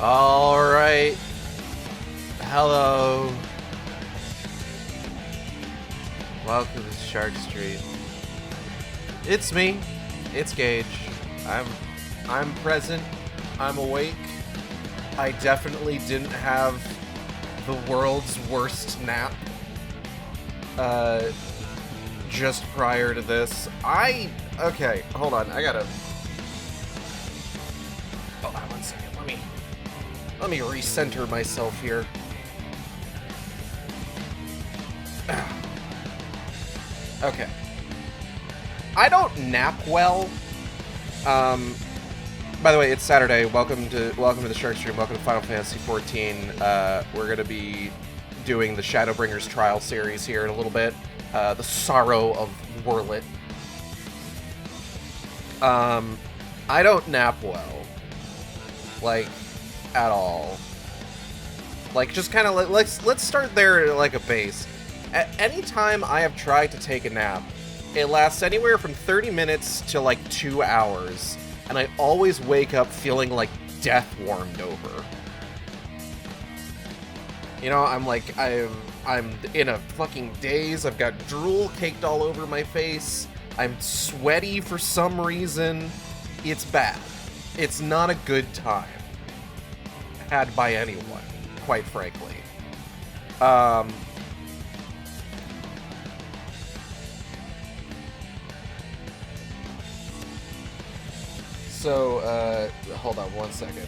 Alright. Hello. Welcome to Shark Street. It's me. It's Gage. I'm present. I'm awake. I definitely didn't have the world's worst nap. Just prior to this. Okay, hold on. I gotta... Hold on 1 second. Let me recenter myself here. Okay. I don't nap well. By the way, it's Saturday. Welcome to the Shark Stream. Welcome to Final Fantasy XIV. We're gonna be doing the Shadowbringers trial series here in a little bit. The Sorrow of Wurlit. I don't nap well. Like, at all. Like, just kind of, let's start there like a base. At any time I have tried to take a nap, it lasts anywhere from 30 minutes to like 2 hours, and I always wake up feeling like death warmed over. You know, I'm in a fucking daze. I've got drool caked all over my face. I'm sweaty for some reason. It's bad. It's not a good time had by anyone, quite frankly. So, hold on 1 second.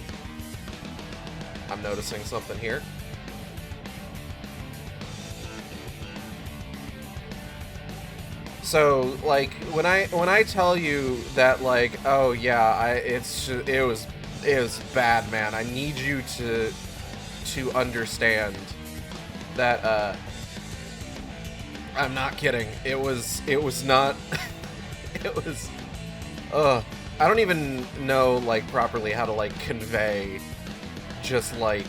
I'm noticing something here. So, like, when I tell you that, like, oh yeah, it was bad, man. I need you to understand that I'm not kidding. It was not it was I don't even know, like, properly how to, like, convey just, like...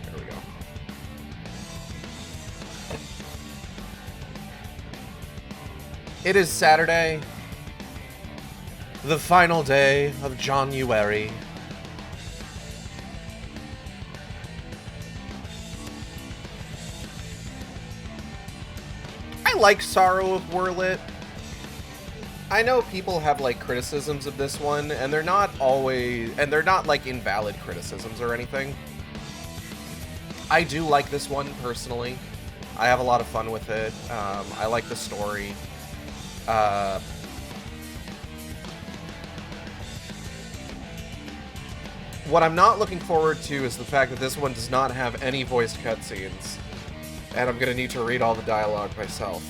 There we go. It is Saturday, the final day of January. I like Sorrow of Wurlit. I know people have, like, criticisms of this one, and they're not like invalid criticisms or anything. I do like this one personally. I have a lot of fun with it. I like the story. What I'm not looking forward to is the fact that this one does not have any voiced cutscenes. And I'm gonna need to read all the dialogue myself,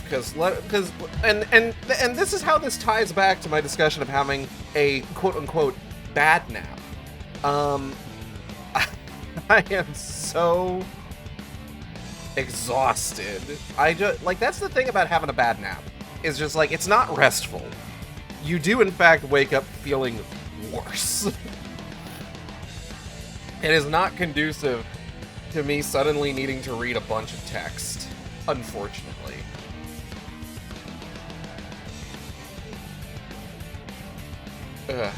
and this is how this ties back to my discussion of having a quote-unquote bad nap. I am so exhausted. That's the thing about having a bad nap. Is just like, it's not restful. You do in fact wake up feeling worse. It is not conducive to me suddenly needing to read a bunch of text, unfortunately. Ugh.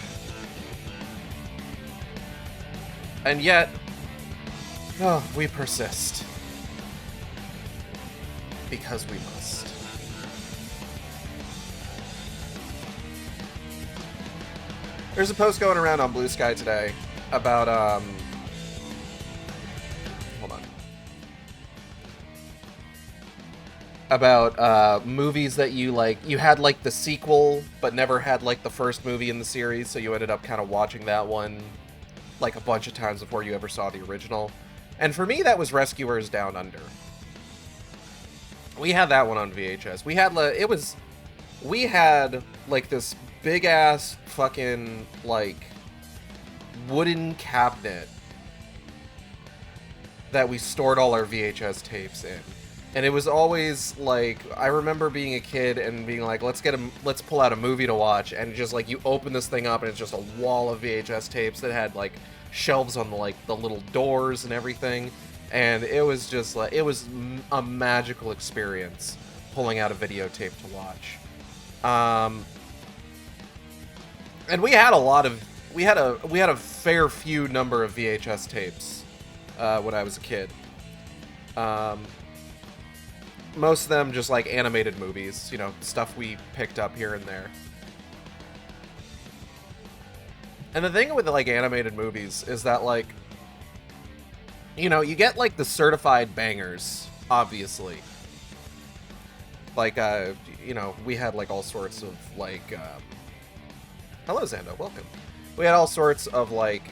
And yet, we persist. Because we must. There's a post going around on Blue Sky today about, hold on. About, movies that you had, like, the sequel, but never had, like, the first movie in the series, so you ended up kind of watching that one, like, a bunch of times before you ever saw the original. And for me, that was Rescuers Down Under. We had that one on VHS. We had, like, this big-ass fucking, like, wooden cabinet that we stored all our VHS tapes in. And it was always, like, I remember being a kid and being like, let's pull out a movie to watch, and just, like, you open this thing up and it's just a wall of VHS tapes that had, like, shelves on, like, the little doors and everything. And it was just, like, it was a magical experience. pulling out a videotape to watch. And we had a fair few number of VHS tapes when I was a kid. Most of them just like animated movies, you know, stuff we picked up here and there. And the thing with like animated movies is that like, you know, you get like the certified bangers, obviously. Like, you know, we had like all sorts of like, hello Xando, welcome. We had all sorts of like,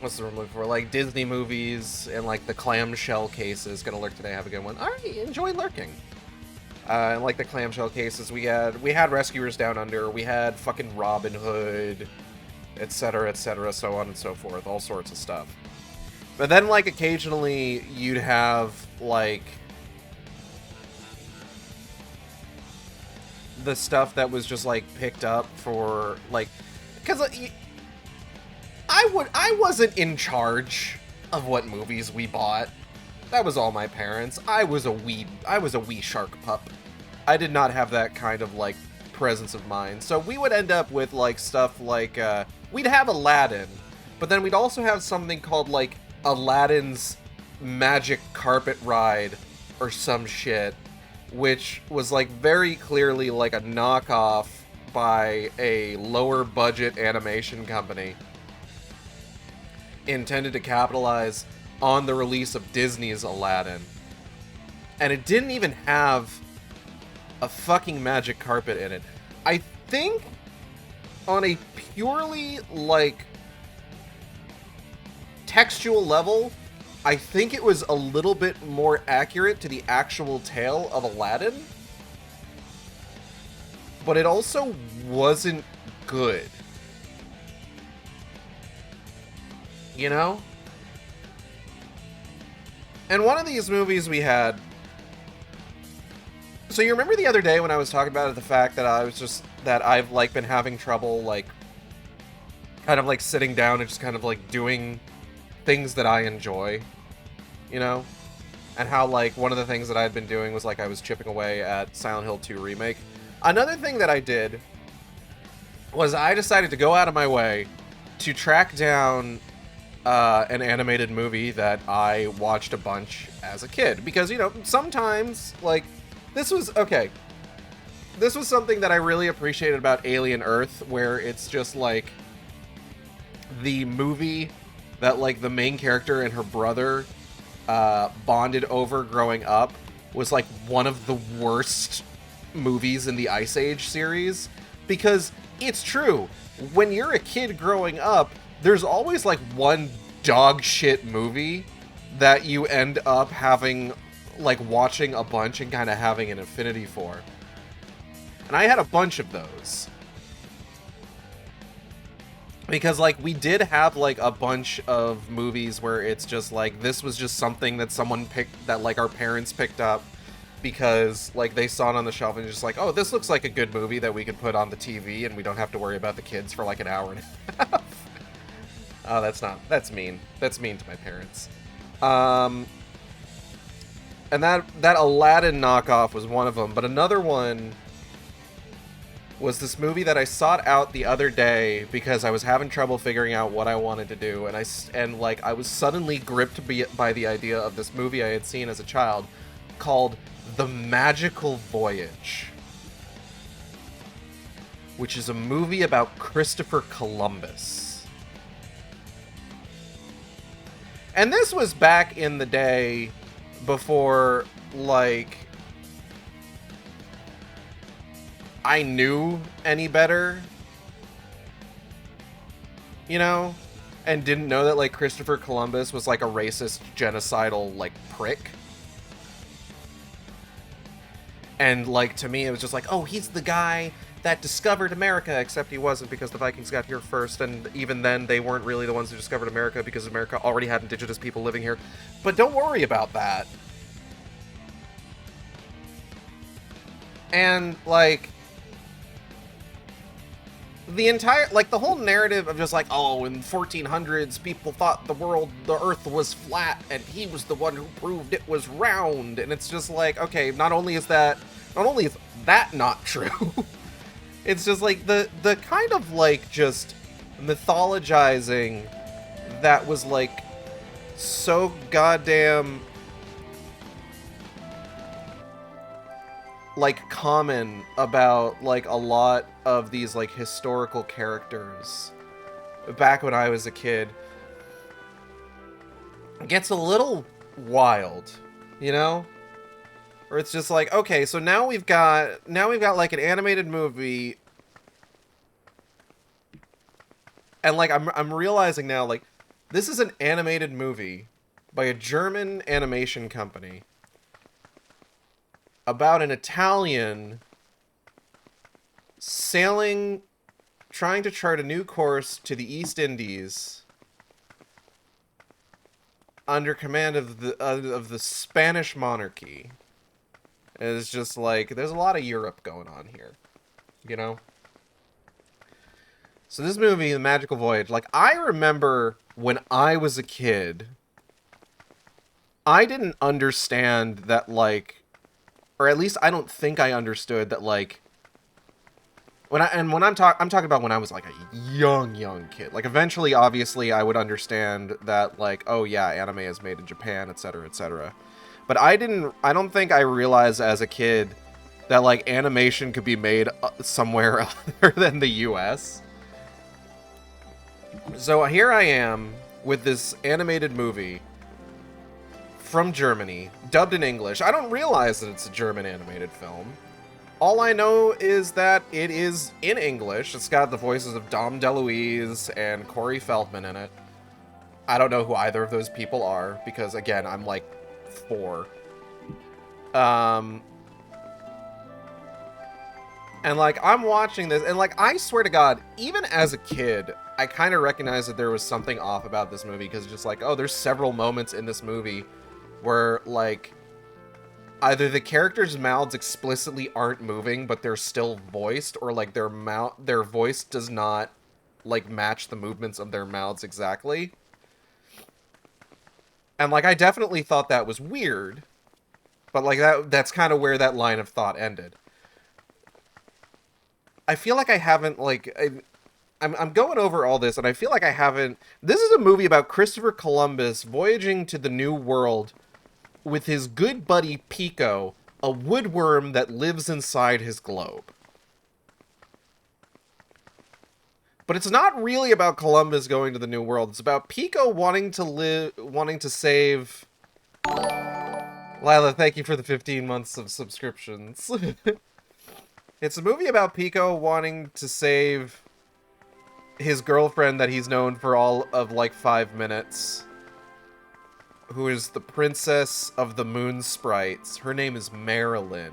what's the word I'm looking for? Like Disney movies and like the clamshell cases. Gonna lurk today, have a good one. Alright, enjoy lurking. And like the clamshell cases, we had Rescuers Down Under, we had fucking Robin Hood, etc., so on and so forth, all sorts of stuff. But then like occasionally you'd have like the stuff that was just like picked up for like, because I wasn't in charge of what movies we bought. That was all my parents. I was a wee shark pup. I did not have that kind of like presence of mind. So we would end up with like stuff like we'd have Aladdin, but then we'd also have something called like Aladdin's Magic Carpet Ride or some shit, which was like very clearly like a knockoff by a lower budget animation company intended to capitalize on the release of Disney's Aladdin. And it didn't even have a fucking magic carpet in it. I think on a purely like textual level, I think it was a little bit more accurate to the actual tale of Aladdin. But it also wasn't good. You know? And one of these movies we had... So you remember the other day when I was talking about the fact that I've like been having trouble like kind of like sitting down and just kind of like doing things that I enjoy, you know? And how like one of the things that I'd been doing was like I was chipping away at Silent Hill 2 Remake. Another thing that I did was I decided to go out of my way to track down an animated movie that I watched a bunch as a kid. Because, you know, sometimes, like, this was something that I really appreciated about Alien Earth, where it's just, like, the movie that, like, the main character and her brother bonded over growing up was, like, one of the worst movies in the Ice Age series. Because it's true, when you're a kid growing up, there's always like one dog shit movie that you end up having, like, watching a bunch and kind of having an affinity for. And I had a bunch of those. Because, like, we did have, like, a bunch of movies where it's just, like, this was just something that someone picked, that, like, our parents picked up because, like, they saw it on the shelf and just like, oh, this looks like a good movie that we could put on the TV and we don't have to worry about the kids for, like, an hour and a half. Oh, that's mean. That's mean to my parents. And that Aladdin knockoff was one of them, but another one was this movie that I sought out the other day because I was having trouble figuring out what I wanted to do, and I was suddenly gripped by the idea of this movie I had seen as a child called The Magical Voyage, which is a movie about Christopher Columbus. And this was back in the day before, like, I knew any better, you know? And didn't know that, like, Christopher Columbus was, like, a racist, genocidal, like, prick. And, like, to me, it was just like, oh, he's the guy that discovered America, except he wasn't because the Vikings got here first, and even then, they weren't really the ones who discovered America because America already had indigenous people living here. But don't worry about that. And, like, the entire, like, the whole narrative of just like, oh, in 1400s, people thought the Earth was flat, and he was the one who proved it was round, and it's just like, okay, not only is that not true, it's just like the kind of like just mythologizing that was like so goddamn like common about like a lot of these like historical characters back when I was a kid gets a little wild, you know? Or it's just like, okay, so now we've got like an animated movie, and like I'm realizing now, like, this is an animated movie by a German animation company about an Italian sailing, trying to chart a new course to the East Indies under command of the Spanish monarchy. It's just like, there's a lot of Europe going on here, you know? So this movie, The Magical Voyage, like, I remember when I was a kid, I didn't understand that, like, or at least I don't think I understood that, like, I'm talking about when I was like a young kid. Like, eventually, obviously, I would understand that, like, oh yeah, anime is made in Japan, etc., etc. But I don't think I realized as a kid that, like, animation could be made somewhere other than the US. So here I am with this animated movie from Germany, dubbed in English. I don't realize that it's a German animated film. All I know is that it is in English. It's got the voices of Dom DeLuise and Corey Feldman in it. I don't know who either of those people are, because, again, I'm, like, 4. And, like, I'm watching this, and, like, I swear to God, even as a kid, I kind of recognized that there was something off about this movie, because it's just like, oh, there's several moments in this movie where, like, either the characters' mouths explicitly aren't moving, but they're still voiced, or, like, their voice does not, like, match the movements of their mouths exactly. And, like, I definitely thought that was weird, but, like, that's kind of where that line of thought ended. I feel like I haven't, like, I'm going over all this, and I feel like I haven't... This is a movie about Christopher Columbus voyaging to the New World with his good buddy Pico, a woodworm that lives inside his globe. But it's not really about Columbus going to the New World. It's about Pico wanting to save... Lila, thank you for the 15 months of subscriptions. It's a movie about Pico wanting to save his girlfriend that he's known for all of, like, 5 minutes, who is the princess of the Moon Sprites. Her name is Marilyn,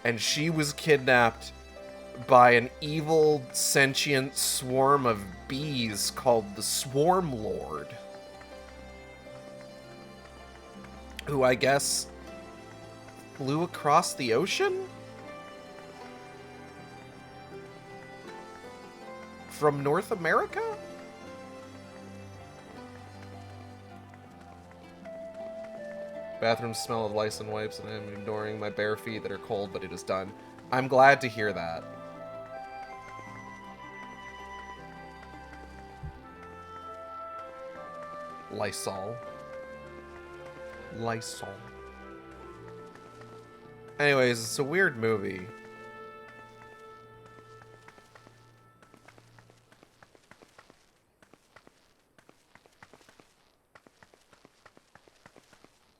and she was kidnapped by an evil, sentient swarm of bees called the Swarm Lord, who I guess flew across the ocean? From North America? Bathroom smell of lice and wipes, and I'm ignoring my bare feet that are cold, but it is done. I'm glad to hear that. Lysol. Lysol. Anyways, it's a weird movie.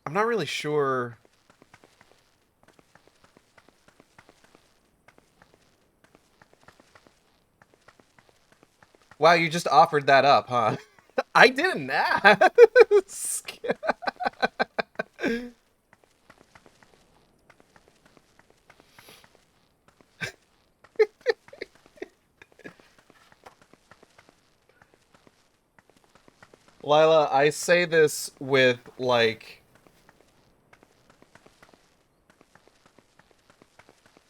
I'm not really sure. Wow, you just offered that up, huh? I didn't ask. Lila, I say this with, like,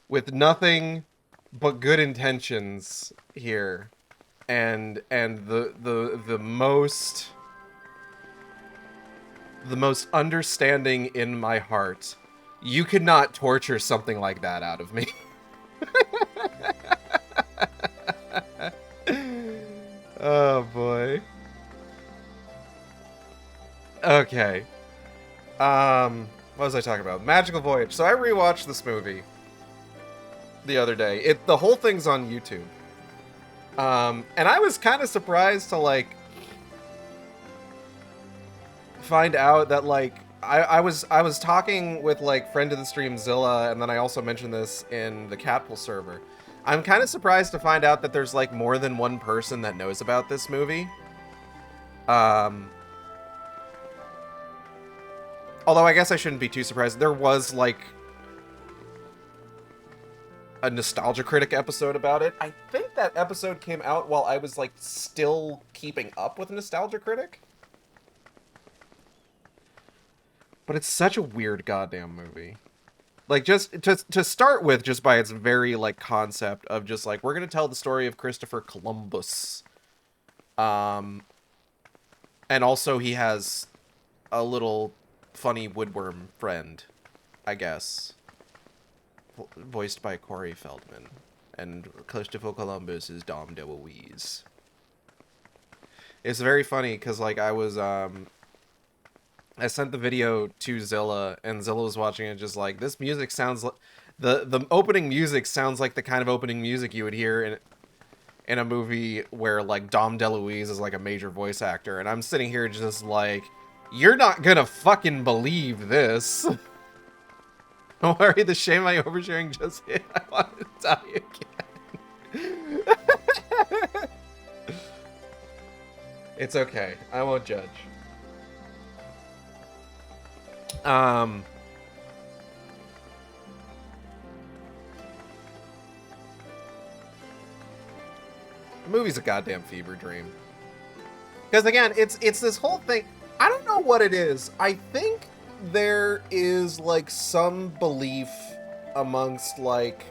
with nothing but good intentions here. and the most understanding in my heart. You could not torture something like that out of me. Oh boy. Okay. What was I talking about? Magical Voyage. So I rewatched this movie the other day. The whole thing's on YouTube. And I was kind of surprised to like find out that like I was talking with like friend of the stream Zilla, and then I also mentioned this in the Catpool server. I'm kind of surprised to find out that there's like more than one person that knows about this movie. Although I guess I shouldn't be too surprised. There was like a Nostalgia Critic episode about it. I think that episode came out while I was like still keeping up with Nostalgia Critic. But it's such a weird goddamn movie. Like, just to start with, just by its very, like, concept of just, like, we're gonna tell the story of Christopher Columbus. And also he has a little funny woodworm friend, I guess. Voiced by Corey Feldman. And Christopher Columbus is Dom DeLuise. It's very funny, because, like, I sent the video to Zilla, and Zilla was watching it just like, this music sounds like... The opening music sounds like the kind of opening music you would hear in a movie where, like, Dom DeLuise is, like, a major voice actor. And I'm sitting here just like, you're not gonna fucking believe this. Don't worry, the shame I oversharing just hit. I want to die again. It's okay. I won't judge. The movie's a goddamn fever dream. Because again, it's this whole thing. I don't know what it is. I think there is like some belief amongst like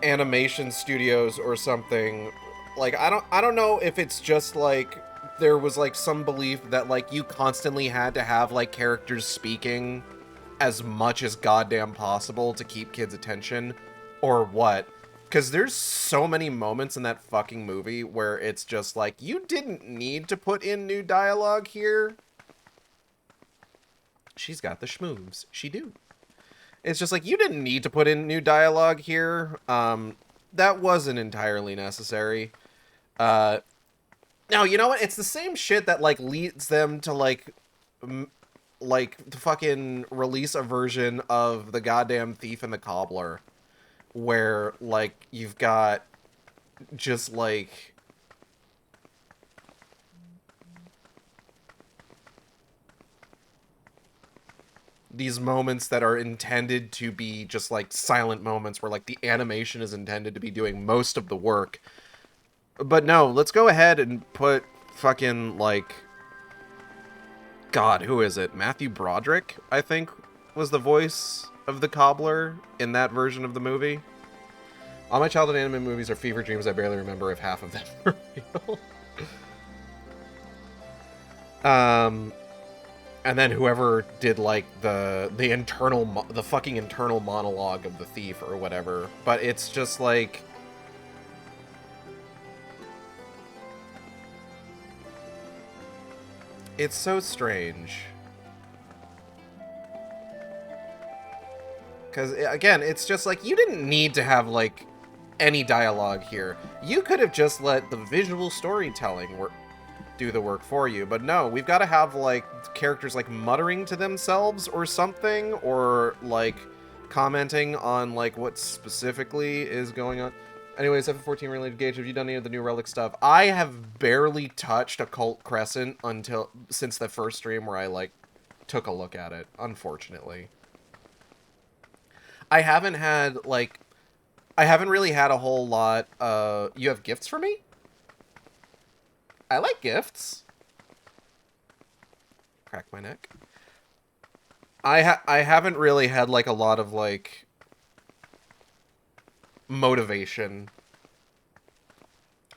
animation studios or something. Like I don't know if it's just like there was like some belief that like you constantly had to have like characters speaking as much as goddamn possible to keep kids' attention, or what. Because there's so many moments in that fucking movie where it's just like, you didn't need to put in new dialogue here. She's got the schmoves. She do. It's just like, you didn't need to put in new dialogue here. That wasn't entirely necessary. Now, you know what? It's the same shit that, like, leads them to, like, to fucking release a version of The Goddamn Thief and the Cobbler. Where, like, you've got just, like... these moments that are intended to be just, like, silent moments where, like, the animation is intended to be doing most of the work. But no, let's go ahead and put fucking, like... God, who is it? Matthew Broderick, I think, was the voice of the Cobbler in that version of the movie. All my childhood anime movies are fever dreams. I barely remember if half of them were real. And then whoever did like the fucking internal monologue of the thief or whatever. But it's just like, it's so strange. Because, again, it's just like, you didn't need to have, like, any dialogue here. You could have just let the visual storytelling do the work for you. But no, we've got to have, like, characters, like, muttering to themselves or something. Or, like, commenting on, like, what specifically is going on. Anyways, F14 related Gage, have you done any of the new Relic stuff? I have barely touched Occult Crescent since the first stream where I, like, took a look at it, unfortunately. I haven't really had a whole lot. You have gifts for me? I like gifts. Crack my neck. I haven't really had, like, a lot of, like... motivation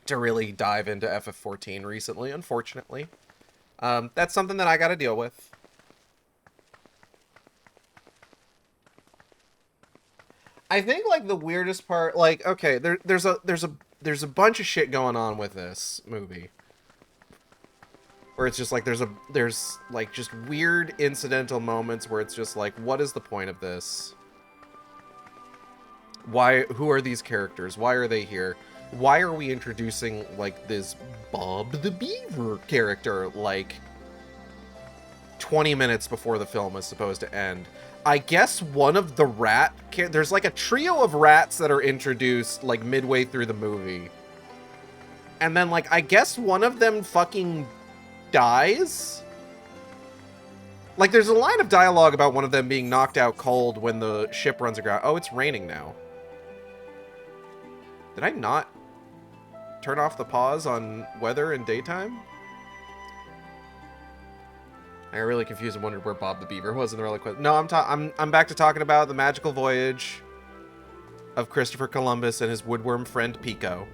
to really dive into FF14 recently, unfortunately. That's something that I gotta deal with. I think, like, the weirdest part, like, okay, there's a bunch of shit going on with this movie. Where it's just like there's like just weird incidental moments where it's just like, what is the point of this? Who are these characters? Why are they here? Why are we introducing like this Bob the Beaver character like 20 minutes before the film is supposed to end? I guess one of the there's like a trio of rats that are introduced like midway through the movie. And then like I guess one of them fucking dies? Like, there's a line of dialogue about one of them being knocked out cold when the ship runs aground. Oh, it's raining now. Did I not turn off the pause on weather and daytime? I got really confused and wondered where Bob the Beaver was in the relic. No, I'm back to talking about the magical voyage of Christopher Columbus and his woodworm friend Pico.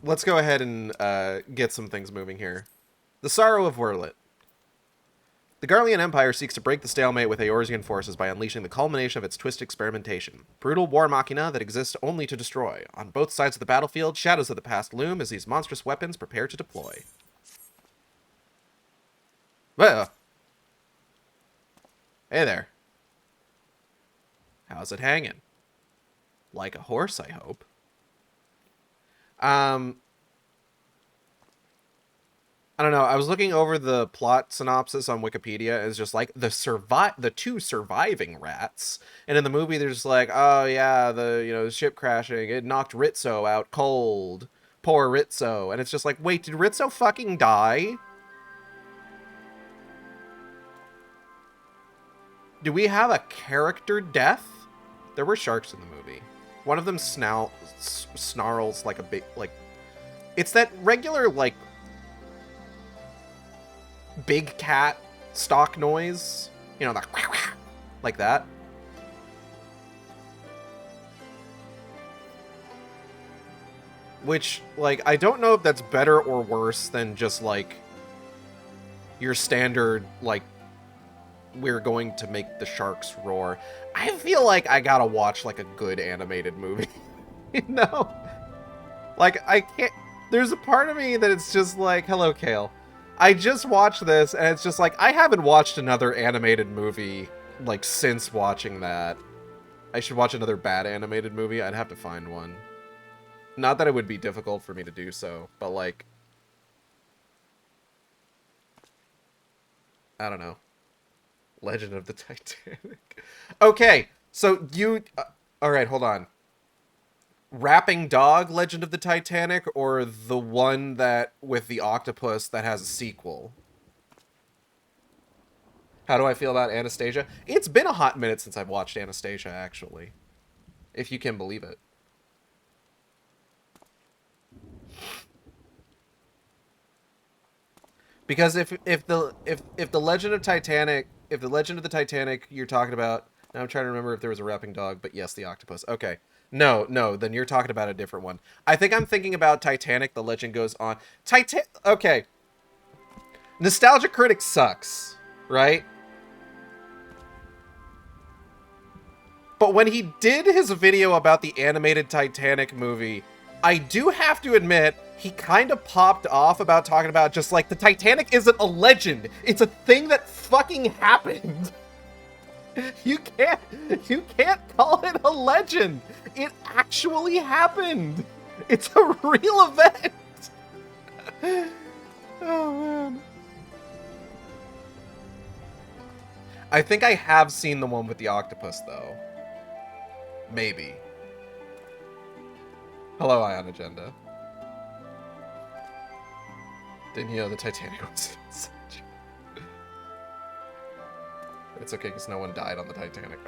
Let's go ahead and get some things moving here. The Sorrow of Werlet. The Garlean Empire seeks to break the stalemate with Eorzean forces by unleashing the culmination of its twisted experimentation. Brutal war machina that exists only to destroy. On both sides of the battlefield, shadows of the past loom as these monstrous weapons prepare to deploy. Well. Hey there. How's it hanging? Like a horse, I hope. I don't know. I was looking over the plot synopsis on Wikipedia. It's just like the two surviving rats, and in the movie, they're just like, oh yeah, the ship crashing, it knocked Rizzo out cold. Poor Rizzo. And it's just like, wait, did Rizzo fucking die? Do we have a character death? There were sharks in the movie. One of them snarls like a big, like, it's that regular, like, big cat stock noise. You know, that, like that. Which, like, I don't know if that's better or worse than just, like, your standard, like, we're going to make the sharks roar. I feel like I gotta watch, like, a good animated movie. You know? Like, I can't... There's a part of me that it's just like, hello, Kale. I just watched this, and it's just like, I haven't watched another animated movie, like, since watching that. I should watch another bad animated movie. I'd have to find one. Not that it would be difficult for me to do so, but, like... I don't know. Legend of the Titanic. Okay, so you... Alright, hold on. Rapping Dog, Legend of the Titanic, or the one that with the octopus that has a sequel? How do I feel about Anastasia? It's been a hot minute since I've watched Anastasia, actually. If you can believe it. Because if the Legend of Titanic, if the Legend of the Titanic you're talking about, now I'm trying to remember if there was a rapping dog, but yes, the octopus. Okay. No, then you're talking about a different one. I think I'm thinking about Titanic, The Legend Goes On. Okay. Nostalgia Critic sucks, right? But when he did his video about the animated Titanic movie, I do have to admit, he kind of popped off about talking about just like, the Titanic isn't a legend. It's a thing that fucking happened. You can't call it a legend. It actually happened. It's a real event. Oh, man. I think I have seen the one with the octopus, though. Maybe. Hello, Ion Agenda. Didn't you know the Titanic was such... It's okay, because no one died on the Titanic.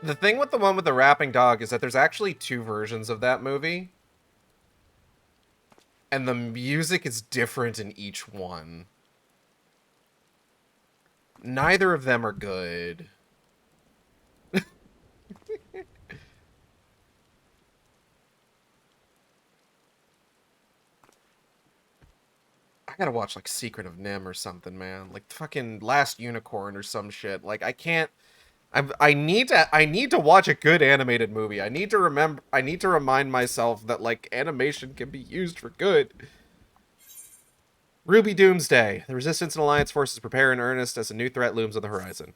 The thing with the one with the rapping dog is that there's actually two versions of that movie. And the music is different in each one. Neither of them are good. I gotta watch, like, Secret of Nim or something, man. Like, fucking Last Unicorn or some shit. Like, I can't... I need to watch a good animated movie. I need to remind myself that, like, animation can be used for good. Ruby Doomsday. The Resistance and Alliance forces prepare in earnest as a new threat looms on the horizon.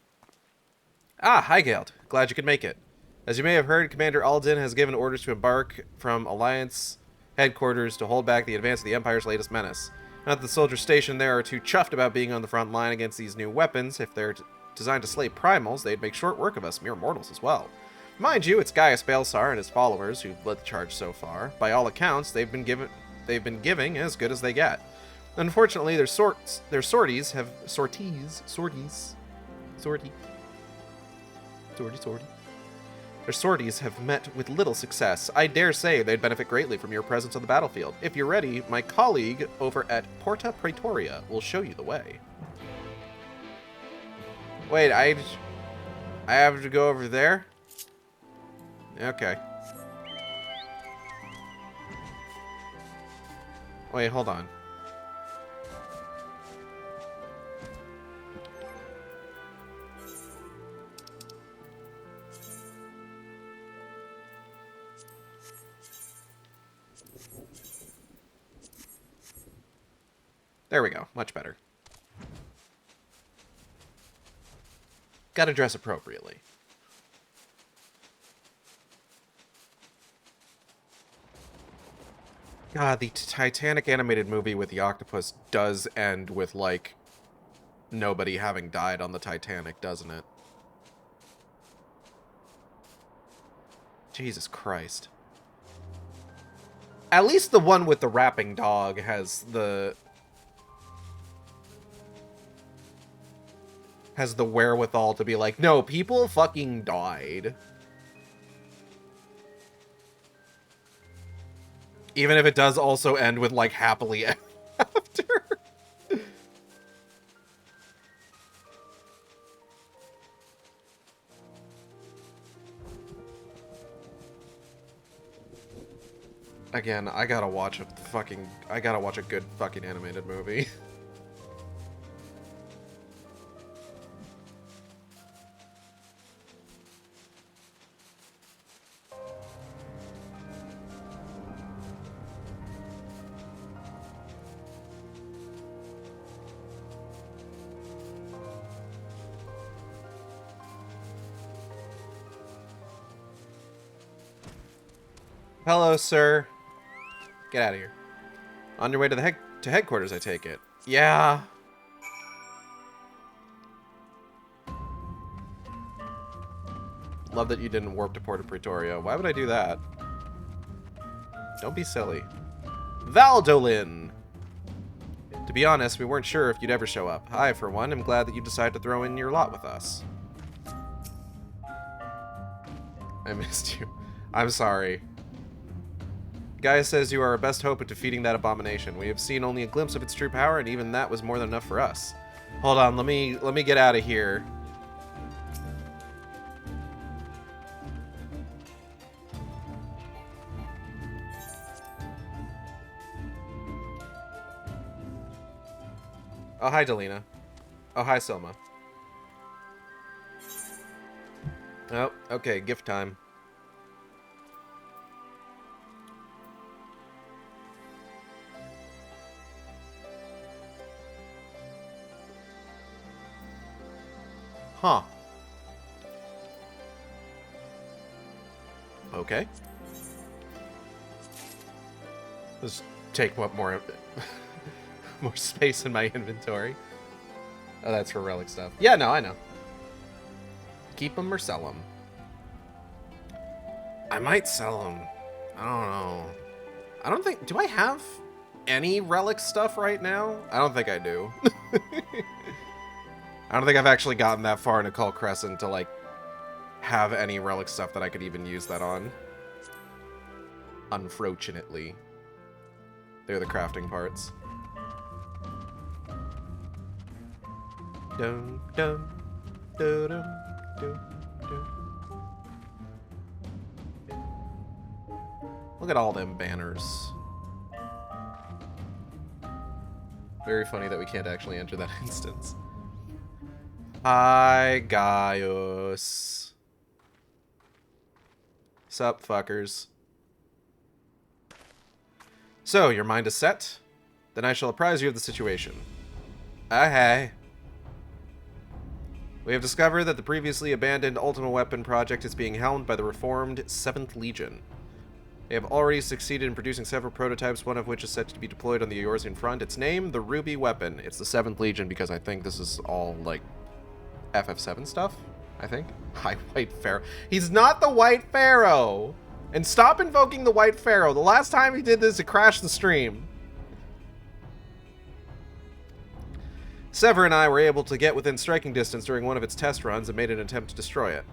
Ah, hi, Galt. Glad you could make it. As you may have heard, Commander Alden has given orders to embark from Alliance headquarters to hold back the advance of the Empire's latest menace. Not that the soldiers stationed there are too chuffed about being on the front line against these new weapons. If they're designed to slay primals, they'd make short work of us mere mortals as well. Mind you, it's Gaius Balsar and his followers who've led the charge so far. By all accounts, they've been giving as good as they get. Unfortunately, their sorties have met with little success. I dare say they'd benefit greatly from your presence on the battlefield. If you're ready, my colleague over at Porta Praetoria will show you the way. Wait, I have to go over there? Okay. Wait, hold on. There we go. Much better. Gotta dress appropriately. God, the Titanic animated movie with the octopus does end with, like, nobody having died on the Titanic, doesn't it? Jesus Christ. At least the one with the rapping dog has the wherewithal to be like, no, people fucking died. Even if it does also end with, like, happily after. Again, I gotta watch a good fucking animated movie. Hello, sir. Get out of here. On your way to headquarters, I take it. Yeah. Love that you didn't warp to Porta Praetoria. Why would I do that? Don't be silly. Valdolin! To be honest, we weren't sure if you'd ever show up. I, for one, am glad that you decided to throw in your lot with us. I missed you. I'm sorry. Gaius says you are our best hope at defeating that abomination. We have seen only a glimpse of its true power, and even that was more than enough for us. Hold on, let me get out of here. Oh, hi, Delina. Oh, hi, Selma. Oh, okay, gift time. Huh. Okay. Let's take what more more space in my inventory. Oh, that's for relic stuff. Yeah, no, I know. Keep them or sell them. I might sell them. I don't know. I don't think... Do I have any relic stuff right now? I don't think I do. I don't think I've actually gotten that far into Cull Crescent to, like, have any relic stuff that I could even use that on. Unfortunately. They're the crafting parts. Dum, dum, dum, dum, dum, dum. Look at all them banners. Very funny that we can't actually enter that instance. Hi, Gaius. Sup, fuckers. So, your mind is set? Then I shall apprise you of the situation. Hey. We have discovered that the previously abandoned Ultima Weapon project is being helmed by the reformed 7th Legion. They have already succeeded in producing several prototypes, one of which is set to be deployed on the Eorzean front. Its name, the Ruby Weapon. It's the 7th Legion because I think this is all, like, FF7 stuff, I think. Hi, White Pharaoh. He's not the White Pharaoh! And stop invoking the White Pharaoh. The last time he did this, it crashed the stream. Sever and I were able to get within striking distance during one of its test runs and made an attempt to destroy it.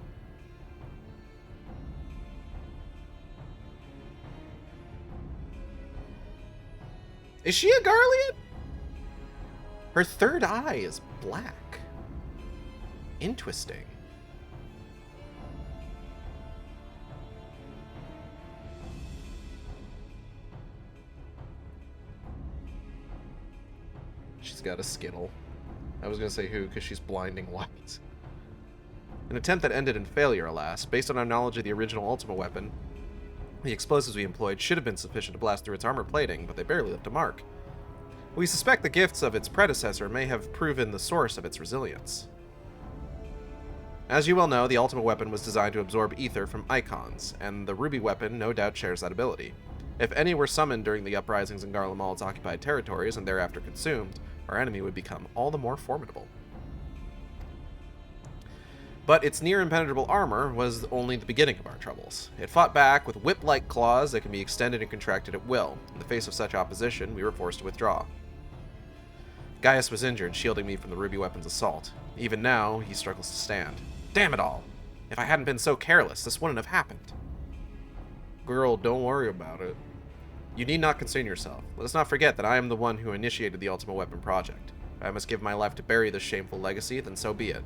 Is she a Garlean? Her third eye is black. Interesting. She's got a Skittle. I was going to say who, because she's blinding white. An attempt that ended in failure, alas. Based on our knowledge of the original Ultima weapon, the explosives we employed should have been sufficient to blast through its armor plating, but they barely left a mark. We suspect the gifts of its predecessor may have proven the source of its resilience. As you well know, the Ultima weapon was designed to absorb ether from icons, and the Ruby weapon no doubt shares that ability. If any were summoned during the uprisings in Garlemald's occupied territories and thereafter consumed, our enemy would become all the more formidable. But its near impenetrable armor was only the beginning of our troubles. It fought back with whip-like claws that can be extended and contracted at will. In the face of such opposition, we were forced to withdraw. Gaius was injured, shielding me from the Ruby weapon's assault. Even now, he struggles to stand. Damn it all! If I hadn't been so careless, this wouldn't have happened. Girl, don't worry about it. You need not concern yourself. Let us not forget that I am the one who initiated the Ultima Weapon project. If I must give my life to bury this shameful legacy, then so be it.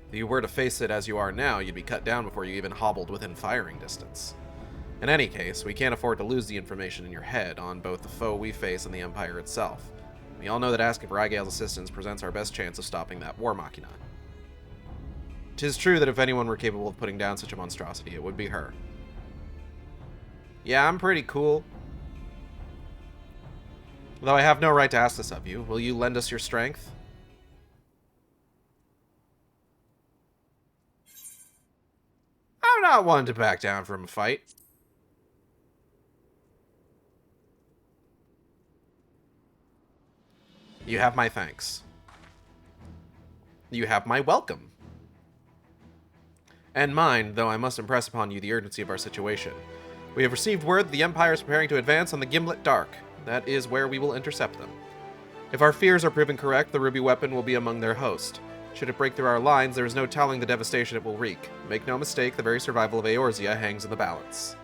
If you were to face it as you are now, you'd be cut down before you even hobbled within firing distance. In any case, we can't afford to lose the information in your head on both the foe we face and the Empire itself. We all know that asking for Aigale's assistance presents our best chance of stopping that war machina. 'Tis true that if anyone were capable of putting down such a monstrosity, it would be her. Yeah, I'm pretty cool. Though I have no right to ask this of you, will you lend us your strength? I'm not one to back down from a fight. You have my thanks. You have my welcome. And mine, though I must impress upon you the urgency of our situation. We have received word that the Empire is preparing to advance on the Gimlet Dark. That is where we will intercept them. If our fears are proven correct, the Ruby weapon will be among their host. Should it break through our lines, there is no telling the devastation it will wreak. Make no mistake, the very survival of Eorzea hangs in the balance.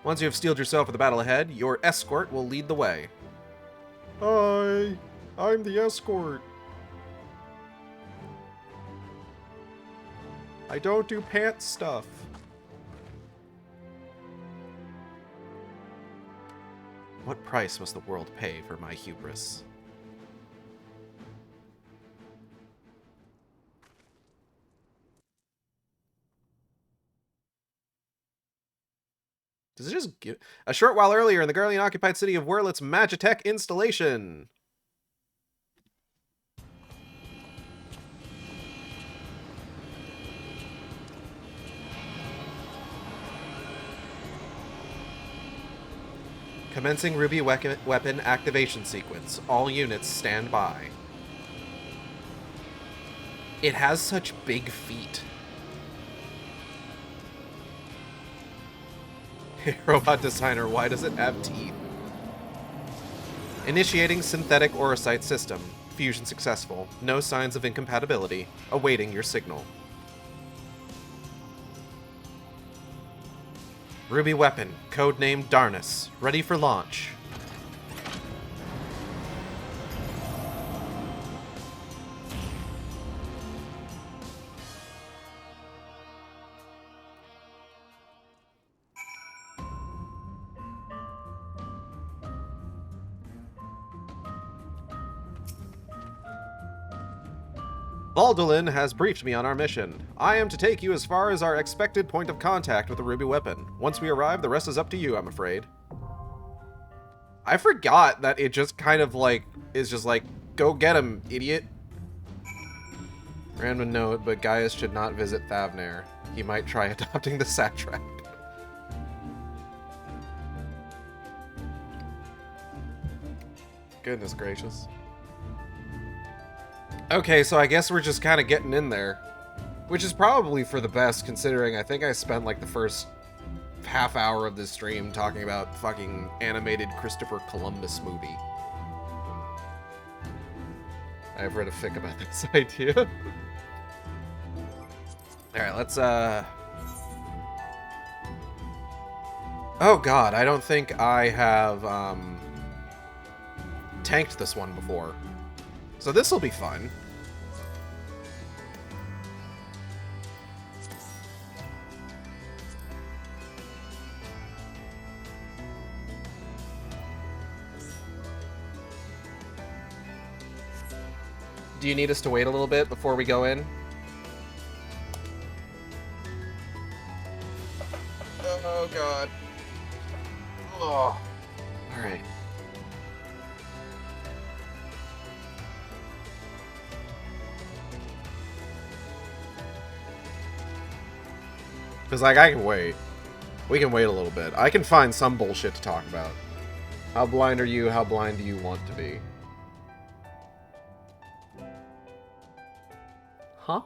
Once you have steeled yourself for the battle ahead, your escort will lead the way. Hi, I'm the escort. I don't do pants stuff. What price must the world pay for my hubris? Does it just give... A short while earlier in the Garlean-occupied city of Wurlitz Magitech installation. Commencing Ruby weapon activation sequence. All units stand by. It has such big feet. Robot designer, why does it have teeth? Initiating synthetic orocyte system. Fusion successful. No signs of incompatibility. Awaiting your signal. Ruby weapon, codenamed Darnus, ready for launch. Baldolin has briefed me on our mission. I am to take you as far as our expected point of contact with the ruby weapon. Once we arrive, the rest is up to you, I'm afraid. I forgot that it just kind of like, is just like, go get him, idiot. Random note, but Gaius should not visit Thavnair. He might try adopting the satrap. Goodness gracious. Okay, so I guess we're just kind of getting in there. Which is probably for the best, considering I think I spent like the first half hour of this stream talking about fucking animated Christopher Columbus movie. I've read a fic about this idea. Alright, let's oh god, I don't think I have tanked this one before. So this will be fun. Do you need us to wait a little bit before we go in? Oh god. Oh. Alright. Because, like, I can wait. We can wait a little bit. I can find some bullshit to talk about. How blind are you? How blind do you want to be? Huh?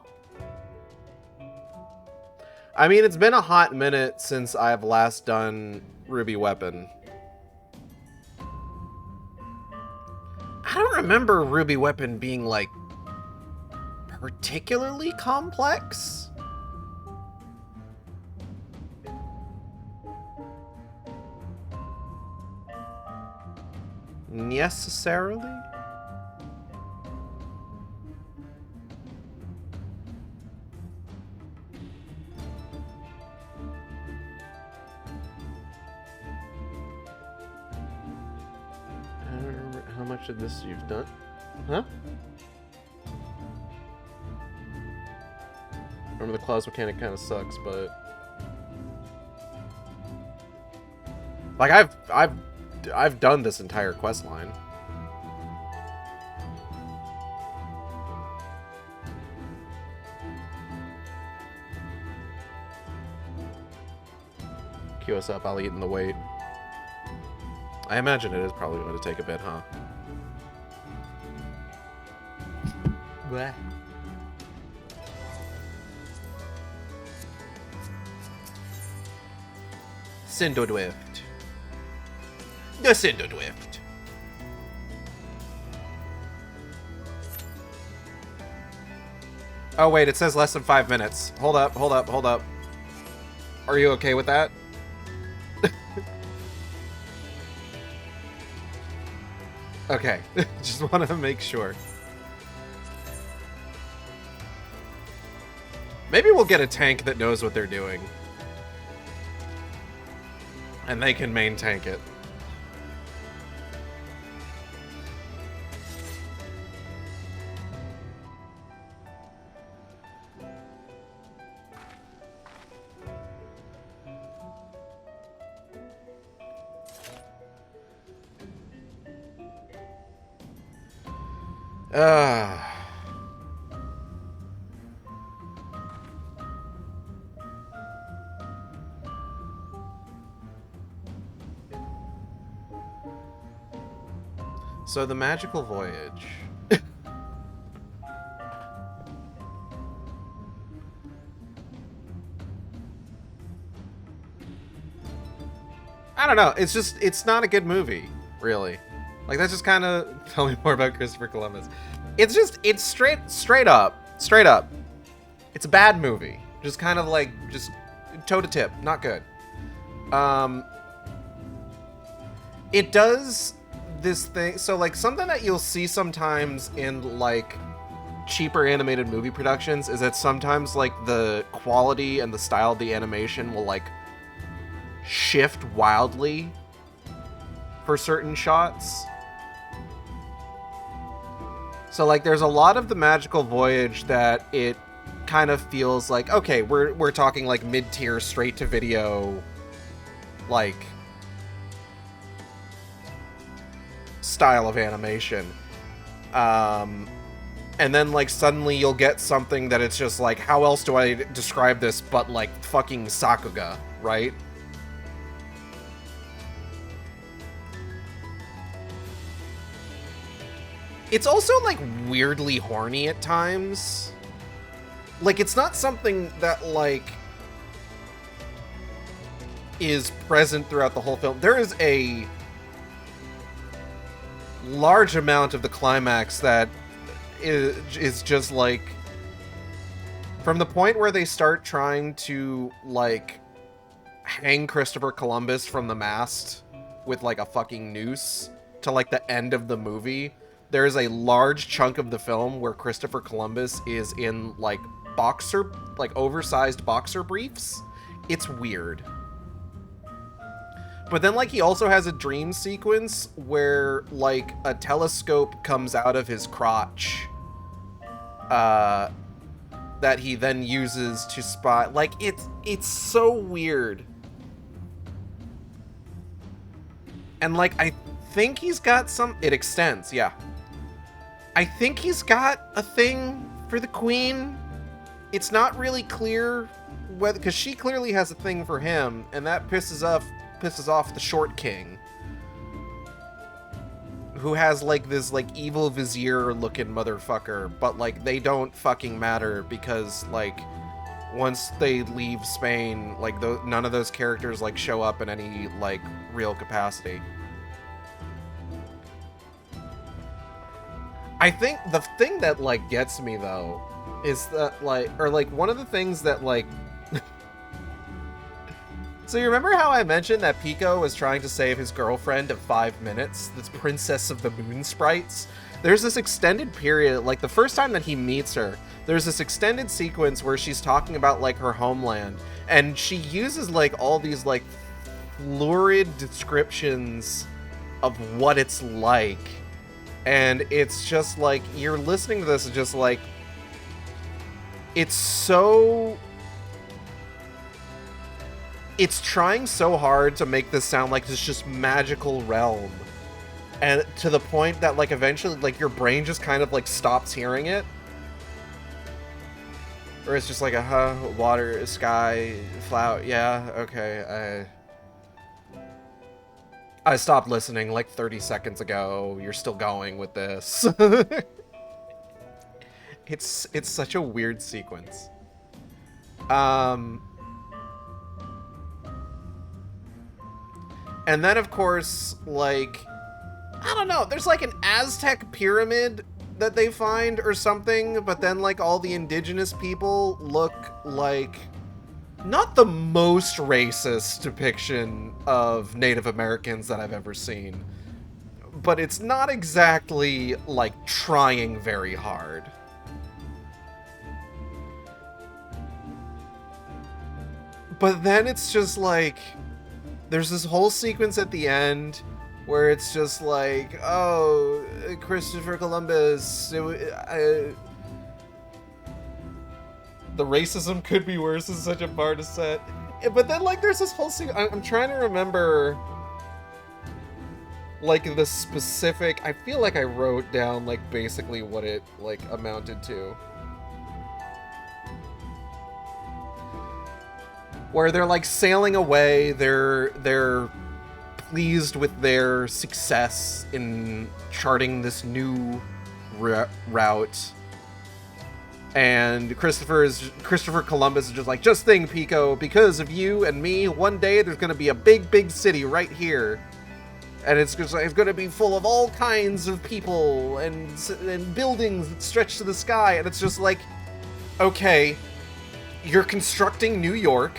I mean, it's been a hot minute since I've last done Ruby Weapon. I don't remember Ruby Weapon being, like, particularly complex. Necessarily? I don't remember how much of this you've done. Huh? Remember the claws mechanic kind of sucks, but like I've done this entire quest line. Queue us up, I'll eat in the wait. I imagine it is probably going to take a bit, huh? Bleh. Cinderdrift. The Cinderdrift. Oh wait, it says less than 5 minutes. Hold up, hold up, hold up. Are you okay with that? Okay, just want to make sure. Maybe we'll get a tank that knows what they're doing. And they can main tank it. So the magical voyage. I don't know. It's just, it's not a good movie, really. Like, that's just kind of, tell me more about Christopher Columbus. It's just, it's straight up. It's a bad movie. Just kind of like, just toe to tip. Not good. It does this thing, so like something that you'll see sometimes in like cheaper animated movie productions is that sometimes like the quality and the style of the animation will like shift wildly for certain shots. So, like, there's a lot of the magical voyage that it kind of feels like, okay, we're talking, like, mid-tier, straight-to-video, like, style of animation. And then, like, suddenly you'll get something that it's just like, how else do I describe this but, like, fucking Sakuga, right? It's also, like, weirdly horny at times. Like, it's not something that, like, is present throughout the whole film. There is a large amount of the climax that is just, like, from the point where they start trying to, like, hang Christopher Columbus from the mast with, like, a fucking noose to, like, the end of the movie. There is a large chunk of the film where Christopher Columbus is in, like, oversized boxer briefs. It's weird. But then, like, he also has a dream sequence where, like, a telescope comes out of his crotch that he then uses to spy. Like, it's so weird. And, like, I think he's got some... It extends, yeah. I think he's got a thing for the Queen. It's not really clear whether... Because she clearly has a thing for him, and that pisses off the Short King, who has, like, this, like, evil vizier-looking motherfucker, but, like, they don't fucking matter because, like, once they leave Spain, like, none of those characters, like, show up in any, like, real capacity. I think the thing that, like, gets me, though, is that, like, or, like, one of the things that, like... So you remember how I mentioned that Pico was trying to save his girlfriend of 5 minutes? This Princess of the Moon Sprites? There's this extended period, like, the first time that he meets her, there's this extended sequence where she's talking about, like, her homeland, and she uses, like, all these, like, lurid descriptions of what it's like. And it's just, like, you're listening to this and just, like, it's so... It's trying so hard to make this sound like this just magical realm. And to the point that, like, eventually, like, your brain just kind of, like, stops hearing it. Or it's just like a, water, sky, flower, yeah, okay, I stopped listening, like, 30 seconds ago. You're still going with this. It's such a weird sequence. And then, of course, like, I don't know, there's like an Aztec pyramid that they find or something, but then, like, all the indigenous people look like not the most racist depiction of Native Americans that I've ever seen. But it's not exactly, like, trying very hard. But then it's just like... There's this whole sequence at the end where it's just like, oh, Christopher Columbus, the racism could be worse is such a bar to set. But then, like, there's this whole sequence, I'm trying to remember, like, the specific, I feel like I wrote down, like, basically what it, like, amounted to. Where they're, like, sailing away, they're pleased with their success in charting this new route. And Christopher Columbus is just like, just think, Pico, because of you and me, one day there's gonna be a big, big city right here. And it's gonna be full of all kinds of people and buildings that stretch to the sky. And it's just like, okay, you're constructing New York.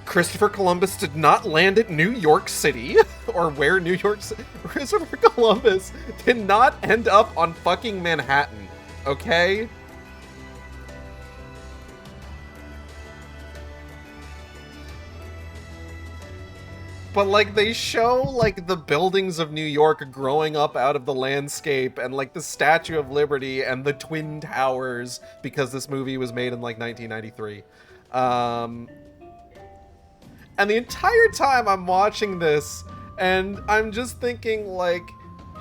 Christopher Columbus did not land at New York City, or where New York City. Christopher Columbus did not end up on fucking Manhattan, okay? But, like, they show, like, the buildings of New York growing up out of the landscape, and, like, the Statue of Liberty and the Twin Towers, because this movie was made in, like, 1993. And the entire time I'm watching this, and I'm just thinking, like,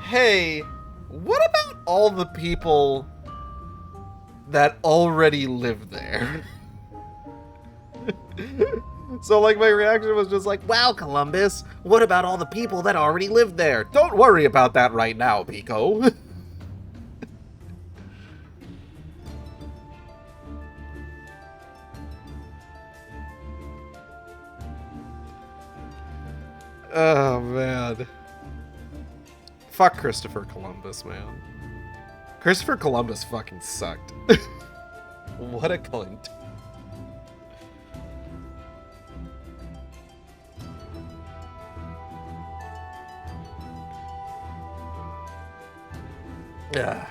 hey, what about all the people that already live there? So, like, my reaction was just like, wow, Columbus, what about all the people that already live there? Don't worry about that right now, Pico. Oh, man. Fuck Christopher Columbus, man. Christopher Columbus fucking sucked. What a cunt. Yeah.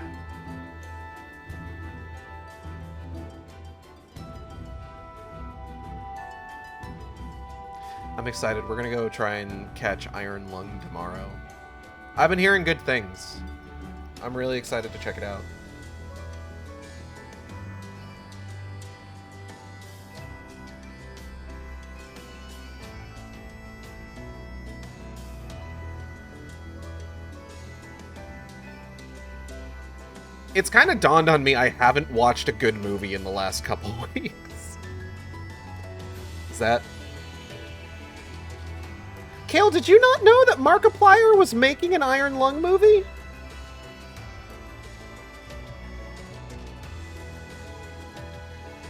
I'm excited. We're gonna go try and catch Iron Lung tomorrow. I've been hearing good things. I'm really excited to check it out. It's kind of dawned on me I haven't watched a good movie in the last couple weeks. Is that... Kale, did you not know that Markiplier was making an Iron Lung movie?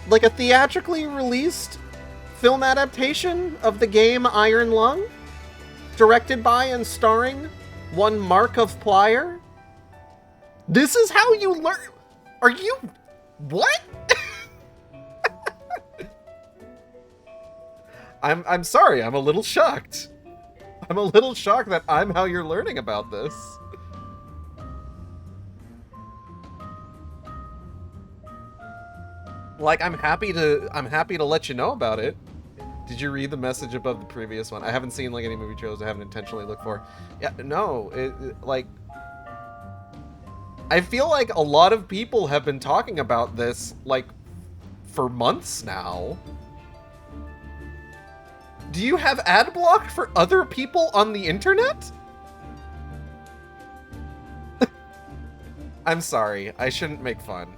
Like a theatrically released film adaptation of the game Iron Lung? Directed by and starring one Markiplier? This is how you learn... Are you... What? I'm sorry, I'm a little shocked. I'm a little shocked that I'm how you're learning about this. Like, I'm happy to let you know about it. Did you read the message above the previous one? I haven't seen, like, any movie trailers I haven't intentionally looked for. Yeah, no, like... I feel like a lot of people have been talking about this, like, for months now. Do you have ad block for other people on the internet? I'm sorry, I shouldn't make fun.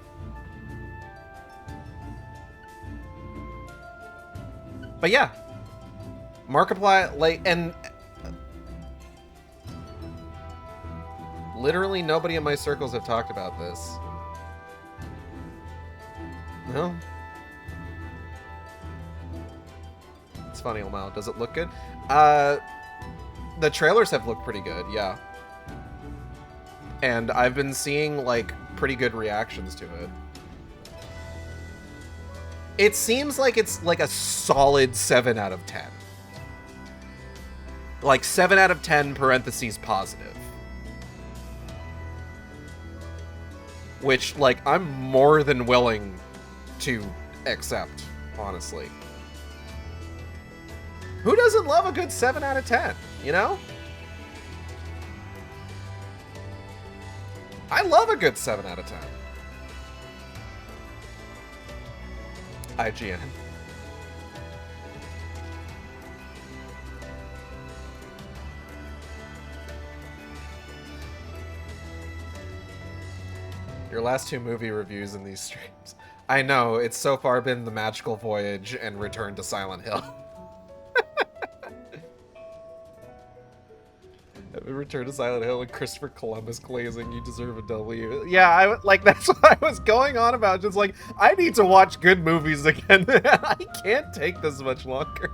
But yeah, Markiplier, like, and literally nobody in my circles have talked about this. No? It's funny, Omao. Does it look good? The trailers have looked pretty good, yeah. And I've been seeing, like, pretty good reactions to it. It seems like it's, like, a solid 7 out of 10. Like, 7 out of 10 parentheses positive. Which, like, I'm more than willing to accept, honestly. Who doesn't love a good 7 out of 10, you know? I love a good 7 out of 10. IGN. Your last 2 movie reviews in these streams. I know, it's so far been The Magical Voyage and Return to Silent Hill. Return to Silent Hill and Christopher Columbus glazing, you deserve a W. Yeah, like, that's what I was going on about. Just like, I need to watch good movies again. I can't take this much longer.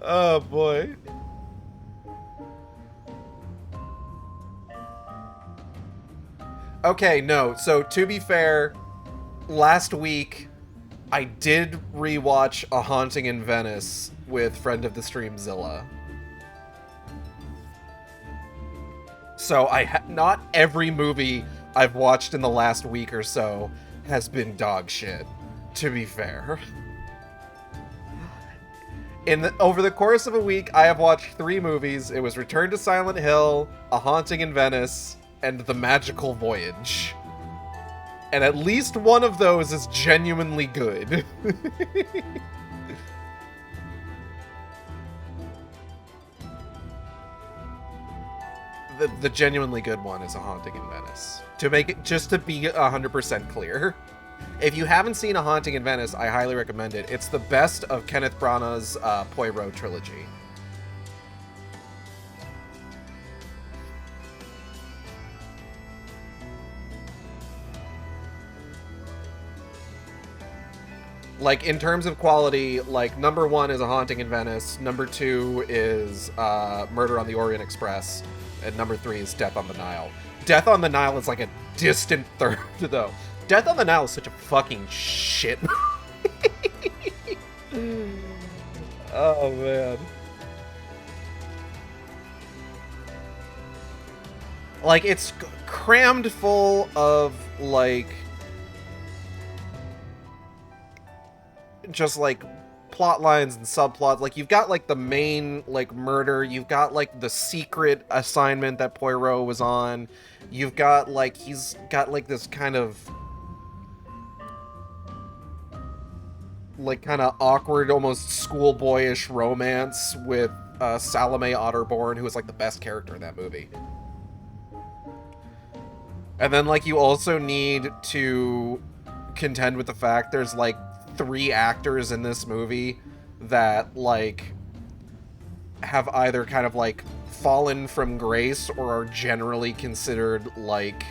Oh, boy. Okay, no. So, to be fair, last week, I did rewatch A Haunting in Venice with friend of the stream, Zilla. So not every movie I've watched in the last week or so has been dog shit, to be fair. Over the course of a week, I have watched 3 movies. It was Return to Silent Hill, A Haunting in Venice, and The Magical Voyage. And at least one of those is genuinely good. The genuinely good one is A Haunting in Venice. To make it, just to be 100% clear. If you haven't seen A Haunting in Venice, I highly recommend it. It's the best of Kenneth Branagh's Poirot trilogy. Like, in terms of quality, like, number 1 is A Haunting in Venice, number 2 is Murder on the Orient Express, and number 3 is Death on the Nile. Death on the Nile is like a distant third, though. Death on the Nile is such a fucking shit. Oh, man. Like, it's crammed full of, like, just, like, plot lines and subplots. Like, you've got, like, the main, like, murder. You've got, like, the secret assignment that Poirot was on. You've got, like, he's got, like, this kind of, like, kind of awkward, almost schoolboyish romance with Salome Otterborn, who is, like, the best character in that movie. And then, like, you also need to contend with the fact there's, like, 3 actors in this movie that, like, have either kind of, like, fallen from grace or are generally considered, like...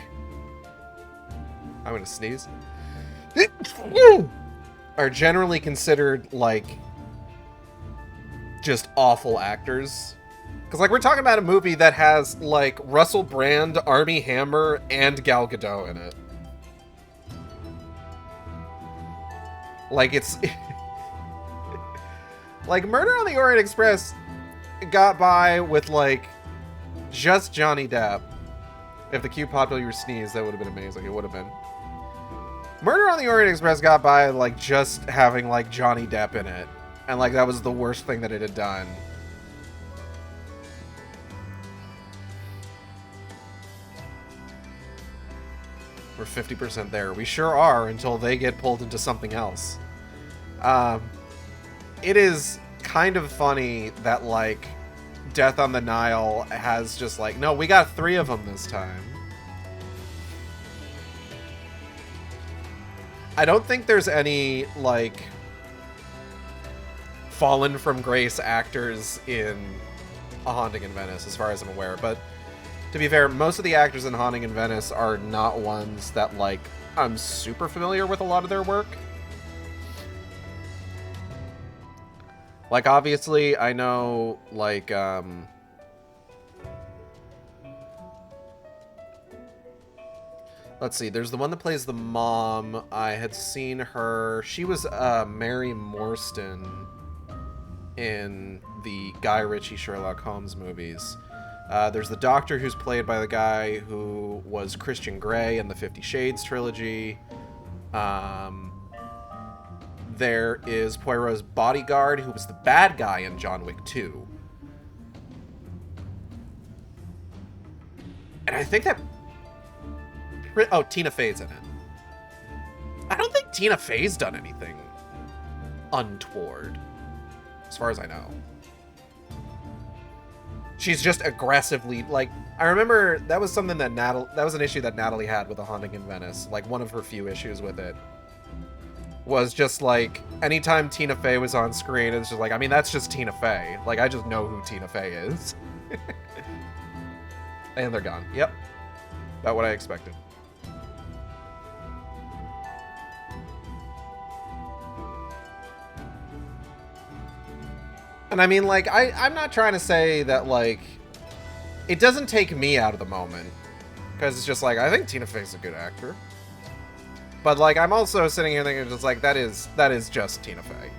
I'm gonna sneeze. Are generally considered, like, just awful actors. Because, like, we're talking about a movie that has, like, Russell Brand, Armie Hammer, and Gal Gadot in it. Like, it's... like, Murder on the Orient Express got by with, like, just Johnny Depp. If the cue popped while you were sneezed, that would have been amazing. It would have been. Murder on the Orient Express got by, like, just having, like, Johnny Depp in it. And, like, that was the worst thing that it had done. We're 50% there. We sure are, until they get pulled into something else. It is kind of funny that, like, Death on the Nile has just, like, no, we got 3 of them this time. I don't think there's any, like, fallen from grace actors in A Haunting in Venice, as far as I'm aware, but to be fair, most of the actors in Haunting in Venice are not ones that, like, I'm super familiar with a lot of their work. Like, obviously, I know, like, let's see, there's the one that plays the mom. I had seen her. She was, Mary Morstan in the Guy Ritchie Sherlock Holmes movies. There's the Doctor, who's played by the guy who was Christian Grey in the 50 Shades trilogy. There is Poirot's bodyguard, who was the bad guy in John Wick 2. And I think that... Oh, Tina Fey's in it. I don't think Tina Fey's done anything untoward, as far as I know. She's just aggressively, like, I remember that was something that that was an issue that Natalie had with The Haunting in Venice. Like, one of her few issues with it was just, like, anytime Tina Fey was on screen, it's just like, I mean, that's just Tina Fey. Like, I just know who Tina Fey is. And they're gone. Yep. About what I expected. And I mean, like, I'm not trying to say that, like, it doesn't take me out of the moment. Because it's just like, I think Tina Fey's a good actor. But, like, I'm also sitting here thinking, just like, that is just Tina Fey.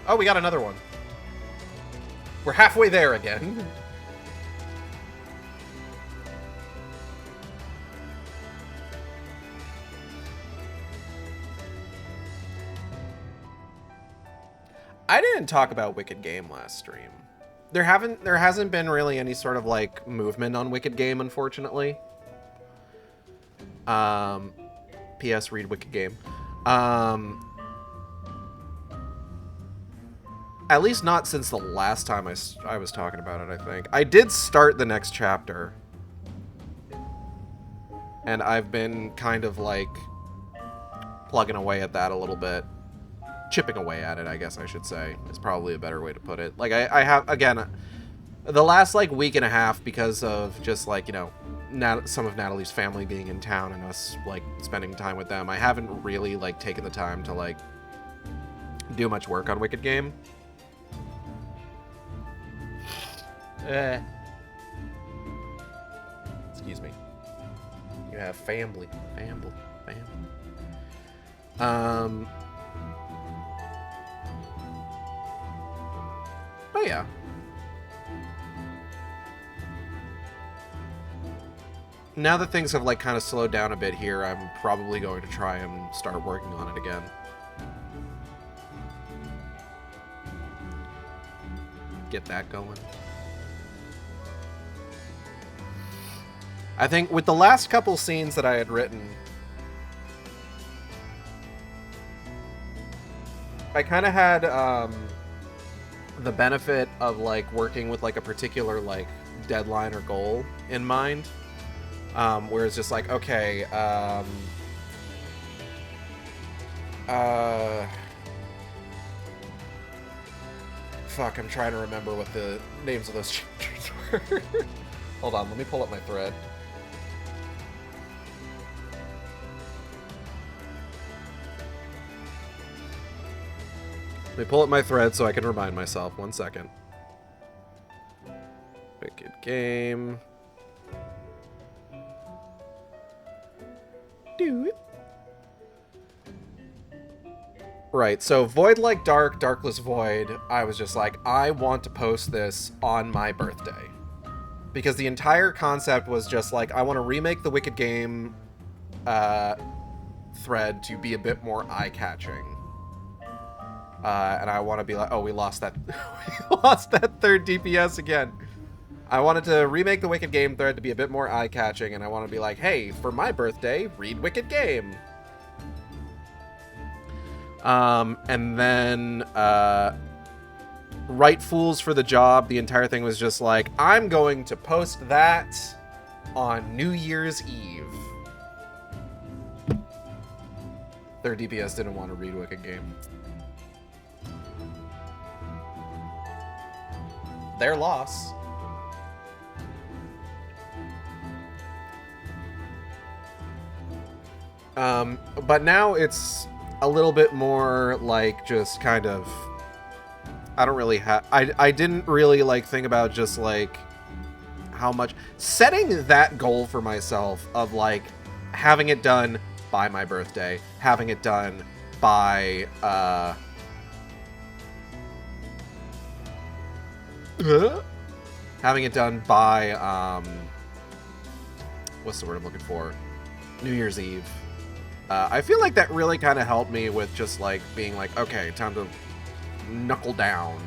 Oh, we got another one. We're halfway there again. I didn't talk about Wicked Game last stream. There hasn't been really any sort of like movement on Wicked Game, unfortunately. P.S. Read Wicked Game. At least not since the last time I was talking about it, I think. I did start the next chapter. And I've been kind of like plugging away at that a little bit. Chipping away at it, I guess I should say, is probably a better way to put it. Like, I have, again, the last, like, week and a half, because of just, like, you know, some of Natalie's family being in town and us, like, spending time with them, I haven't really, like, taken the time to, like, do much work on Wicked Game. Excuse me. You have family. But yeah. Now that things have like kind of slowed down a bit here, I'm probably going to try and start working on it again. Get that going. I think with the last couple scenes that I had written, I kind of had the benefit of like working with like a particular like deadline or goal in mind, where it's just like, okay, fuck, I'm trying to remember what the names of those chapters were. Hold on, let me pull up my thread. Let me pull up my thread so I can remind myself. 1 second. Wicked Game. Do it. Right, so Void Like Dark, Darkless Void, I was just like, I want to post this on my birthday. Because the entire concept was just like, I want to remake the Wicked Game thread to be a bit more eye-catching. And I want to be like, oh, we lost that. We lost that third DPS again. I wanted to remake the Wicked Game thread to be a bit more eye-catching, and I want to be like, hey, for my birthday, read Wicked Game. And then, Right Fools for the Job, the entire thing was just like, I'm going to post that on New Year's Eve. Third DPS didn't want to read Wicked Game. Their loss. But now it's a little bit more like just kind of, I don't really have, I didn't really like think about just like how much, setting that goal for myself of like having it done by my birthday, having it done by, having it done by, what's the word I'm looking for? New Year's Eve. I feel like that really kind of helped me with just like being like, okay, time to knuckle down.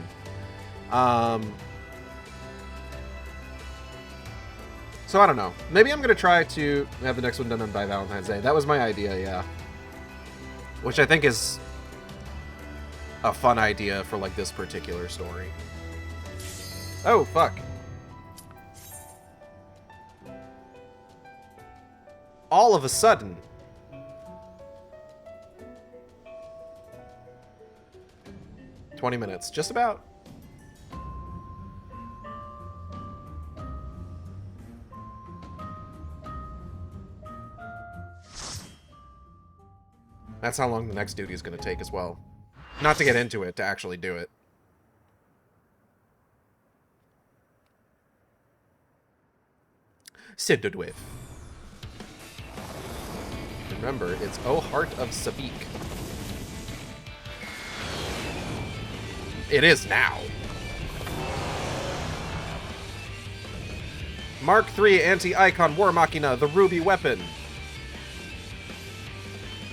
So I don't know. Maybe I'm going to try to have the next one done by Valentine's Day. That was my idea, yeah. Which I think is a fun idea for like this particular story. Oh, fuck. All of a sudden. "20 minutes, just about." That's how long the next duty is going to take as well. Not to get into it, to actually do it. Sidodwith. Remember, it's O Heart of Savik. It is now. Mark III Anti-Icon War Machina, the Ruby Weapon.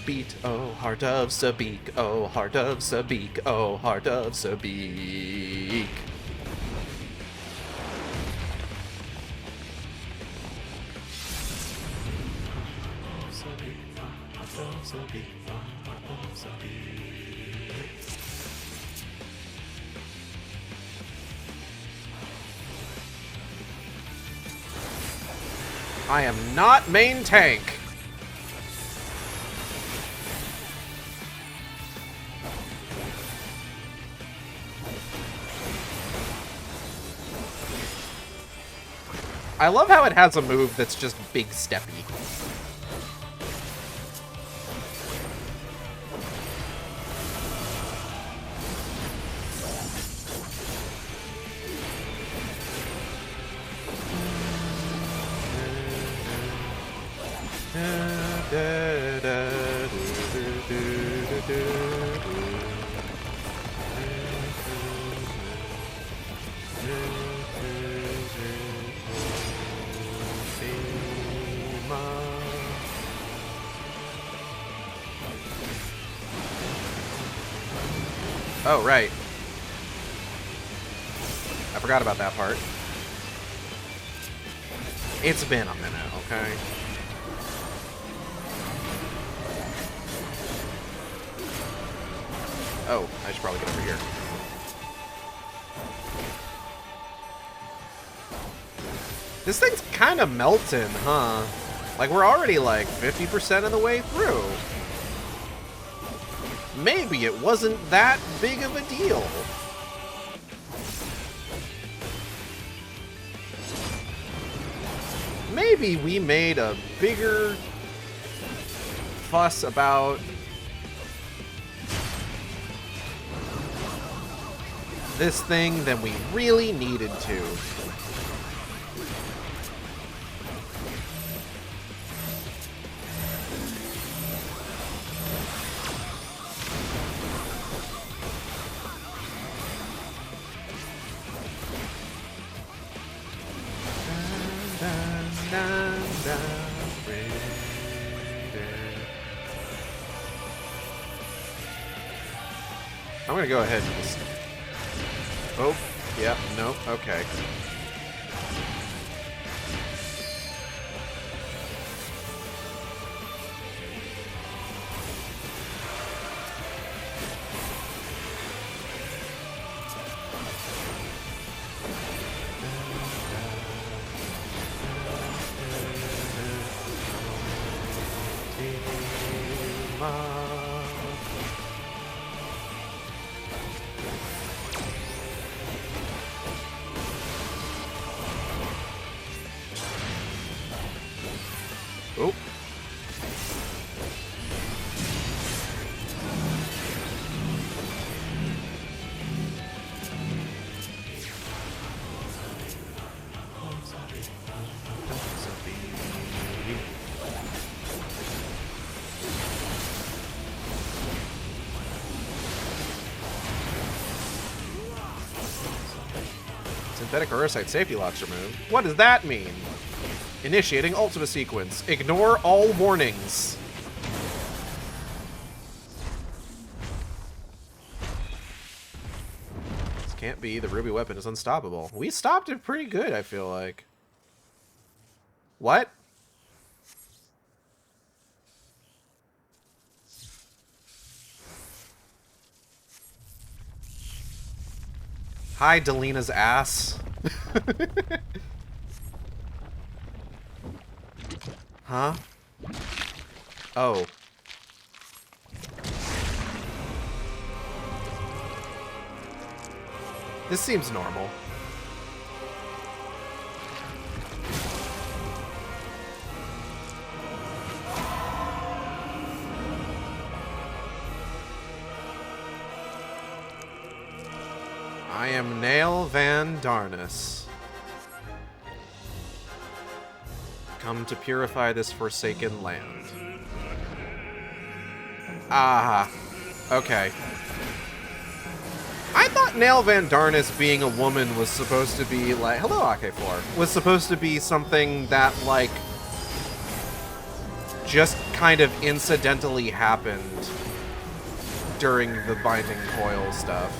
Beat, oh heart of Sabik, oh heart of Sabik, oh heart of Sabik. I am not main tank. I love how it has a move that's just big steppy. Oh, right. I forgot about that part. It's been a minute, okay? Oh, I should probably get over here. This thing's kind of melting, huh? Like, we're already like 50% of the way through. Maybe it wasn't that big of a deal. Maybe we made a bigger fuss about this thing than we really needed to. I'm gonna go ahead and just... Oh, yep, nope, okay. Oh. Synthetic Aurosite safety locks removed. What does that mean? Initiating Ultima sequence. Ignore all warnings. This can't be. The Ruby Weapon is unstoppable. We stopped it pretty good, I feel like. What? Hi, Delina's ass. Huh? Oh. This seems normal. I am Nail Van Darnus. Come to purify this forsaken land. Ah, okay. I thought Nail Van Darnus being a woman was supposed to be like, hello AK4, was supposed to be something that like just kind of incidentally happened during the Binding Coil stuff.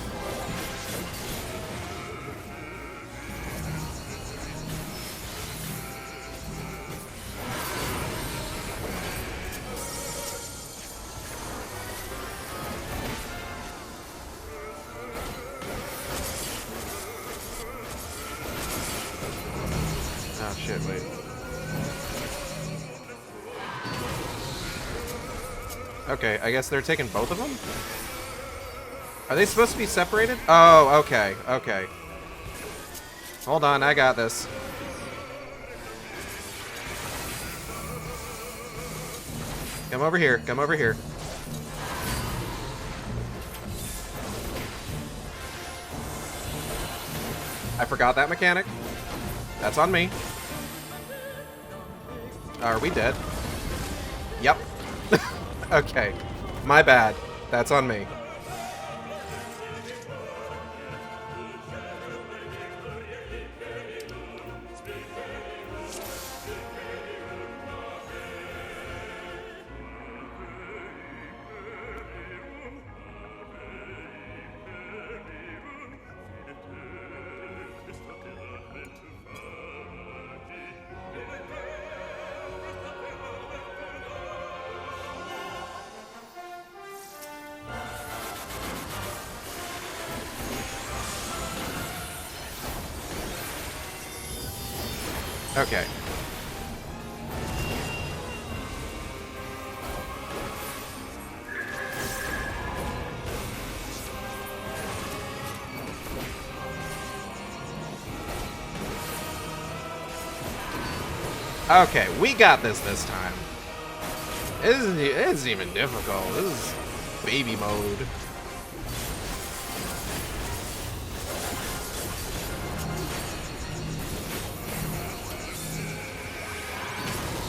Oh shit, wait. Okay, I guess they're taking both of them? Are they supposed to be separated? Oh, okay, okay. Hold on, I got this. Come over here, come over here. I forgot that mechanic. That's on me. Are we dead? Yep. Okay. My bad. That's on me. Okay. Okay, we got this time. It isn't even difficult. This is baby mode.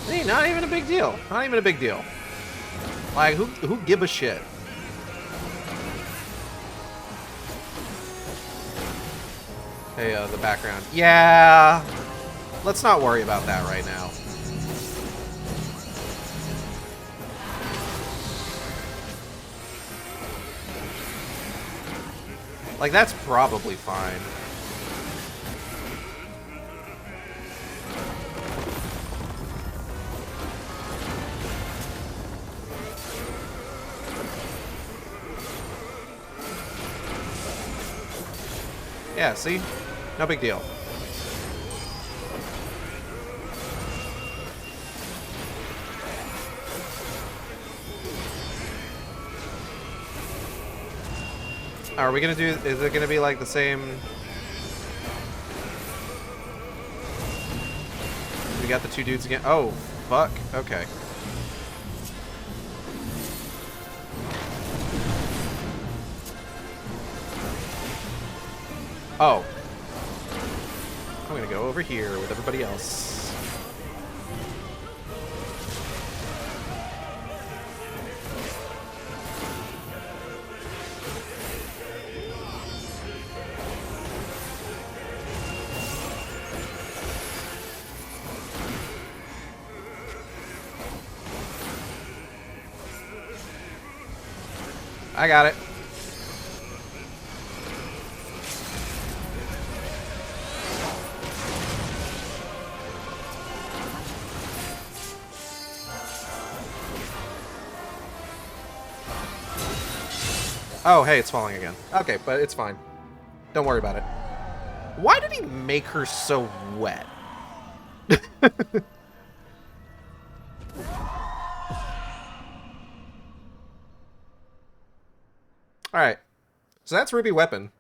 Hey, not even a big deal. Not even a big deal. Like, who give a shit? Hey, the background. Yeah. Let's not worry about that right now. Like, that's probably fine. Yeah, see? No big deal. Are we gonna do, is it gonna be like the same? We got the two dudes again. Oh, fuck. Okay. Oh. I'm gonna go over here with everybody else. I got it. Oh, hey, it's falling again. Okay, but it's fine. Don't worry about it. Why did he make her so wet? Alright. So that's Ruby Weapon.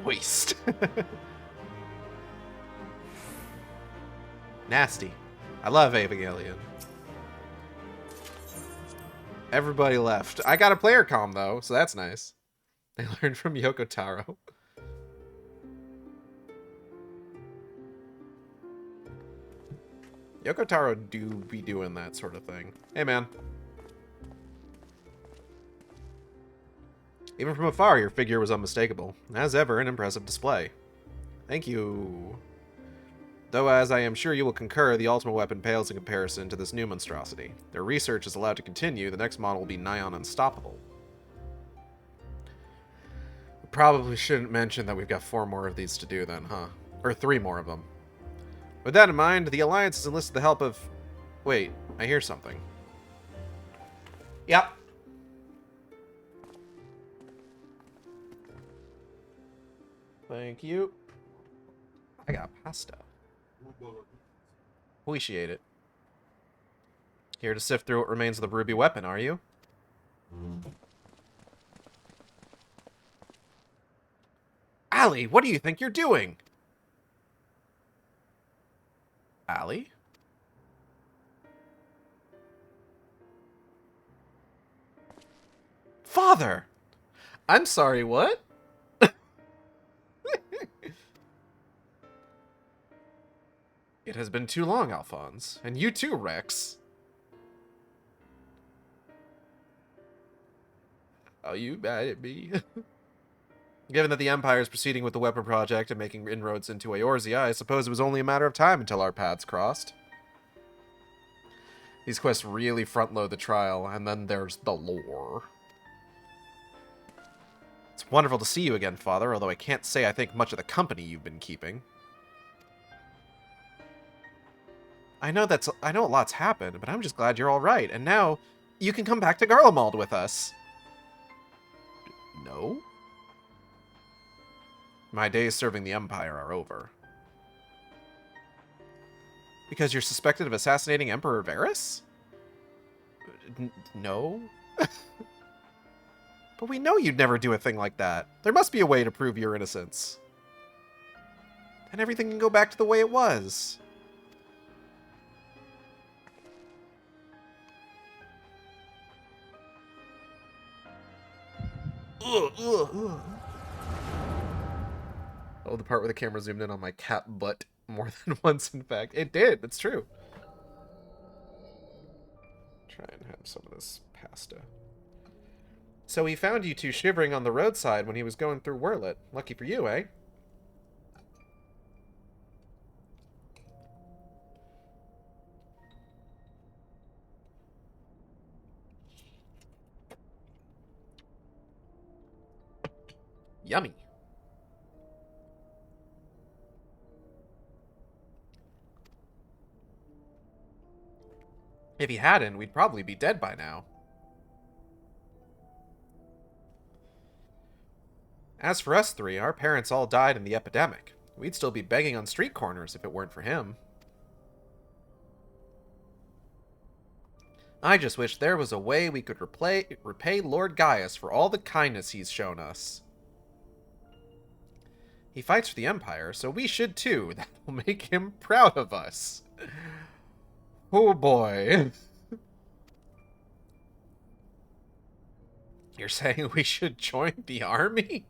Moist. Nasty. I love Evangelion. Everybody left. I got a player comm, though, so that's nice. They learned from Yoko Taro. Yoko Taro do be doing that sort of thing. Hey, man. Even from afar, your figure was unmistakable. As ever, an impressive display. Thank you. Though, as I am sure you will concur, the ultimate weapon pales in comparison to this new monstrosity. Their research is allowed to continue, the next model will be nigh on unstoppable. We probably shouldn't mention that we've got 4 more of these to do then, huh? Or 3 more of them. With that in mind, the Alliance has enlisted the help of... Wait, I hear something. Yep. Thank you. I got pasta. Appreciate it. Here to sift through what remains of the ruby weapon, are you? Allie, what do you think you're doing? Allie? Father! I'm sorry, what? It has been too long, Alphonse. And you too, Rex. Are you mad at me? Given that the Empire is proceeding with the weapon project and making inroads into Eorzea, I suppose it was only a matter of time until our paths crossed. These quests really front-load the trial, and then there's the lore. It's wonderful to see you again, Father, although I can't say I think much of the company you've been keeping. I know a lot's happened, but I'm just glad you're all right, and now you can come back to Garlemald with us. No? My days serving the Empire are over. Because you're suspected of assassinating Emperor Varys? No? But we know you'd never do a thing like that. There must be a way to prove your innocence. And everything can go back to the way it was. Ugh. Oh, the part where the camera zoomed in on my cat butt more than once, in fact. It did, it's true. Try and have some of this pasta. So he found you two shivering on the roadside when he was going through Wurlet. Lucky for you, eh? Yummy. If he hadn't, we'd probably be dead by now. As for us 3, our parents all died in the epidemic. We'd still be begging on street corners if it weren't for him. I just wish there was a way we could repay Lord Gaius for all the kindness he's shown us. He fights for the Empire, so we should too. That will make him proud of us. Oh boy. You're saying we should join the army?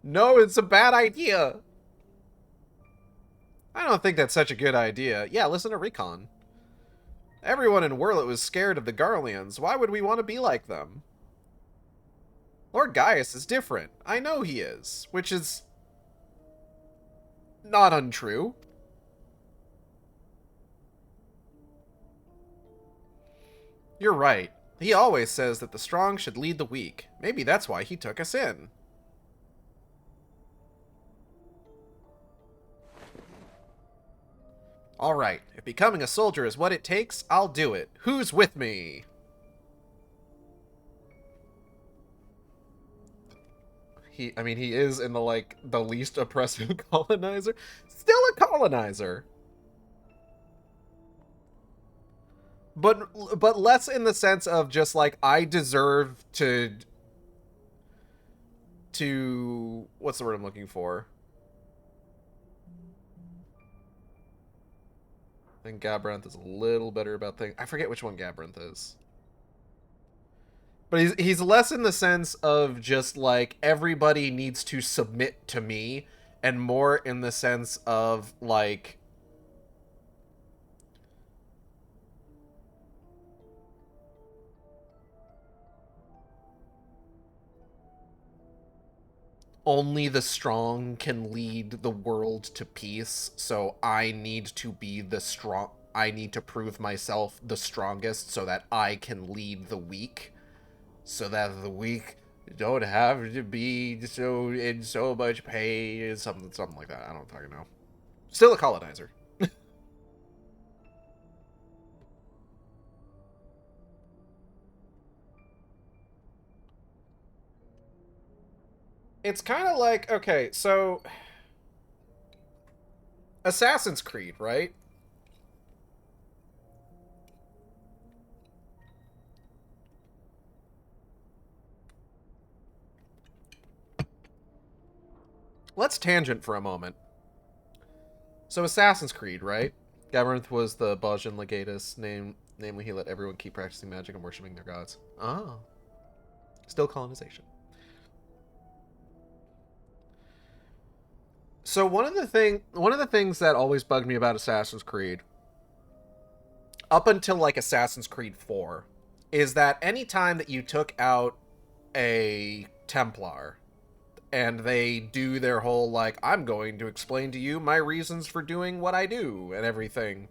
No, it's a bad idea. I don't think that's such a good idea. Yeah, listen to Recon. Everyone in Wurlet was scared of the Garleans. Why would we want to be like them? Lord Gaius is different. I know he is, which is not untrue. You're right. He always says that the strong should lead the weak. Maybe that's why he took us in. Alright, if becoming a soldier is what it takes, I'll do it. Who's with me? He is in the least oppressive colonizer. Still a colonizer. But less in the sense of just like, I deserve to what's the word I'm looking for? I think Gabranth is a little better about things. I forget which one Gabranth is. But he's less in the sense of just like, everybody needs to submit to me, and more in the sense of like, only the strong can lead the world to peace, so I need to be the strong. I need to prove myself the strongest so that I can lead the weak, so that the weak don't have to be so in so much pain, something like that. I don't fucking know. Still a colonizer. It's kind of like, okay, so Assassin's Creed, right? Let's tangent for a moment. So Assassin's Creed, right? Gabarinth was the Bajan legatus, namely he let everyone keep practicing magic and worshipping their gods. Oh. Still colonization. So one of the things that always bugged me about Assassin's Creed, up until like Assassin's Creed 4, is that any time that you took out a Templar and they do their whole like, I'm going to explain to you my reasons for doing what I do and everything,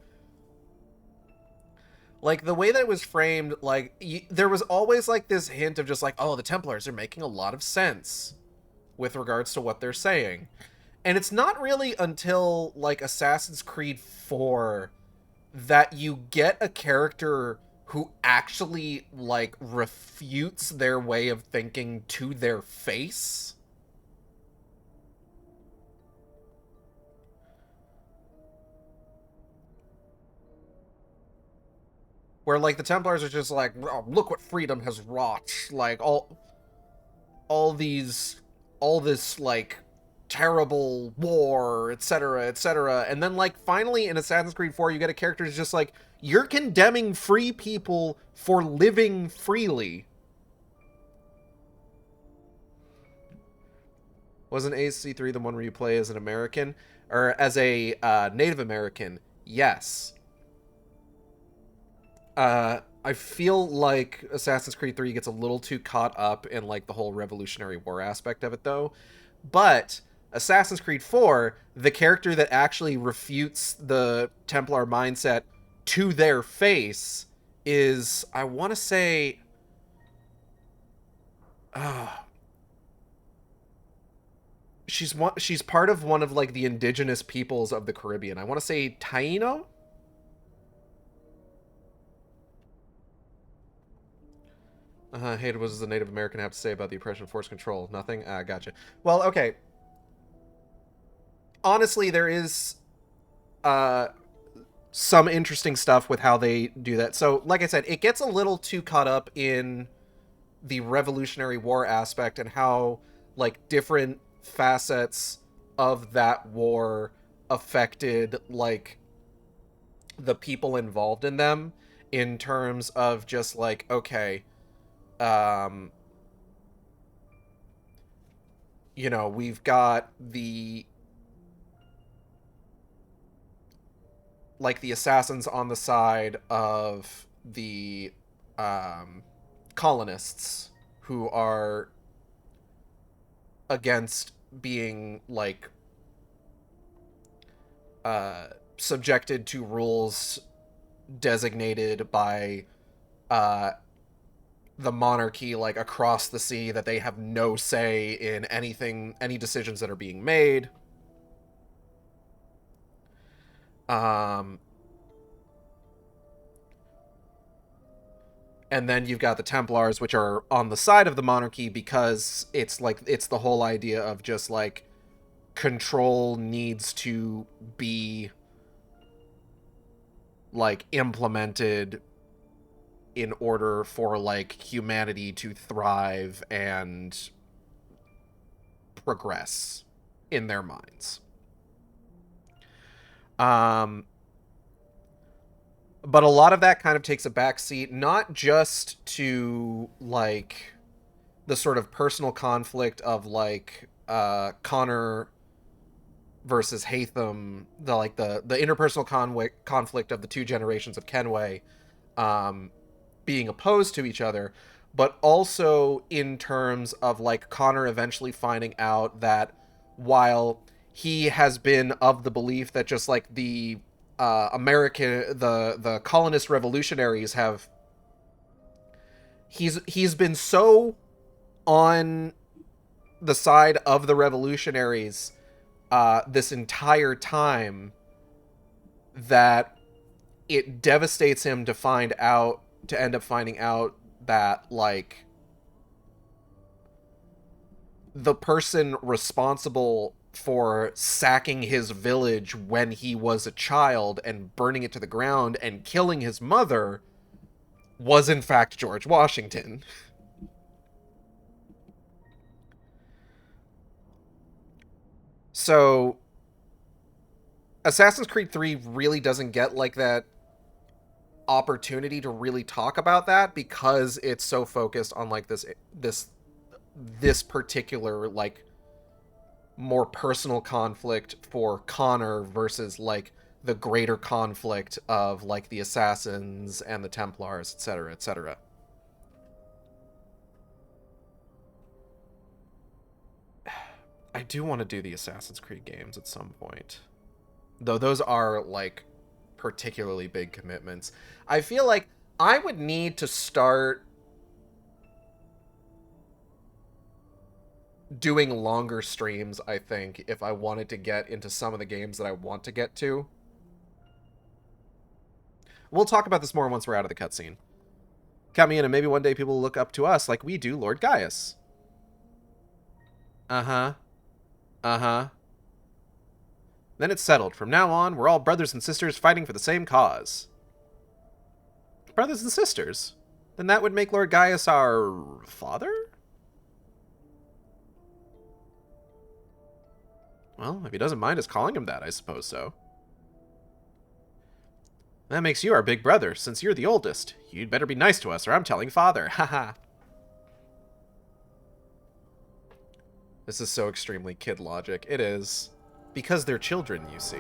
like the way that it was framed, like there was always like this hint of just like, oh, the Templars are making a lot of sense with regards to what they're saying. And it's not really until like Assassin's Creed 4 that you get a character who actually like refutes their way of thinking to their face. Where like the Templars are just like, oh, look what freedom has wrought, like all these all this like terrible war, etc., etc. And then like finally in Assassin's Creed 4 you get a character who's just like, you're condemning free people for living freely. Wasn't AC3 the one where you play as an American or as a Native American? Yes. I feel like Assassin's Creed 3 gets a little too caught up in like the whole Revolutionary War aspect of it though. But Assassin's Creed 4, the character that actually refutes the Templar mindset to their face is, I want to say, uh, she's part of one of like the indigenous peoples of the Caribbean. I want to say Taino. Hey, what does the Native American have to say about the oppression of forced control? Nothing? Gotcha. Well, okay. Honestly, there is uh, some interesting stuff with how they do that. So, like I said, it gets a little too caught up in the Revolutionary War aspect and how, like, different facets of that war affected, like, the people involved in them in terms of just, like, okay, um, we've got the assassins on the side of the colonists who are against being like subjected to rules designated by uh, the monarchy, like across the sea, that they have no say in any decisions that are being made. Um, and then you've got the Templars, which are on the side of the monarchy because it's the whole idea of just like control needs to be like implemented in order for like humanity to thrive and progress in their minds. Um, but a lot of that kind of takes a backseat, not just to like the sort of personal conflict of like Connor versus Hatham, the interpersonal conflict of the two generations of Kenway being opposed to each other, but also in terms of like Connor eventually finding out that while he has been of the belief that just like the the colonist revolutionaries have, he's been so on the side of the revolutionaries this entire time that it devastates him to end up finding out that like the person responsible for sacking his village when he was a child and burning it to the ground and killing his mother was in fact George Washington. So Assassin's Creed 3 really doesn't get like that opportunity to really talk about that because it's so focused on like this particular like more personal conflict for Connor versus like the greater conflict of like the assassins and the Templars, etc., etc. I do want to do the Assassin's Creed games at some point, though those are like particularly big commitments. I feel like I would need to start doing longer streams, I think, if I wanted to get into some of the games that I want to get to. We'll talk about this more once we're out of the cutscene. Count me in, and maybe one day people will look up to us like we do Lord Gaius. Uh-huh. Uh-huh. Then it's settled. From now on, we're all brothers and sisters fighting for the same cause. Brothers and sisters? Then that would make Lord Gaius our father? Well, if he doesn't mind us calling him that, I suppose so. That makes you our big brother, since you're the oldest. You'd better be nice to us, or I'm telling father. Haha. This is so extremely kid logic. It is. Because they're children, you see.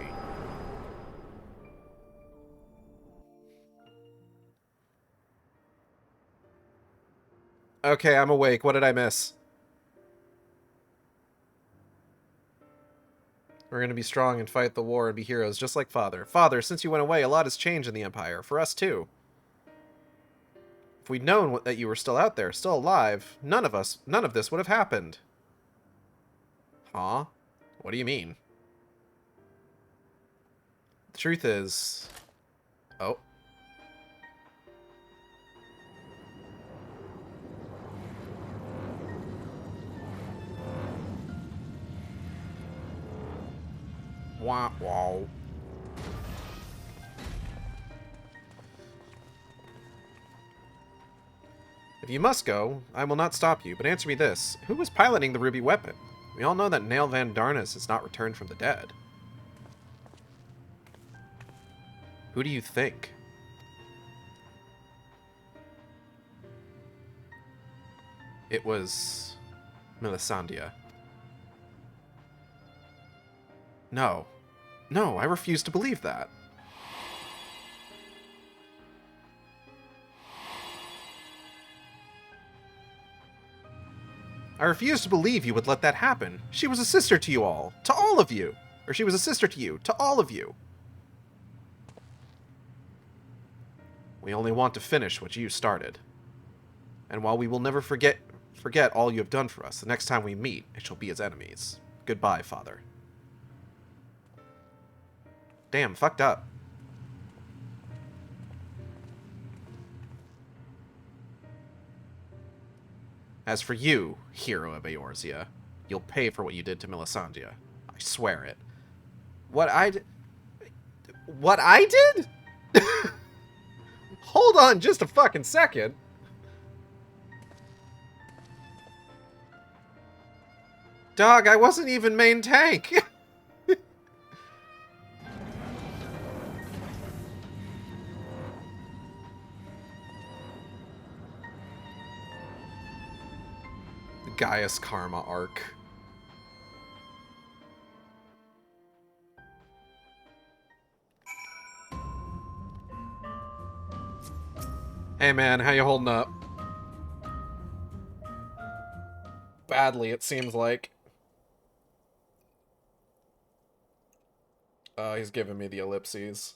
Okay, I'm awake. What did I miss? We're going to be strong and fight the war and be heroes, just like Father. Father, since you went away, a lot has changed in the Empire. For us, too. If we'd known that you were still out there, still alive, none of this would have happened. Huh? What do you mean? The truth is... Oh. Wah, wow. If you must go, I will not stop you, but answer me this. Who was piloting the ruby weapon? We all know that Nail Van Darnus has not returned from the dead. Who do you think? It was... Melisandre. No. No, I refuse to believe that. I refuse to believe you would let that happen. She was a sister to you all. To all of you. Or she was a sister to you. To all of you. We only want to finish what you started. And while we will never forget all you have done for us, the next time we meet, it shall be as enemies. Goodbye, Father. Damn, fucked up. As for you, hero of Eorzea, you'll pay for what you did to Melisandre. I swear it. What I did? Hold on just a fucking second. Dog, I wasn't even main tank. Gaius Karma arc. Hey man, how you holding up? badly, it seems like. He's giving me the ellipses.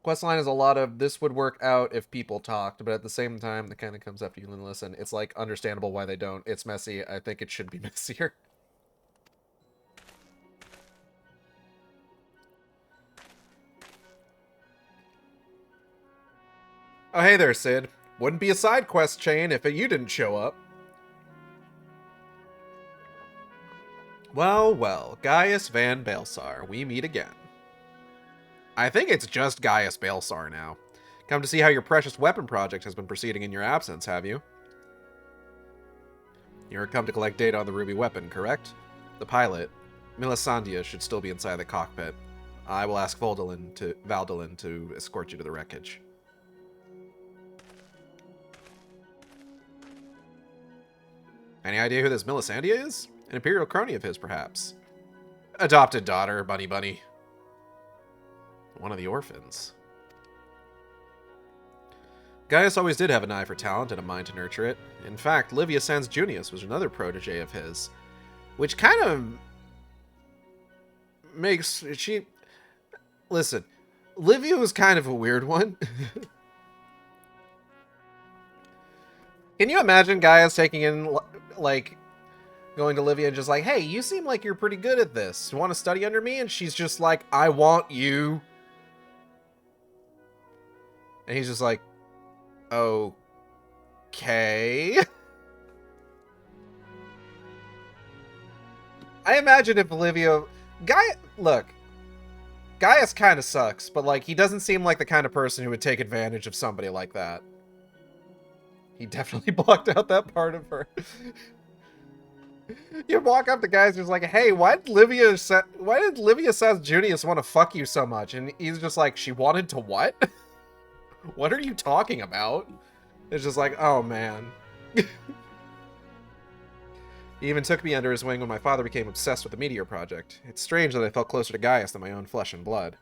Questline is a lot of, this would work out if people talked, but at the same time, that kind of comes after you listen. It's, like, understandable why they don't. It's messy. I think it should be messier. Oh, hey there, Sid. Wouldn't be a side quest chain if you didn't show up. Well, well, Gaius Van Balsar, we meet again. I think it's just Gaius Balsar now. Come to see how your precious weapon project has been proceeding in your absence, have you? You're come to collect data on the ruby weapon, correct? The pilot, Milisandia, should still be inside the cockpit. I will ask Valdolin to escort you to the wreckage. Any idea who this Milisandia is? An Imperial crony of his, perhaps. Adopted daughter, Bunny. One of the orphans. Gaius always did have an eye for talent and a mind to nurture it. In fact, Livia Sans Junius was another protege of his. Which kind of makes... Listen, Livia was kind of a weird one. Can you imagine Gaius taking in, like, going to Livia and just like, hey, you seem like you're pretty good at this. You want to study under me? And she's just like, I want you. And he's just like, okay. I imagine if Olivia... Look, Gaius kind of sucks, but, like, he doesn't seem like the kind of person who would take advantage of somebody like that. He definitely blocked out that part of her. You walk up to guys who's like, hey, why did Livia Sans Junius want to fuck you so much? And he's just like, she wanted to what? What are you talking about? It's just like, oh, man. He even took me under his wing when my father became obsessed with the Meteor Project. It's strange that I felt closer to Gaius than my own flesh and blood.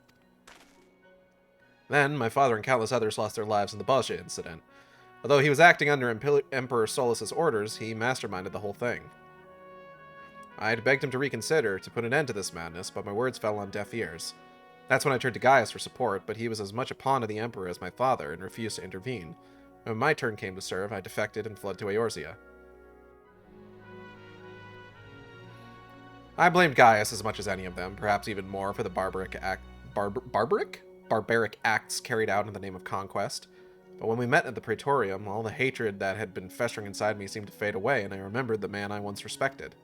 Then, my father and countless others lost their lives in the Balsha incident. Although he was acting under Emperor Solus's orders, he masterminded the whole thing. I had begged him to reconsider, to put an end to this madness, but my words fell on deaf ears. That's when I turned to Gaius for support, but he was as much a pawn of the Emperor as my father, and refused to intervene. When my turn came to serve, I defected and fled to eorzea. I blamed Gaius as much as any of them, perhaps even more for the barbaric acts carried out in the name of conquest. But when we met at the Praetorium, all the hatred that had been festering inside me seemed to fade away, and I remembered the man I once respected.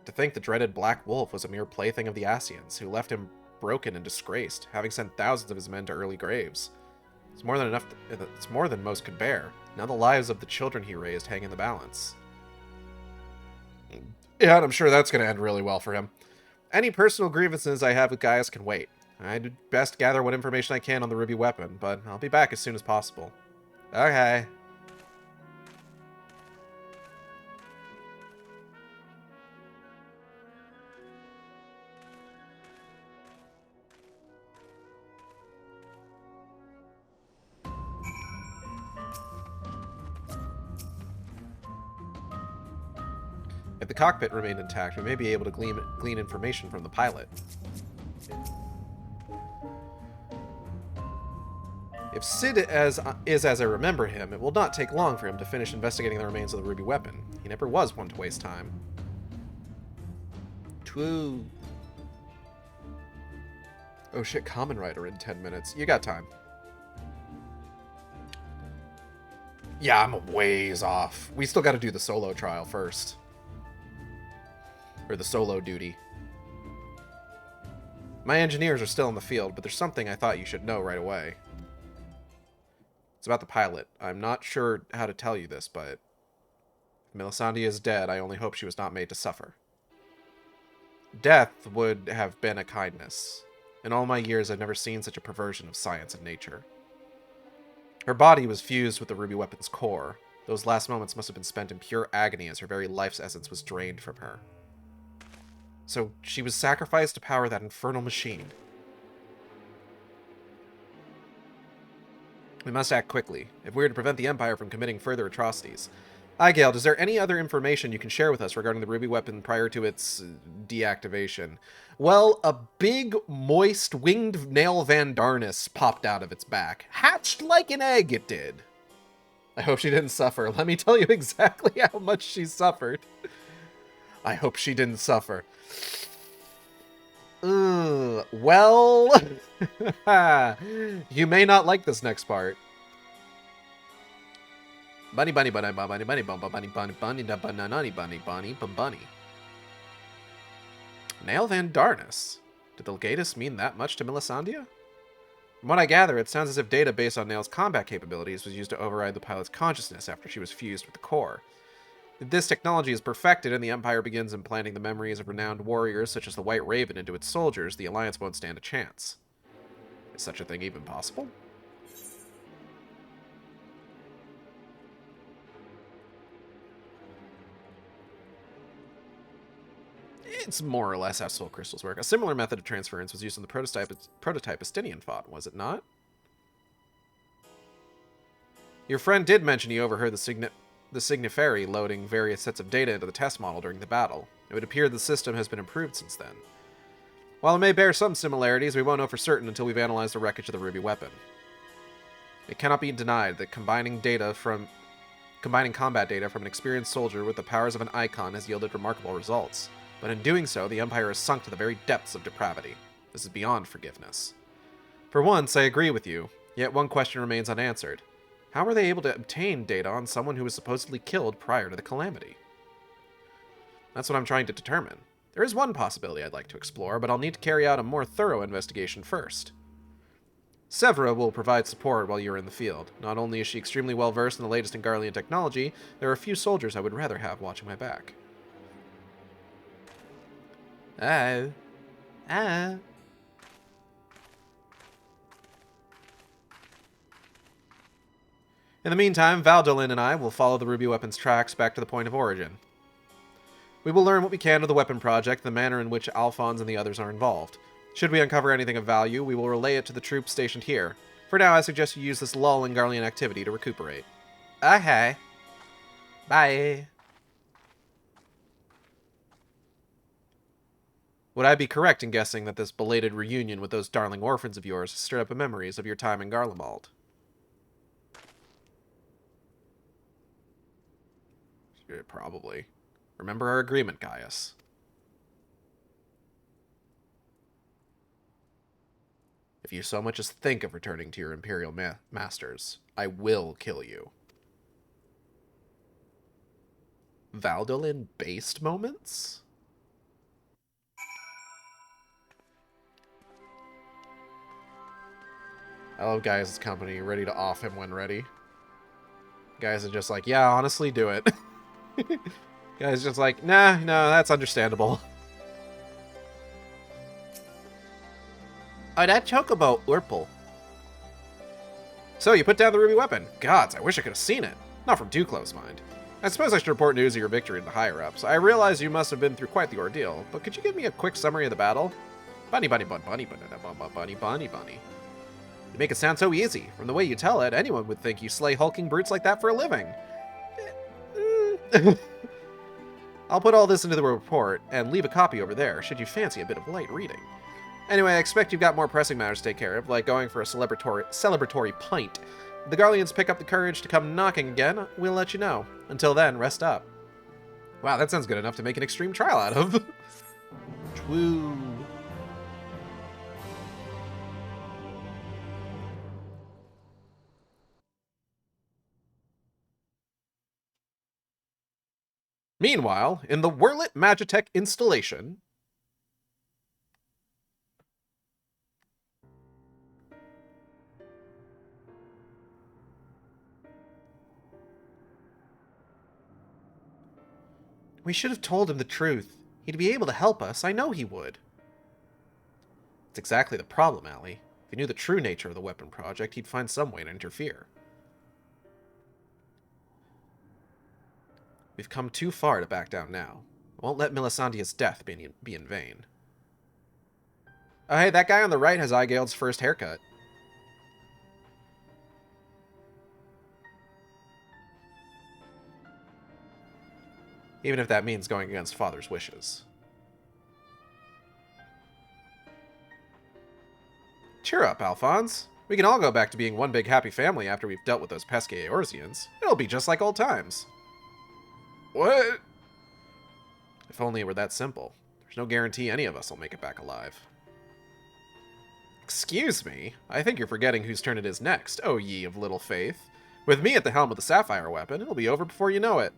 To think the dreaded Black Wolf was a mere plaything of the Asians, who left him broken and disgraced, having sent thousands of his men to early graves. It's more than enough. It's more than most could bear. Now the lives of the children he raised hang in the balance. Yeah, and I'm sure that's going to end really well for him. Any personal grievances I have with Gaius can wait. I'd best gather what information I can on the ruby weapon, but I'll be back as soon as possible. Okay. If the cockpit remained intact, we may be able to glean information from the pilot. If Sid is as I remember him, it will not take long for him to finish investigating the remains of the ruby weapon. He never was one to waste time. True. Oh shit, Common Rider in 10 minutes. You got time. Yeah, I'm a ways off. We still got to do the solo trial first. Or the solo duty. My engineers are still in the field, but there's something I thought you should know right away. It's about the pilot. I'm not sure how to tell you this, but if Milisandia is dead, I only hope she was not made to suffer. Death would have been a kindness. In all my years, I've never seen such a perversion of science and nature. Her body was fused with the ruby weapon's core. Those last moments must have been spent in pure agony as her very life's essence was drained from her. So she was sacrificed to power that infernal machine. We must act quickly, if we are to prevent the Empire from committing further atrocities. Gale, is there any other information you can share with us regarding the ruby weapon prior to its deactivation? Well, a big, moist, winged nail Van Darnus popped out of its back. Hatched like an egg, it did. I hope she didn't suffer. Let me tell you exactly how much she suffered. I hope she didn't suffer. Well, you may not like this next part. Bunny bunny bunny bunny bunny bunny bunny bunny bunny bunny bunny bunny bunny. Nail Van Darnus. Did the Legatus mean that much to Melisandre? From what I gather, it sounds as if data based on Nail's combat capabilities was used to override the pilot's consciousness after she was fused with the core. If this technology is perfected and the Empire begins implanting the memories of renowned warriors such as the White Raven into its soldiers, the Alliance won't stand a chance. Is such a thing even possible? It's more or less how soul crystals work. A similar method of transference was used in the prototype Estinian fought, was it not? Your friend did mention he overheard the Signiferi loading various sets of data into the test model during the battle. It would appear the system has been improved since then. While it may bear some similarities, we won't know for certain until we've analyzed the wreckage of the ruby weapon. It cannot be denied that combining combat data from an experienced soldier with the powers of an icon has yielded remarkable results. But in doing so, the Empire has sunk to the very depths of depravity. This is beyond forgiveness. For once, I agree with you, yet one question remains unanswered. How were they able to obtain data on someone who was supposedly killed prior to the calamity? That's what I'm trying to determine. There is one possibility I'd like to explore, but I'll need to carry out a more thorough investigation first. Severa will provide support while you're in the field. Not only is she extremely well versed in the latest in Garlean technology, there are a few soldiers I would rather have watching my back. In the meantime, Valdolin and I will follow the ruby weapon's tracks back to the point of origin. We will learn what we can of the weapon project, the manner in which Alphonse and the others are involved. Should we uncover anything of value, we will relay it to the troops stationed here. For now, I suggest you use this lull in Garlean activity to recuperate. Okay. Bye. Would I be correct in guessing that this belated reunion with those darling orphans of yours has stirred up memories of your time in Garlemald? Probably. Remember our agreement, Gaius. If you so much as think of returning to your Imperial masters, I will kill you. Valdolin-based moments? I love Gaius' company, ready to off him when ready. Gaius is just like, yeah, honestly, do it. Guy's just like, nah, no, that's understandable. Oh, that chocobo Urpel. So, you put down the ruby weapon. Gods, I wish I could have seen it. Not from too close, mind. I suppose I should report news of your victory to the higher-ups. I realize you must have been through quite the ordeal, but could you give me a quick summary of the battle? Bunny, bunny, bunny, bunny, bunny, bunny, bunny, bunny. You make it sound so easy. From the way you tell it, anyone would think you slay hulking brutes like that for a living. I'll put all this into the report and leave a copy over there, should you fancy a bit of light reading. Anyway, I expect you've got more pressing matters to take care of, like going for a celebratory pint. If the Garleans pick up the courage to come knocking again, we'll let you know. Until then, rest up. Wow, that sounds good enough to make an extreme trial out of. True. Meanwhile, in the Whirlit Magitech installation... We should have told him the truth. He'd be able to help us. I know he would. It's exactly the problem, Allie. If he knew the true nature of the weapon project, he'd find some way to interfere. We've come too far to back down now. I won't let Melisandre's death be in vain. Oh, hey, that guy on the right has Aegeld's first haircut. Even if that means going against father's wishes. Cheer up, Alphonse. We can all go back to being one big happy family after we've dealt with those pesky Eorzeans. It'll be just like old times. What? If only it were that simple. There's no guarantee any of us will make it back alive. Excuse me? I think you're forgetting whose turn it is next, oh ye of little faith. With me at the helm of the sapphire weapon, it'll be over before you know it.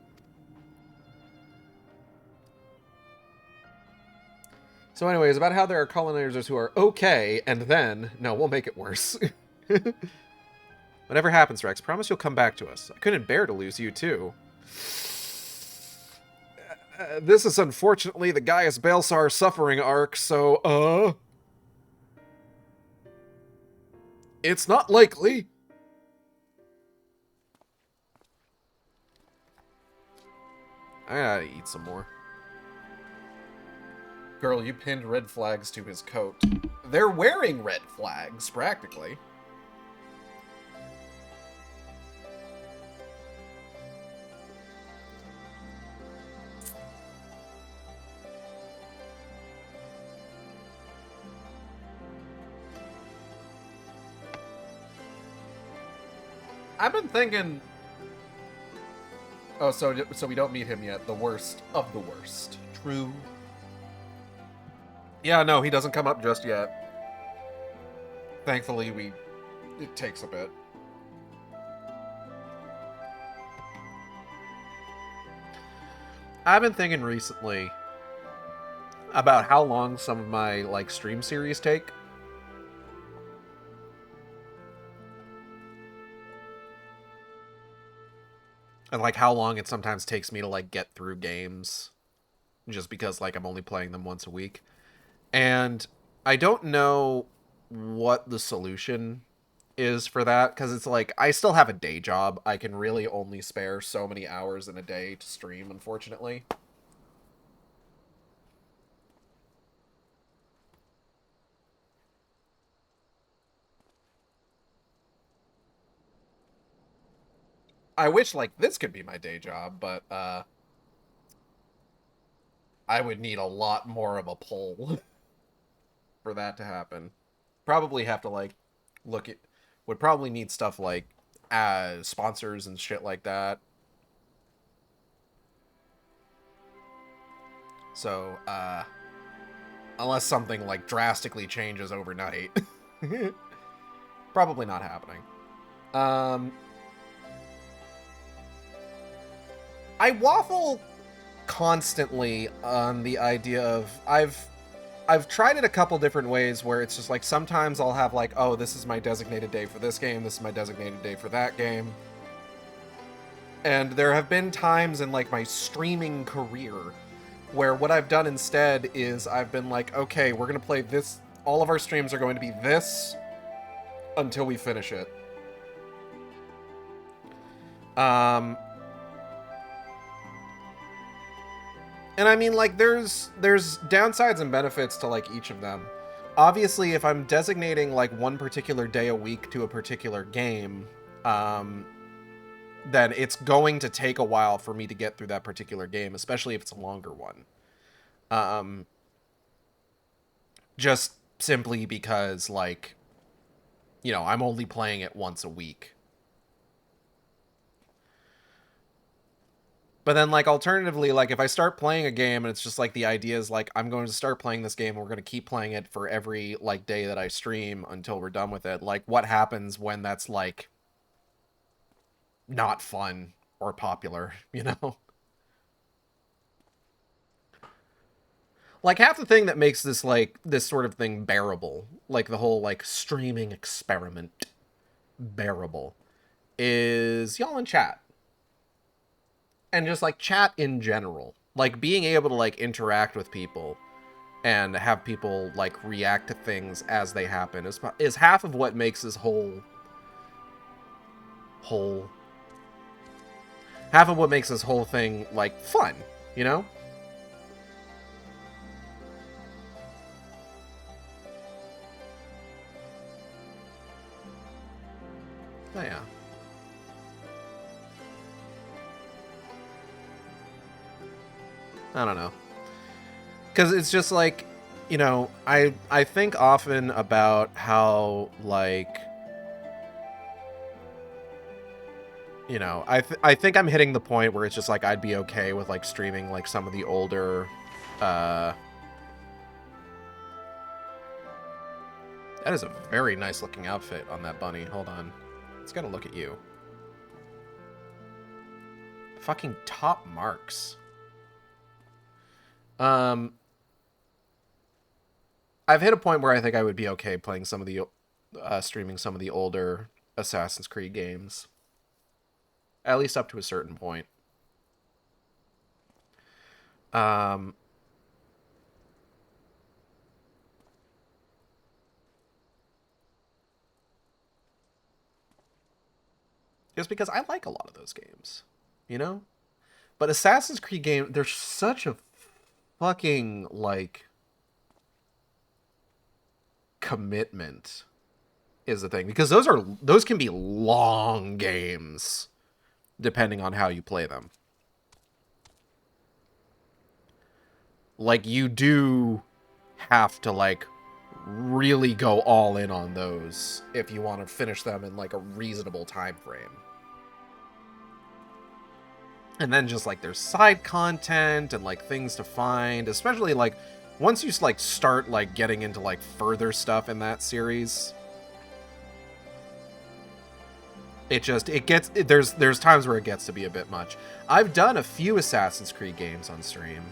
So anyways, about how there are colonizers who are okay, and then, no, we'll make it worse. Whatever happens, Rex, promise you'll come back to us. I couldn't bear to lose you, too. This is unfortunately the Gaius Balsar suffering arc, so, it's not likely. I gotta eat some more. Girl, you pinned red flags to his coat. They're wearing red flags, practically. I've been thinking... Oh, so we don't meet him yet. The worst of the worst. True. Yeah, no, he doesn't come up just yet. Thankfully, it takes a bit. I've been thinking recently about how long some of my, like, stream series take. And, like, how long it sometimes takes me to, like, get through games. Just because, like, I'm only playing them once a week. And I don't know what the solution is for that, because it's like, I still have a day job. I can really only spare so many hours in a day to stream, unfortunately. I wish, like, this could be my day job, but, I would need a lot more of a pull for that to happen. Probably have to, like, would probably need stuff like sponsors and shit like that. So, unless something, like, drastically changes overnight. Probably not happening. I waffle constantly on the idea of I've tried it a couple different ways where it's just like sometimes I'll have like, oh, this is my designated day for this game, this is my designated day for that game. And there have been times in like my streaming career where what I've done instead is I've been like, okay, we're going to play this, all of our streams are going to be this until we finish it. And I mean, like, there's downsides and benefits to, like, each of them. Obviously, if I'm designating, like, one particular day a week to a particular game, then it's going to take a while for me to get through that particular game, especially if it's a longer one. Just simply because, like, you know, I'm only playing it once a week. But then, like, alternatively, like, if I start playing a game and it's just, like, the idea is, like, I'm going to start playing this game and we're going to keep playing it for every, like, day that I stream until we're done with it. Like, what happens when that's, like, not fun or popular, you know? Like, half the thing that makes this, like, this sort of thing bearable, like, the whole, like, streaming experiment bearable, is y'all in chat. And just, like, chat in general. Like, being able to, like, interact with people and have people, like, react to things as they happen is half of what makes this half of what makes this whole thing, like, fun, you know? I don't know. Because it's just like, you know, I think often about how, like, you know, I think I'm hitting the point where it's just like I'd be okay with like streaming like some of the older that is a very nice looking outfit on that bunny. Hold on. Let's get a look at you. Fucking top marks. I've hit a point where I think I would be okay playing some of the streaming some of the older Assassin's Creed games. At least up to a certain point. Just because I like a lot of those games, you know? But Assassin's Creed game, there's such a fucking, like, commitment is the thing. Because those can be long games, depending on how you play them. Like, you do have to, like, really go all in on those if you want to finish them in, like, a reasonable time frame. And then just, like, there's side content and, like, things to find, especially, like, once you, like, start, like, getting into, like, further stuff in that series, there's times where it gets to be a bit much. I've done a few Assassin's Creed games on stream.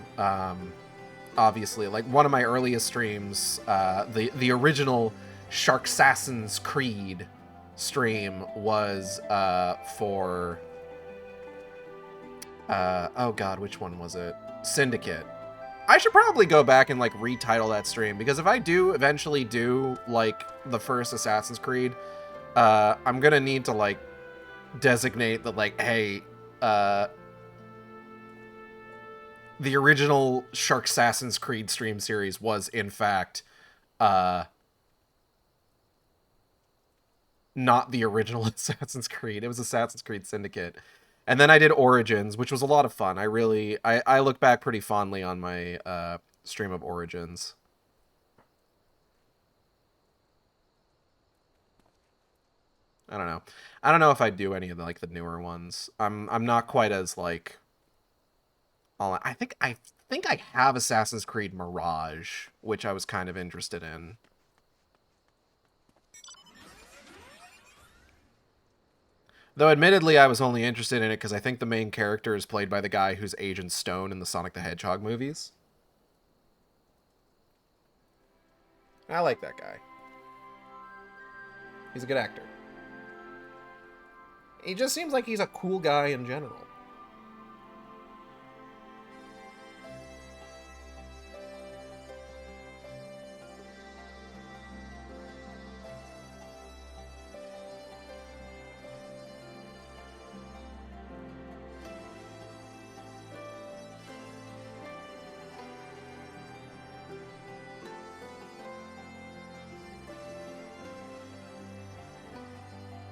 Obviously, like, one of my earliest streams, the original Sharksassin's Creed stream was for oh god, which one was it? Syndicate. I should probably go back and like retitle that stream, because if I do eventually do like the first Assassin's Creed, I'm gonna need to like designate that, like, hey, the original Sharksassin's Creed stream series was in fact not the original Assassin's Creed. It was Assassin's Creed Syndicate. And then I did Origins, which was a lot of fun. I look back pretty fondly on my stream of Origins. I don't know. I don't know if I'd do any of the, like, the newer ones. I'm not quite as like I think I have Assassin's Creed Mirage, which I was kind of interested in. Though admittedly I was only interested in it because I think the main character is played by the guy who's Agent Stone in the Sonic the Hedgehog movies. I like that guy. He's a good actor. He just seems like he's a cool guy in general.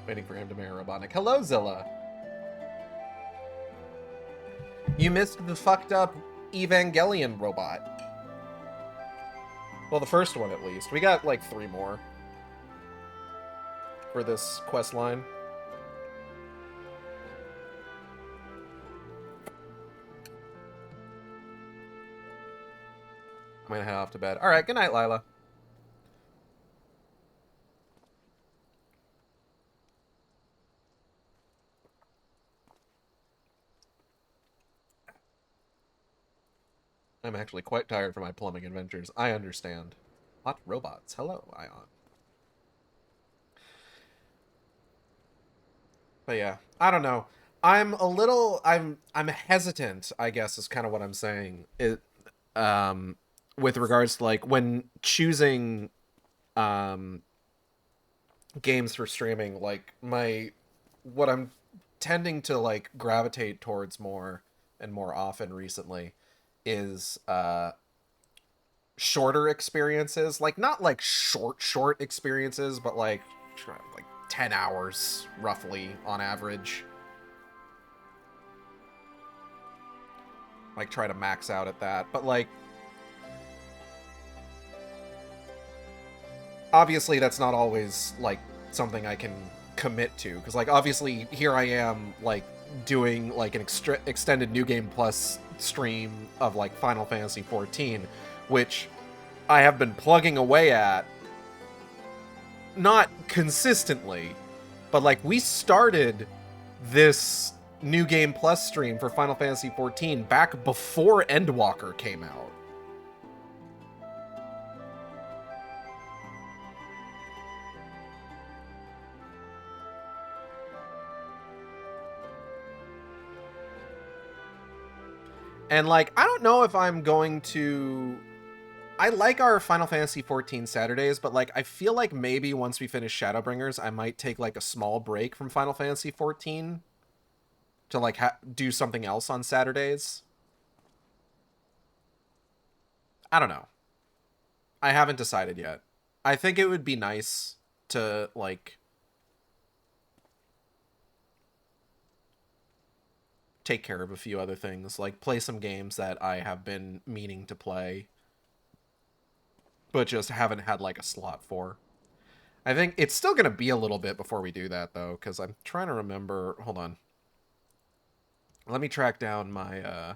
Waiting for him to marry Robotnik. Hello, Zilla. You missed the fucked up Evangelion robot. Well, the first one at least. We got like 3 more for this quest line. I'm gonna head off to bed. Alright, good night, Lila. I'm actually quite tired from my plumbing adventures. I understand. Hot robots. Hello, Ion. But yeah, I don't know. I'm hesitant, I guess is kind of what I'm saying. With regards to like when choosing games for streaming, like what I'm tending to like gravitate towards more and more often recently is shorter experiences, like not like short experiences, but like 10 hours roughly on average. like try to max out at that. But like, obviously that's not always like something I can commit to, because like obviously here I am like doing like an extended New Game Plus stream of like Final Fantasy 14, which I have been plugging away at, not consistently, but like we started this New Game Plus stream for Final Fantasy 14 back before Endwalker came out. And like, I don't know if I'm going to... I like our Final Fantasy 14 Saturdays, but like, I feel like maybe once we finish Shadowbringers, I might take like a small break from Final Fantasy 14 to like do something else on Saturdays. I don't know. I haven't decided yet. I think it would be nice to like take care of a few other things, like play some games that I have been meaning to play but just haven't had like a slot for. I think it's still going to be a little bit before we do that though, because I'm trying to remember. Hold on. Let me track down my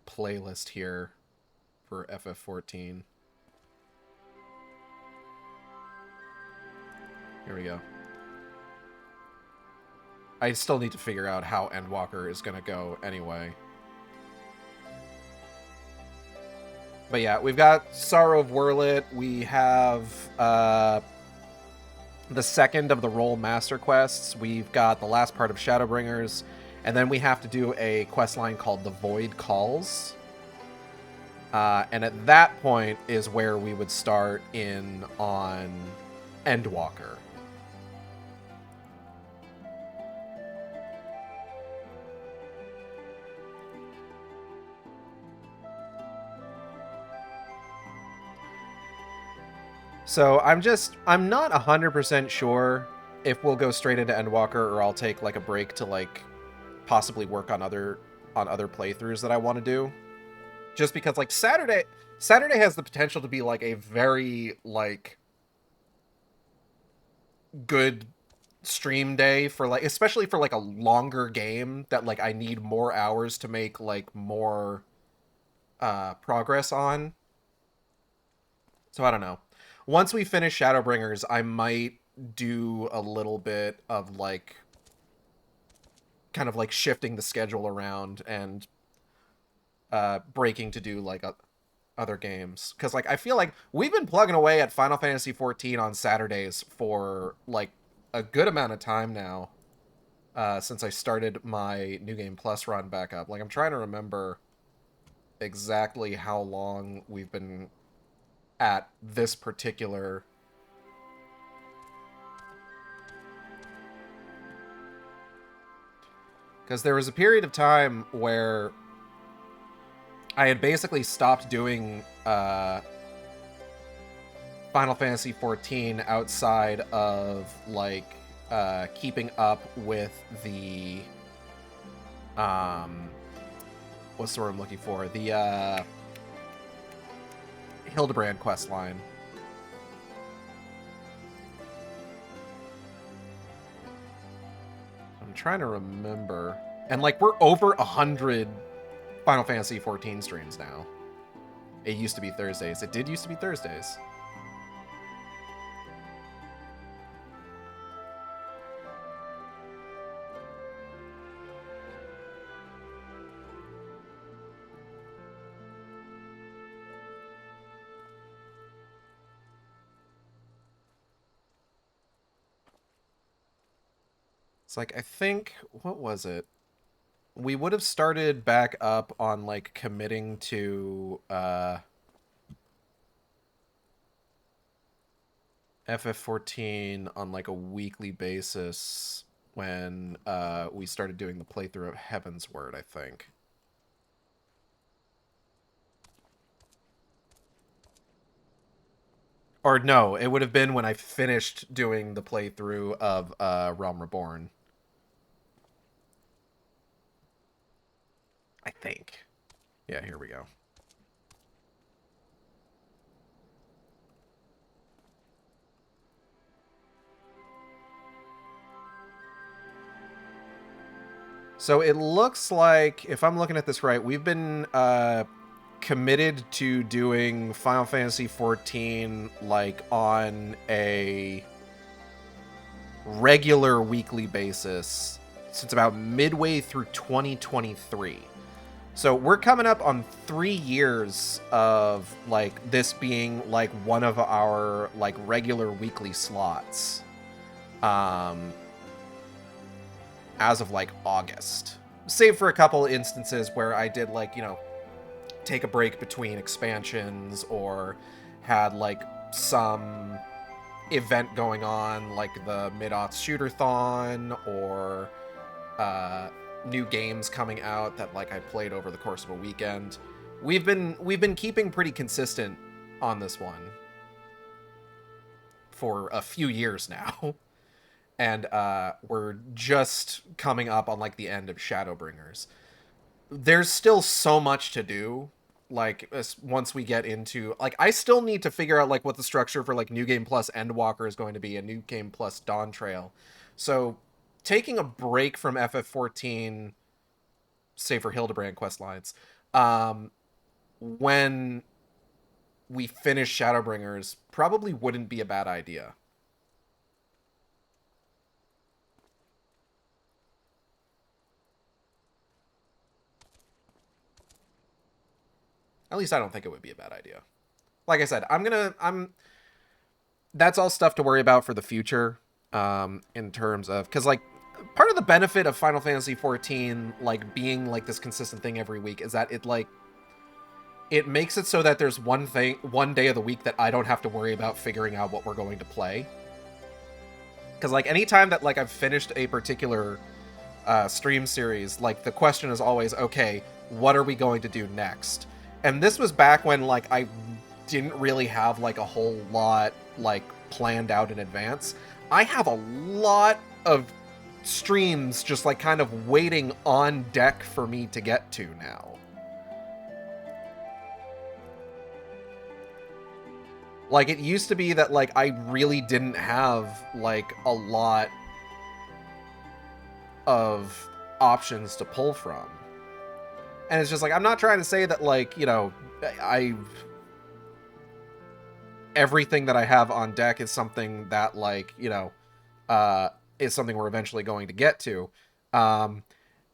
playlist here for FF14. Here we go. I still need to figure out how Endwalker is going to go anyway. But yeah, we've got Sorrow of Wurlit. We have the second of the Roll Master Quests. We've got the last part of Shadowbringers. And then we have to do a quest line called The Void Calls. And at that point is where we would start in on Endwalker. So I'm not 100% sure if we'll go straight into Endwalker or I'll take like a break to like possibly work on other playthroughs that I want to do. Just because like Saturday has the potential to be like a very like good stream day for like, especially for like a longer game that like I need more hours to make like more progress on. So I don't know. Once we finish Shadowbringers, I might do a little bit of like kind of like shifting the schedule around and breaking to do like other games, because like I feel like we've been plugging away at Final Fantasy 14 on Saturdays for like a good amount of time now, since I started my New Game Plus run back up. Like I'm trying to remember exactly how long we've been at this particular because there was a period of time where I had basically stopped doing Final Fantasy 14 outside of like keeping up with the what's the word I'm looking for? The Hildebrand quest line. I'm trying to remember. And like we're over 100 Final Fantasy 14 streams now. It used to be Thursdays. It did used to be Thursdays. It's like, I think, what was it? We would have started back up on like committing to FF14 on like a weekly basis when we started doing the playthrough of Heaven's Word, I think. Or no, it would have been when I finished doing the playthrough of Realm Reborn. I think. Yeah, here we go. So it looks like, if I'm looking at this right, we've been committed to doing Final Fantasy XIV like on a regular weekly basis since about midway through 2023. So we're coming up on 3 years of like this being like one of our like regular weekly slots. Um as of like August. Save for a couple instances where I did like, you know, take a break between expansions or had like some event going on like the mid-aughts shooter-thon or new games coming out that like I played over the course of a weekend. We've been keeping pretty consistent on this one for a few years now. And we're just coming up on like the end of Shadowbringers. There's still so much to do. Like once we get into like, I still need to figure out like what the structure for like New Game Plus Endwalker is going to be, and New Game Plus Dawn Trail. So taking a break from FF14, say for Hildebrand quest lines, when we finish Shadowbringers, probably wouldn't be a bad idea. At least I don't think it would be a bad idea. Like I said, I'm that's all stuff to worry about for the future, in terms of, because like part of the benefit of Final Fantasy 14 like being like this consistent thing every week is that it makes it so that there's one day of the week that I don't have to worry about figuring out what we're going to play. Because like anytime that like I've finished a particular stream series, like the question is always, okay, what are we going to do next? And this was back when like I didn't really have like a whole lot like planned out in advance. I have a lot of streams just like kind of waiting on deck for me to get to now. Like it used to be that like I really didn't have like a lot of options to pull from. And it's just like, I'm not trying to say that like, you know, I everything that I have on deck is something that like, you know, is something we're eventually going to get to.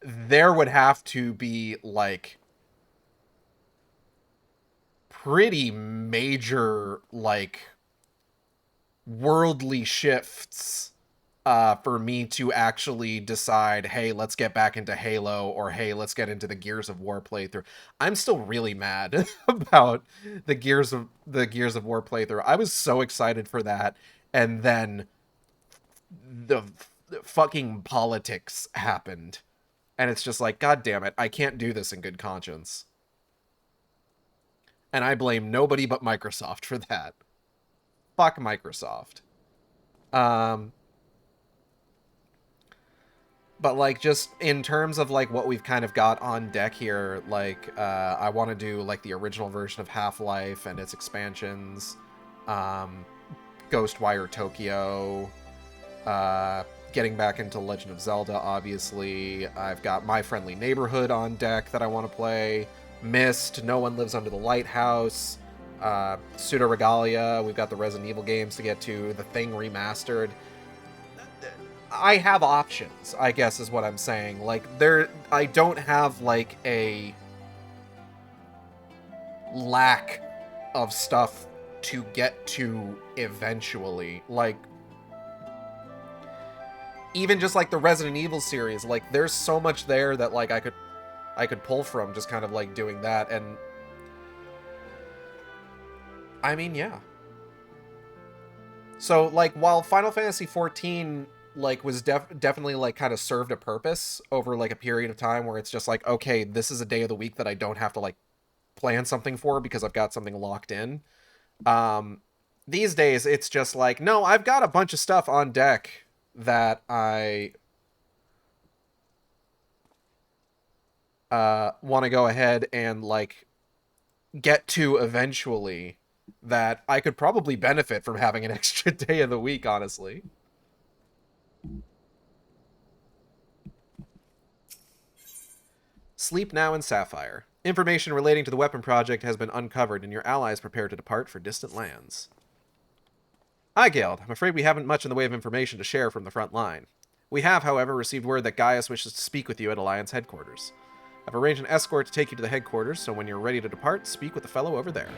There would have to be like pretty major like worldly shifts for me to actually decide, hey, let's get back into Halo, or hey, let's get into the Gears of War playthrough. I'm still really mad about the Gears of War playthrough. I was so excited for that, and then the fucking politics happened, and it's just like, god damn it, I can't do this in good conscience. And I blame nobody but Microsoft for that. Fuck Microsoft. Um, but like just in terms of like what we've kind of got on deck here, like I want to do like the original version of Half-Life and its expansions, um, Ghostwire Tokyo, getting back into Legend of Zelda, obviously. I've got My Friendly Neighborhood on deck that I want to play. Myst, No One Lives Under the Lighthouse, Pseudo Regalia. We've got the Resident Evil games to get to. The Thing Remastered. I have options, I guess is what I'm saying. Like, I don't have, like, a lack of stuff to get to eventually. Like, even just, like, the Resident Evil series, like, there's so much there that, like, I could pull from just kind of, like, doing that, and I mean, yeah. So, like, while Final Fantasy XIV like was definitely like kind of served a purpose over like a period of time where it's just like, okay, this is a day of the week that I don't have to like plan something for because I've got something locked in. These days it's just like, no, I've got a bunch of stuff on deck that want to go ahead and like get to eventually, that I could probably benefit from having an extra day of the week, honestly. Sleep now in Sapphire. Information relating to the weapon project has been uncovered, and your allies prepare to depart for distant lands. Hi, Gald. I'm afraid we haven't much in the way of information to share from the front line. We have, however, received word that Gaius wishes to speak with you at Alliance headquarters. I've arranged an escort to take you to the headquarters, so when you're ready to depart, speak with the fellow over there.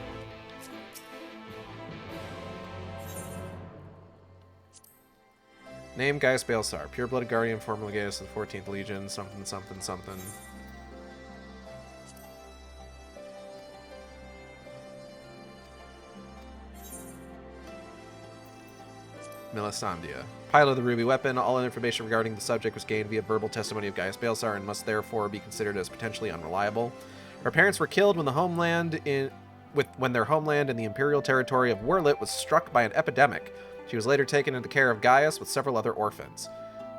Name Gaius Baelsar, pure-blooded guardian, formerly Gaius of the 14th Legion, something, something, something. Melisandria. Pilot of the ruby weapon, all information regarding the subject was gained via verbal testimony of Gaius Baelsar and must therefore be considered as potentially unreliable. Her parents were killed when their homeland in the imperial territory of Wurlit was struck by an epidemic. She was later taken into care of Gaius with several other orphans.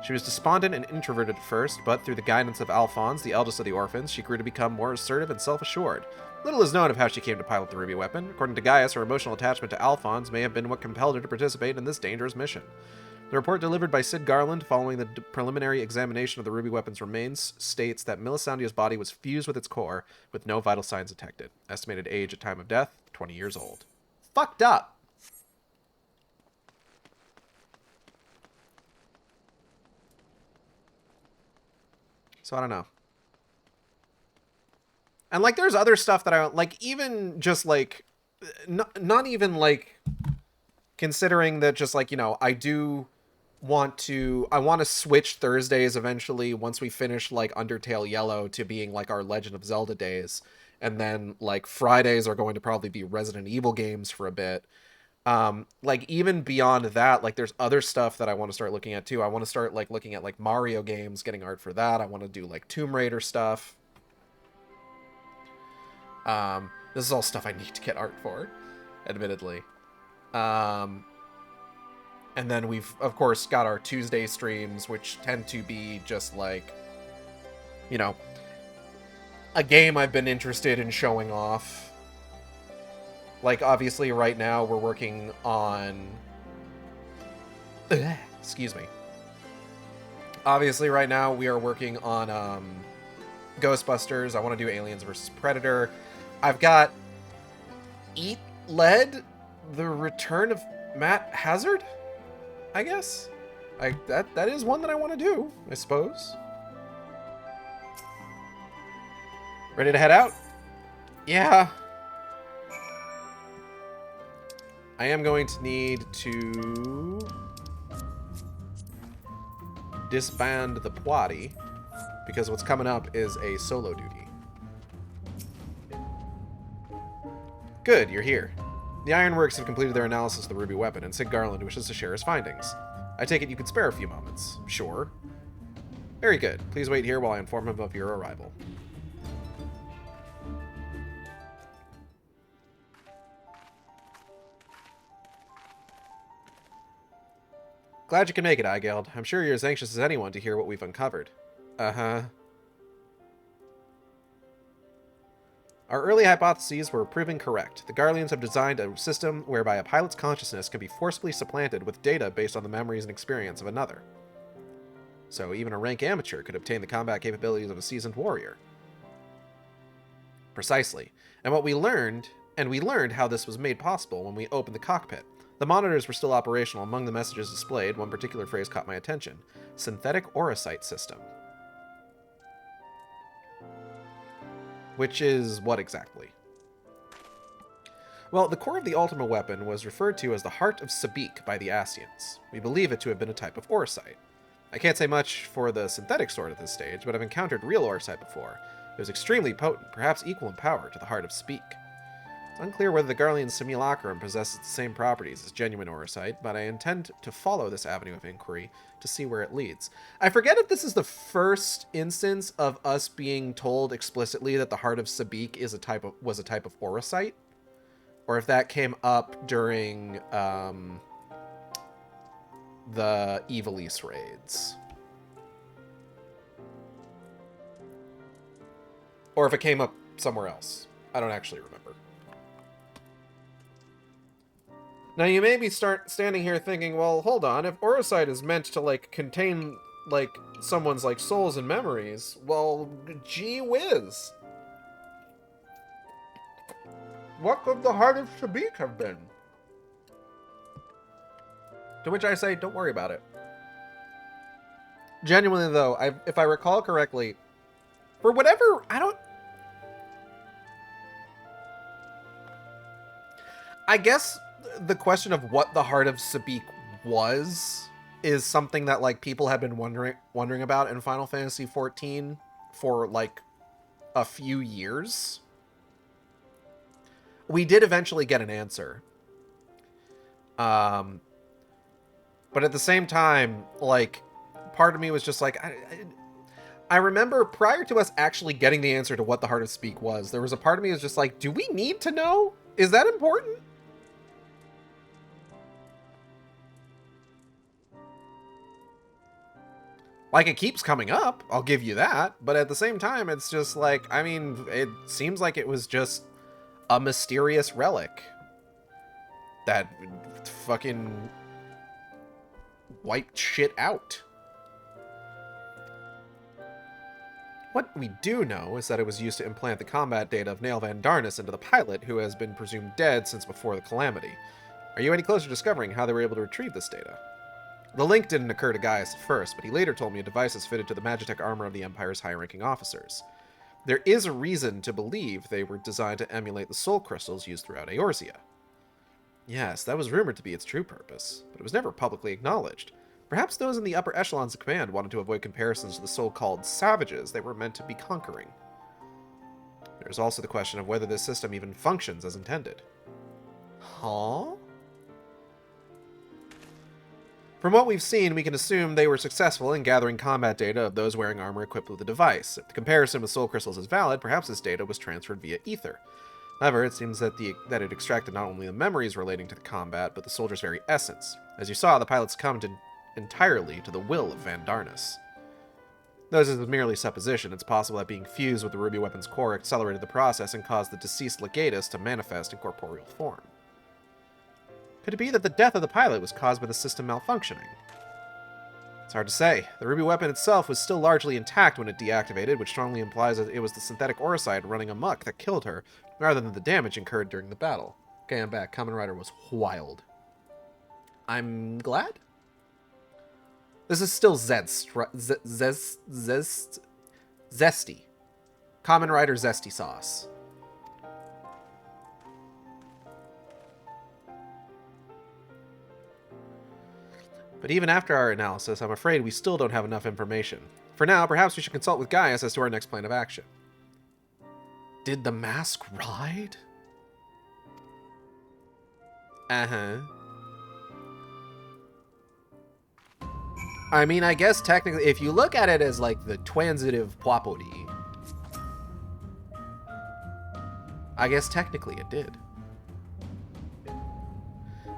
She was despondent and introverted at first, but through the guidance of Alphonse, the eldest of the orphans, she grew to become more assertive and self-assured. Little is known of how she came to pilot the ruby weapon. According to Gaius, her emotional attachment to Alphonse may have been what compelled her to participate in this dangerous mission. The report delivered by Sid Garland following the preliminary examination of the ruby weapon's remains states that Melisandria's body was fused with its core, with no vital signs detected. Estimated age at time of death, 20 years old. Fucked up! So I don't know. And, like, there's other stuff that I, like, even just, like, not even, like, considering that just, like, you know, I want to switch Thursdays eventually once we finish, like, Undertale Yellow to being, like, our Legend of Zelda days. And then, like, Fridays are going to probably be Resident Evil games for a bit. Like, even beyond that, like, there's other stuff that I want to start looking at, too. I want to start, like, looking at, like, Mario games, getting art for that. I want to do, like, Tomb Raider stuff. This is all stuff I need to get art for, admittedly. And then we've, of course, got our Tuesday streams, which tend to be just, like, you know, a game I've been interested in showing off. Like, obviously, right now, we're working on... Excuse me. Obviously, right now, we are working on, Ghostbusters. I want to do Aliens vs. Predator. I've got Eat Lead, The Return of Matt Hazard, I guess. That is one that I want to do, I suppose. Ready to head out? Yeah. I am going to need to disband the Plotty, because what's coming up is a solo duty. Good, you're here. The Ironworks have completed their analysis of the ruby weapon, and Sid Garland wishes to share his findings. I take it you could spare a few moments. Sure. Very good. Please wait here while I inform him of your arrival. Glad you can make it, Eigeld. I'm sure you're as anxious as anyone to hear what we've uncovered. Uh-huh. Our early hypotheses were proven correct. The Garleans have designed a system whereby a pilot's consciousness can be forcibly supplanted with data based on the memories and experience of another. So even a rank amateur could obtain the combat capabilities of a seasoned warrior. Precisely. And we learned how this was made possible when we opened the cockpit. The monitors were still operational. Among the messages displayed, one particular phrase caught my attention. Synthetic eorzea system. Which is what exactly? Well, the core of the Ultima weapon was referred to as the Heart of Sabik by the Asians. We believe it to have been a type of eorzea. I can't say much for the synthetic sort at this stage, but I've encountered real eorzea before. It was extremely potent, perhaps equal in power to the Heart of Sabik. It's unclear whether the Garlean simulacrum possesses the same properties as genuine eorzea, but I intend to follow this avenue of inquiry to see where it leads. I forget if this is the first instance of us being told explicitly that the Heart of Sabik was a type of eorzea, or if that came up during the Evilise raids. Or if it came up somewhere else. I don't actually remember. Now, you may be standing here thinking, well, hold on, if Orosite is meant to, like, contain, like, someone's, like, souls and memories, well, gee whiz. What could the heart of Shabik have been? To which I say, don't worry about it. Genuinely, though, if I recall correctly, for whatever, I guess the question of what the heart of Sabik was is something that, like, people have been wondering about in Final Fantasy XIV for, like, a few years. We did eventually get an answer. But at the same time, like, part of me was just like, I remember prior to us actually getting the answer to what the heart of Sabik was, there was a part of me that was just like, do we need to know? Is that important? Like, it keeps coming up, I'll give you that, but at the same time, it's just like, I mean, it seems like it was just a mysterious relic that fucking wiped shit out. What we do know is that it was used to implant the combat data of Nail Van Darnus into the pilot, who has been presumed dead since before the Calamity. Are you any closer to discovering how they were able to retrieve this data? The link didn't occur to Gaius at first, but he later told me a device is fitted to the Magitech armor of the Empire's high-ranking officers. There is a reason to believe they were designed to emulate the soul crystals used throughout Eorzea. Yes, that was rumored to be its true purpose, but it was never publicly acknowledged. Perhaps those in the upper echelons of command wanted to avoid comparisons to the so-called savages they were meant to be conquering. There's also the question of whether this system even functions as intended. Huh? From what we've seen, we can assume they were successful in gathering combat data of those wearing armor equipped with the device. If the comparison with soul crystals is valid, perhaps this data was transferred via ether. However, it seems that it extracted not only the memories relating to the combat, but the soldier's very essence. As you saw, the pilot succumbed entirely to the will of Van Darnus. Though this is merely supposition, it's possible that being fused with the ruby weapon's core accelerated the process and caused the deceased legatus to manifest in corporeal form. Could it be that the death of the pilot was caused by the system malfunctioning? It's hard to say. The ruby weapon itself was still largely intact when it deactivated, which strongly implies that it was the synthetic Orosite running amok that killed her, rather than the damage incurred during the battle. Okay, I'm back. Kamen Rider was wild. I'm glad? This is still zesty. Kamen Rider zesty sauce. But even after our analysis, I'm afraid we still don't have enough information. For now, perhaps we should consult with Gaius as to our next plan of action. Did the mask ride? Uh-huh. I mean, I guess technically, if you look at it as like the transitive Poipody, I guess technically it did.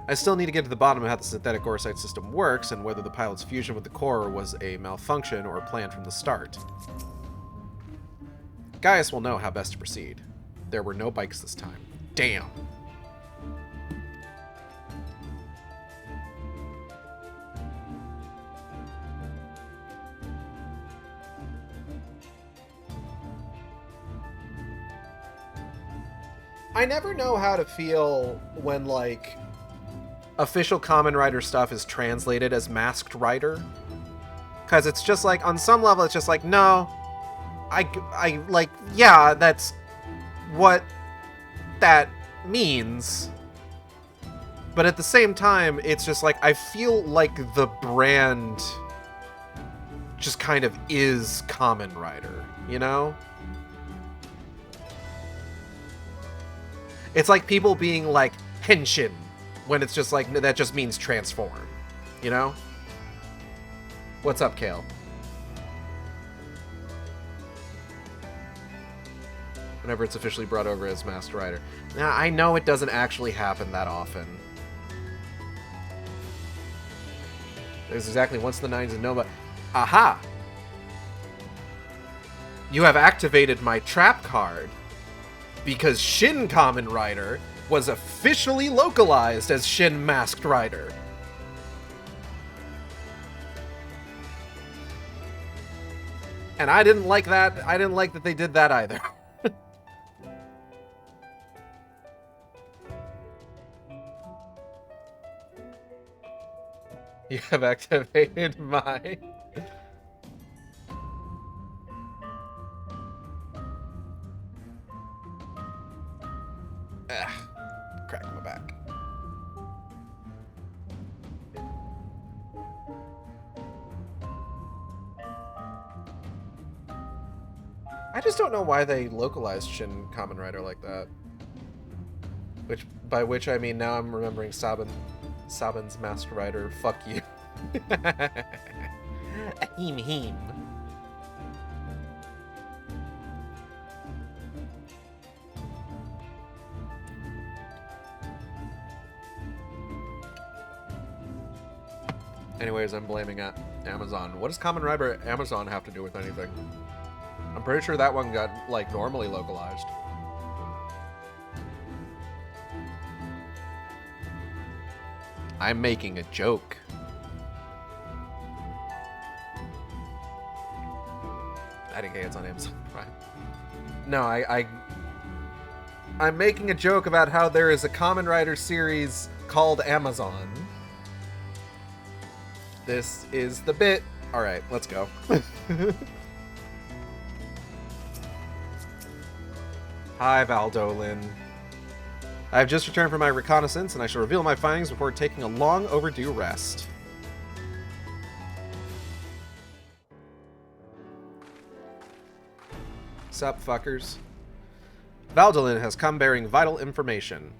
I still need to get to the bottom of how the synthetic Orosite system works and whether the pilot's fusion with the core was a malfunction or planned from the start. Gaius will know how best to proceed. There were no bikes this time. Damn. I never know how to feel when, like, official Kamen Rider stuff is translated as Masked Rider. Because it's just like, on some level, it's just like, no, I like, yeah, that's what that means. But at the same time, it's just like, I feel like the brand just kind of is Kamen Rider, you know? It's like people being like, Henshin, when it's just like, that just means transform, you know? What's up, Kale? Whenever it's officially brought over as Masked Rider. Now, I know it doesn't actually happen that often. There's exactly once in the 90s and Nova. Aha! You have activated my trap card because Shin Kamen Rider was officially localized as Shin Masked Rider. And I didn't like that. I didn't like that they did that either. You have activated my... Crack my back. I just don't know why they localized Shin Kamen Rider like that. By which I mean now I'm remembering Sabin's Master Rider. Fuck you. Heem. Anyways, I'm blaming Amazon. What does Kamen Rider Amazon have to do with anything? I'm pretty sure that one got, like, normally localized. I'm making a joke. I think it's on Amazon Prime. No, I'm making a joke about how there is a Kamen Rider series called Amazon. This is the bit. Alright, let's go. Hi, Valdolin. I have just returned from my reconnaissance, and I shall reveal my findings before taking a long overdue rest. Sup, fuckers? Valdolin has come bearing vital information.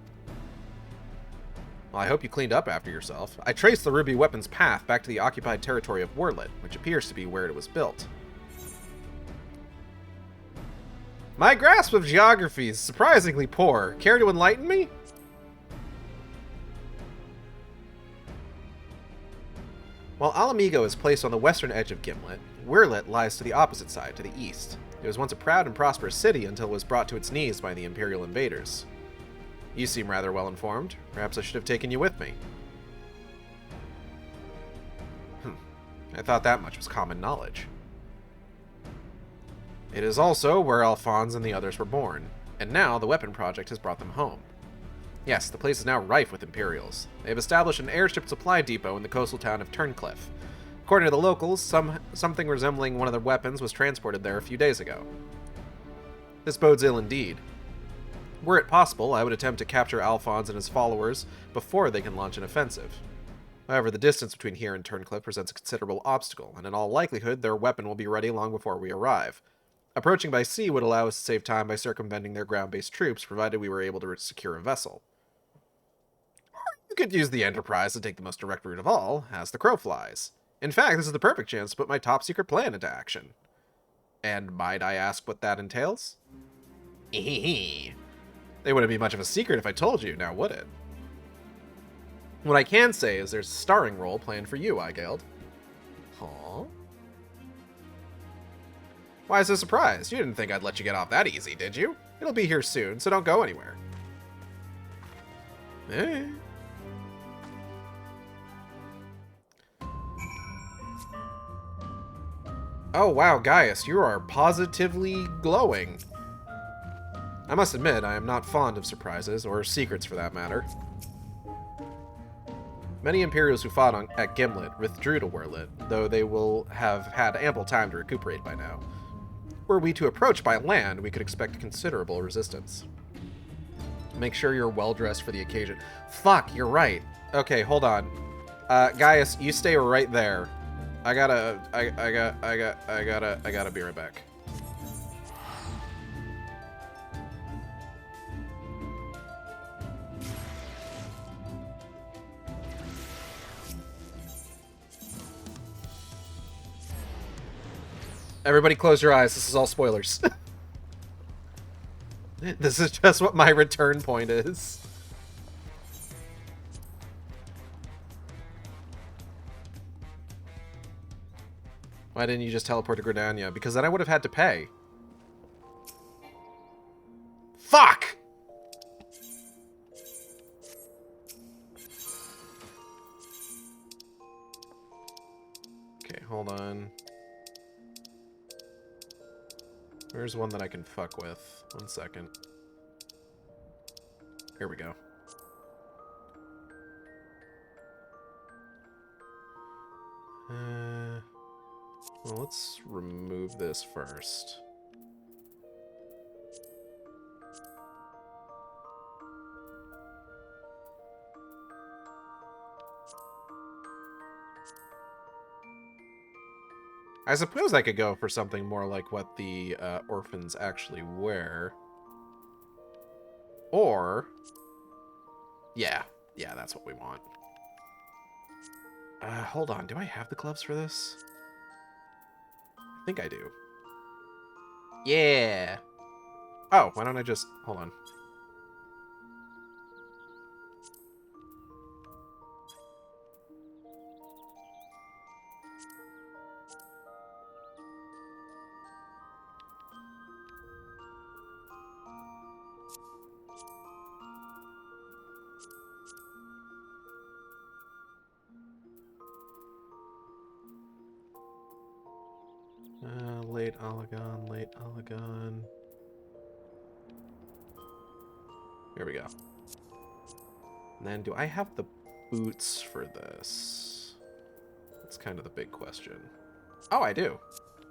Well, I hope you cleaned up after yourself. I traced the ruby weapon's path back to the occupied territory of Warlet, which appears to be where it was built. My grasp of geography is surprisingly poor. Care to enlighten me? While Alamigo is placed on the western edge of Gimlet, Warlet lies to the opposite side, to the east. It was once a proud and prosperous city until it was brought to its knees by the Imperial invaders. You seem rather well informed. Perhaps I should have taken you with me. I thought that much was common knowledge. It is also where Alphonse and the others were born, and now the weapon project has brought them home. Yes, the place is now rife with Imperials. They have established an airship supply depot in the coastal town of Turncliffe. According to the locals, something resembling one of their weapons was transported there a few days ago. This bodes ill indeed. Were it possible, I would attempt to capture Alphonse and his followers before they can launch an offensive. However, the distance between here and Turncliffe presents a considerable obstacle, and in all likelihood, their weapon will be ready long before we arrive. Approaching by sea would allow us to save time by circumventing their ground-based troops, provided we were able to secure a vessel. Or you could use the Enterprise to take the most direct route of all, as the crow flies. In fact, this is the perfect chance to put my top-secret plan into action. And might I ask what that entails? It wouldn't be much of a secret if I told you, now would it? What I can say is there's a starring role planned for you, Eigeld. Huh? Why is this a surprise? You didn't think I'd let you get off that easy, did you? It'll be here soon, so don't go anywhere. Eh. Oh wow, Gaius, you are positively glowing. I must admit, I am not fond of surprises, or secrets for that matter. Many Imperials who fought at Gimlet withdrew to Warlet, though they will have had ample time to recuperate by now. Were we to approach by land, we could expect considerable resistance. Make sure you're well-dressed for the occasion. Fuck, you're right. Okay, hold on. Gaius, you stay right there. I gotta be right back. Everybody close your eyes. This is all spoilers. This is just what my return point is. Why didn't you just teleport to Gridania? Because then I would have had to pay. Fuck! Okay, hold on. Where's one that I can fuck with? 1 second. Here we go. Well, let's remove this first. I suppose I could go for something more like what the orphans actually wear. Or... Yeah, that's what we want. Hold on, do I have the gloves for this? I think I do. Yeah! Oh, why don't I just... Hold on. Late Oligon, late Oligon. Here we go. And then, do I have the boots for this? That's kind of the big question. Oh, I do.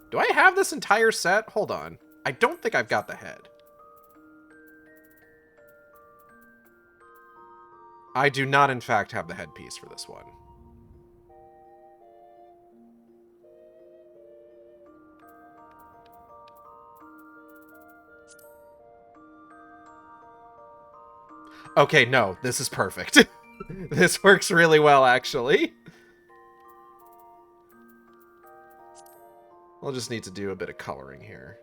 Do I have this entire set? Hold on. I don't think I've got the head. I do not, in fact, have the headpiece for this one. Okay, no, this is perfect. This works really well, actually. We'll just need to do a bit of coloring here.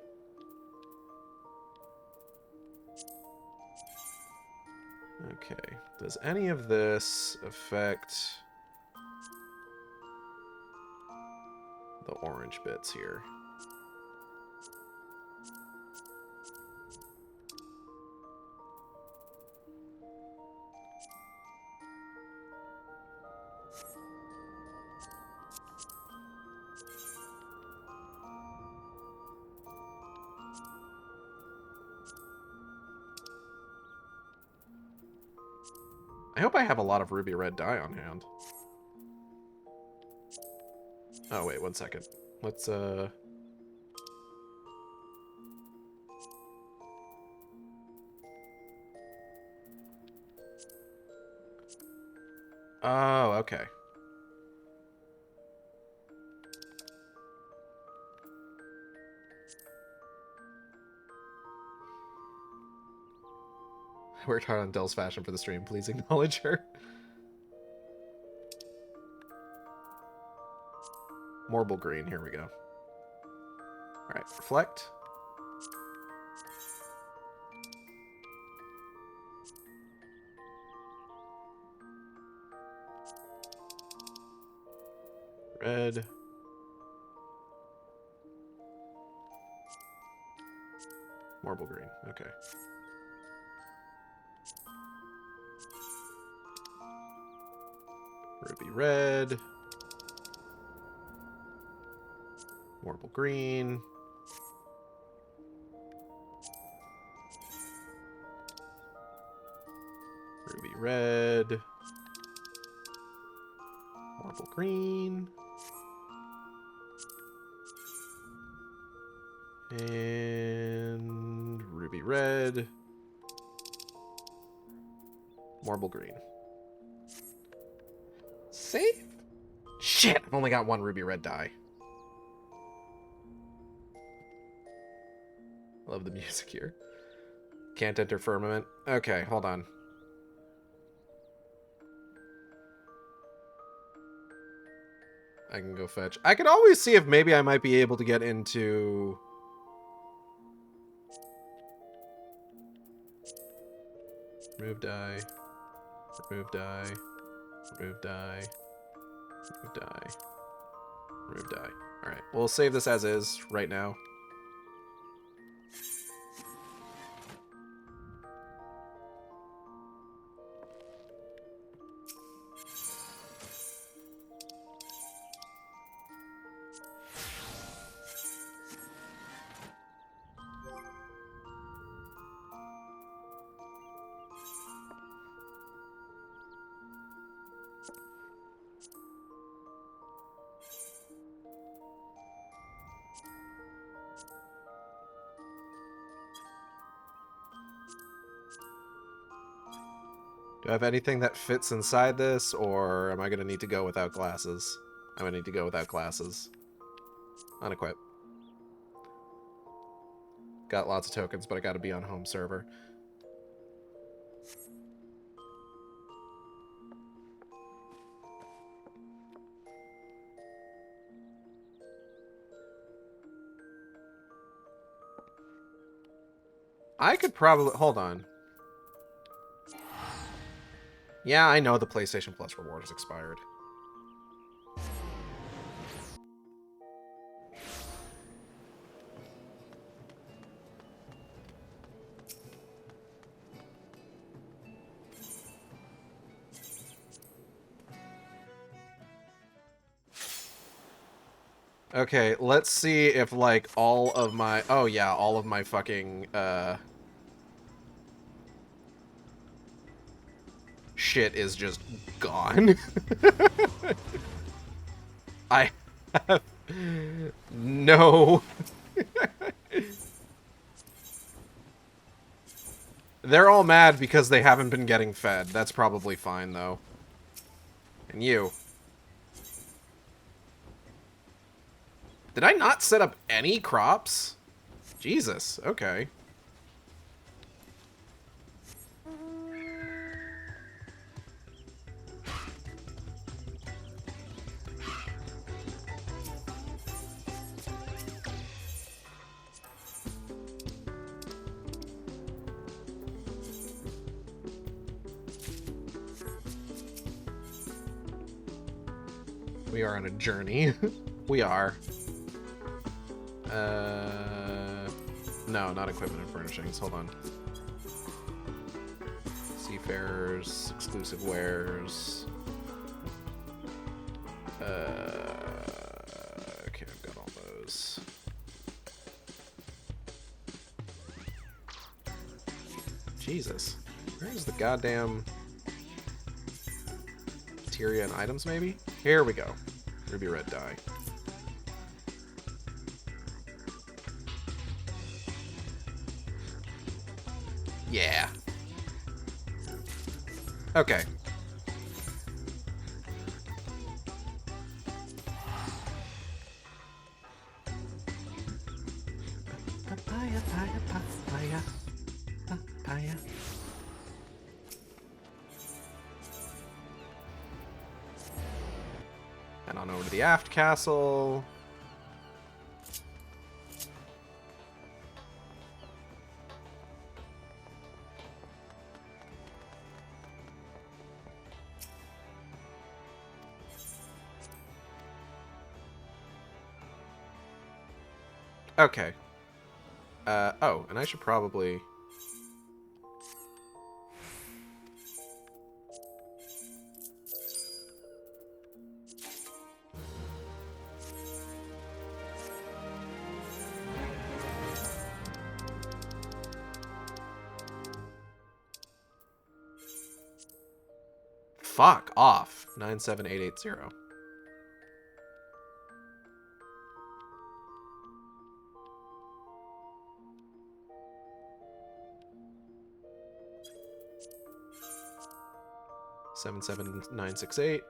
Okay, does any of this affect the orange bits here? I hope I have a lot of ruby red dye on hand. Oh, wait, 1 second. Let's, Oh, okay. I worked hard on Dell's fashion for the stream. Please acknowledge her. Marble green. Here we go. All right, reflect. Red. Marble green. Okay. Ruby red. Marble green. Ruby red. Marble green. And ruby red. Marble green. Save? Shit, I've only got one ruby red dye. Love the music here. Can't enter firmament. Okay, hold on. I can go fetch. I could always see if maybe I might be able to get into... Remove dye. Remove dye. Remove dye. Remove dye. Remove dye. Alright, we'll save this as is right now. Do I have anything that fits inside this, or am I going to need to go without glasses? I'm going to need to go without glasses. Unequip. Got lots of tokens, but I got to be on home server. I could probably... Hold on. Yeah, I know the PlayStation Plus reward is expired. Okay, let's see if, like, all of my... Oh, yeah, all of my fucking, shit is just gone. I have no... They're all mad because they haven't been getting fed. That's probably fine, though. And you. Did I not set up any crops? Jesus, okay. We are on a journey. We are. No, not equipment and furnishings. Hold on. Seafarers, exclusive wares. Okay, I've got all those. Jesus. Where's the goddamn materia and items, maybe? Here we go. Ruby red dye. Yeah. Okay. Papaya, papaya, papaya, papaya. And on over to the aft castle. Okay. Oh, and I should probably... Fuck off. 97880. Seven 968.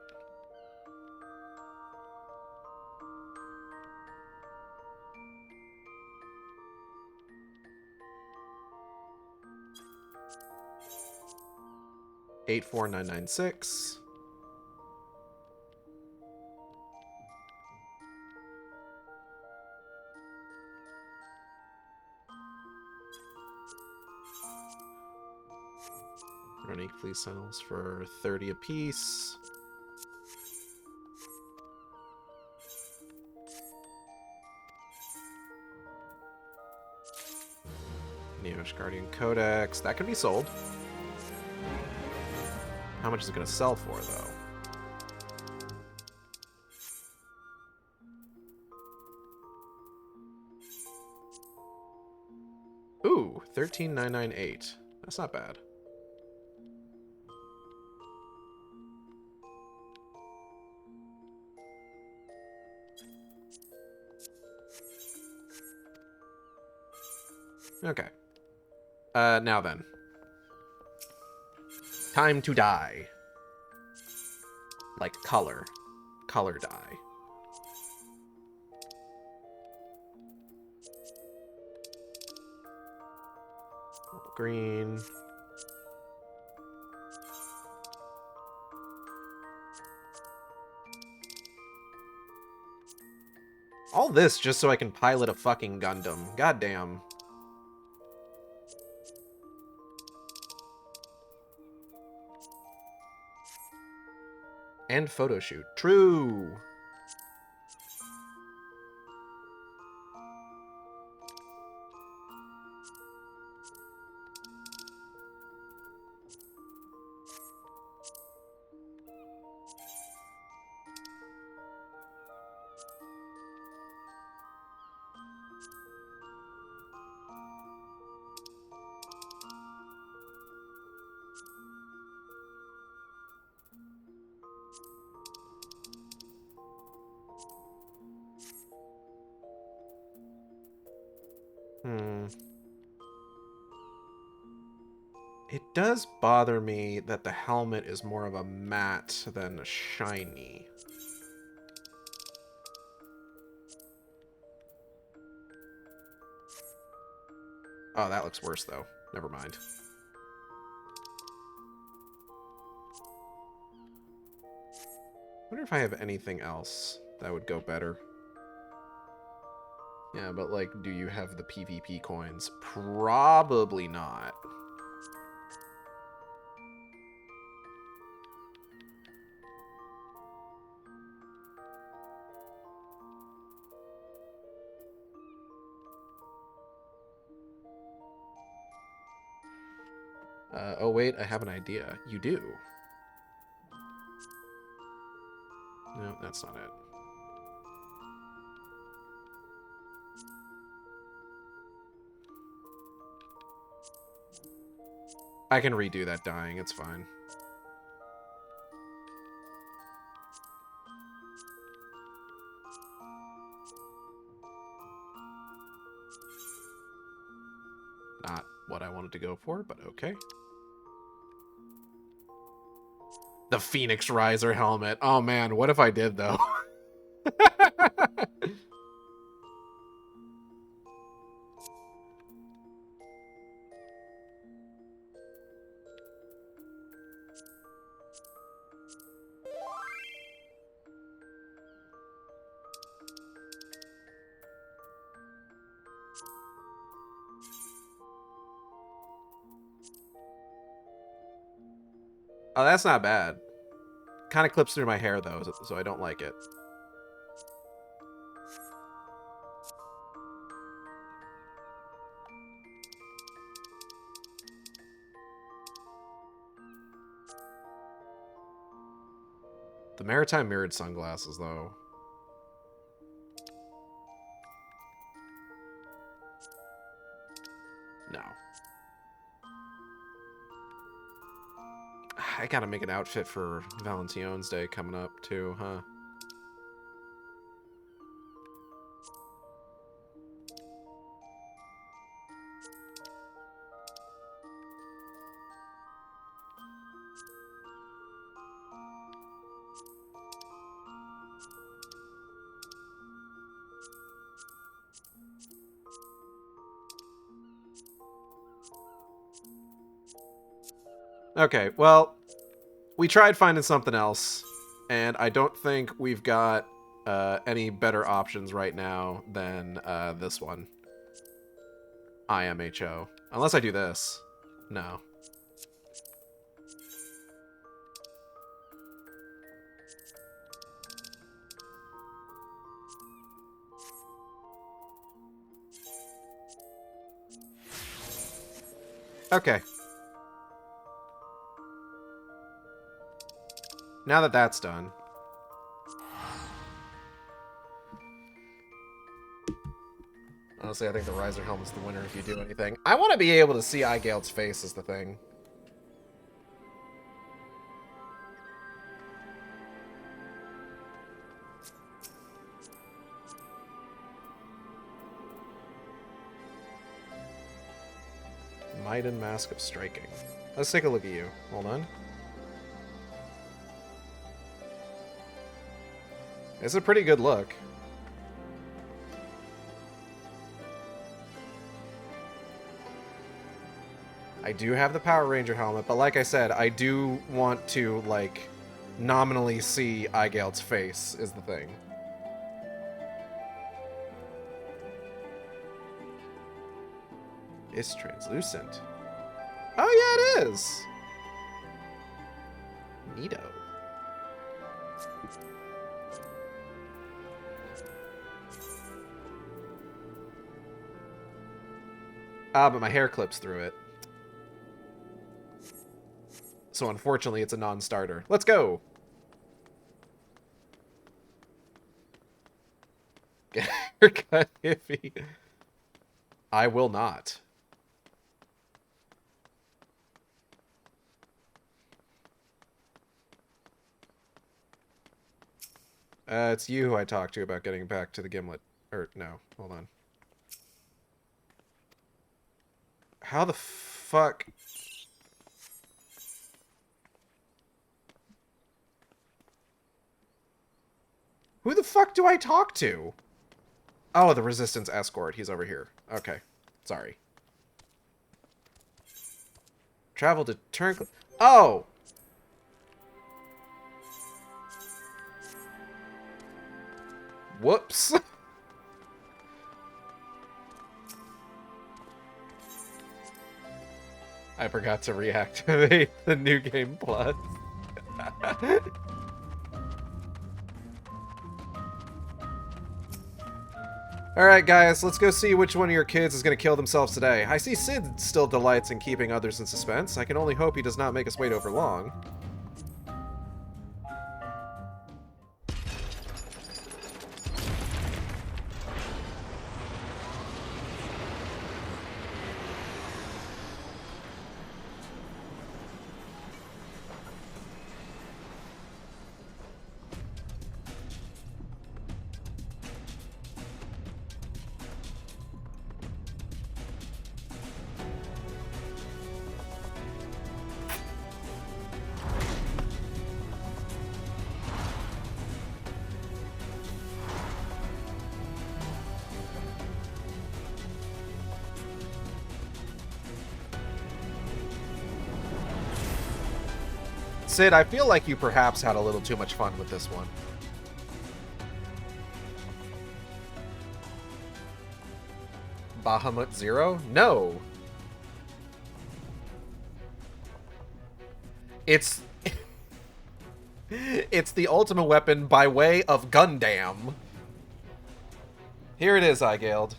84996. Running fleece tunnels for 30 apiece. Neosh Guardian Codex. That can be sold. How much is it going to sell for, though? Ooh, 13998. That's not bad. Okay. Now then. Time to dye. Like color. Color dye. Green. All this just so I can pilot a fucking Gundam. Goddamn. And photo shoot. True. It does bother me that the helmet is more of a matte than a shiny. Oh, that looks worse, though. Never mind. I wonder if I have anything else that would go better. Yeah, but, like, do you have the PvP coins? Probably not. Oh wait, I have an idea. You do. No, that's not it. I can redo that dyeing, it's fine. Not what I wanted to go for, but okay. The Phoenix Riser helmet. Oh man, what if I did though? Oh, that's not bad. Kind of clips through my hair though, so I don't like it. The Maritime Mirrored sunglasses, though. No. I gotta make an outfit for Valentine's Day coming up, too, huh? Okay, well, we tried finding something else, and I don't think we've got any better options right now than this one. IMHO. Unless I do this. No. Okay. Now that that's done. Honestly, I think the Riser helmet's the winner if you do anything. I want to be able to see Eigelt's face is the thing. Maiden Mask of Striking. Let's take a look at you. Hold on. It's a pretty good look. I do have the Power Ranger helmet, but like I said, I do want to, like, nominally see Eigeld's face, is the thing. It's translucent. Oh, yeah, it is! Neato. Ah, but my hair clips through it. So unfortunately, it's a non-starter. Let's go! Haircut iffy. I will not. It's you who I talked to about getting back to the Gimlet. Or, no, hold on. How the fuck... Who the fuck do I talk to? Oh, the Resistance escort. He's over here. Okay. Sorry. Travel to turn... Oh! Whoops. I forgot to reactivate the New Game Plus. Alright guys, let's go see which one of your kids is going to kill themselves today. I see Sid still delights in keeping others in suspense. I can only hope he does not make us wait over long. Sid, I feel like you perhaps had a little too much fun with this one. Bahamut Zero? No. It's... it's the ultimate weapon by way of Gundam. Here it is, Eigeld.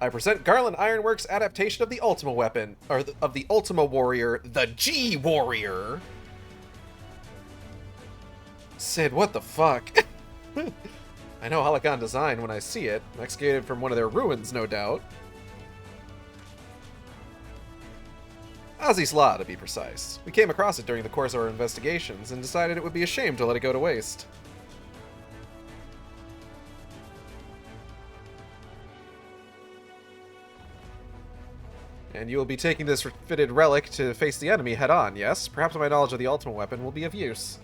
I present Garland Ironworks' adaptation of the Ultima weapon, or of the Ultima Warrior, the G Warrior. Sid, what the fuck? I know Holocan design when I see it, excavated from one of their ruins, no doubt. Azizla, to be precise. We came across it during the course of our investigations and decided it would be a shame to let it go to waste. And you will be taking this fitted relic to face the enemy head-on, yes? Perhaps my knowledge of the ultimate weapon will be of use.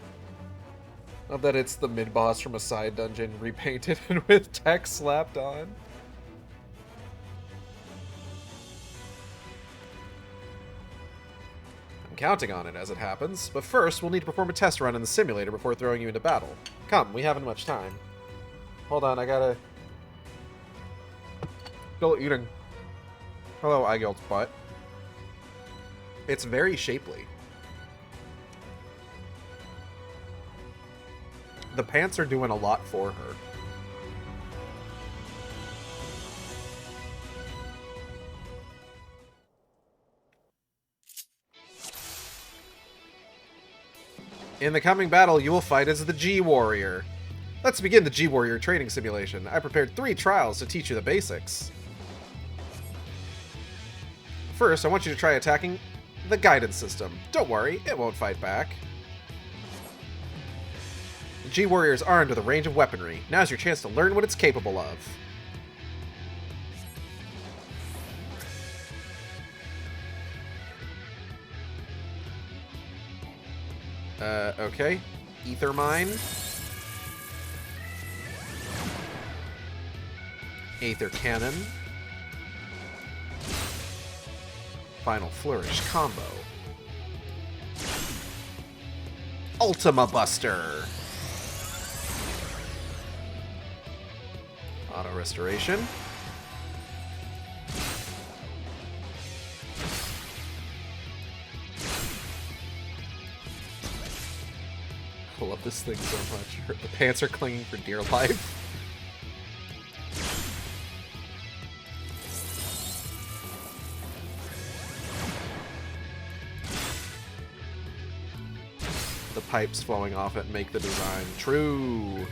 Not that it's the mid-boss from a side dungeon repainted and with text slapped on. I'm counting on it, as it happens. But first, we'll need to perform a test run in the simulator before throwing you into battle. Come, we haven't much time. Hold on, I gotta... Still eating. Hello, Eigeld's butt. It's very shapely. The pants are doing a lot for her. In the coming battle, you will fight as the G-Warrior. Let's begin the G-Warrior training simulation. I prepared 3 trials to teach you the basics. First, I want you to try attacking the guidance system. Don't worry, it won't fight back. The G-Warrior is armed with a range of weaponry. Now's your chance to learn what it's capable of. Okay. Ether Mine. Aether Cannon. Final Flourish combo. Ultima Buster. Auto Restoration. I love this thing so much. The pants are clinging for dear life. The pipes flowing off it make the design true.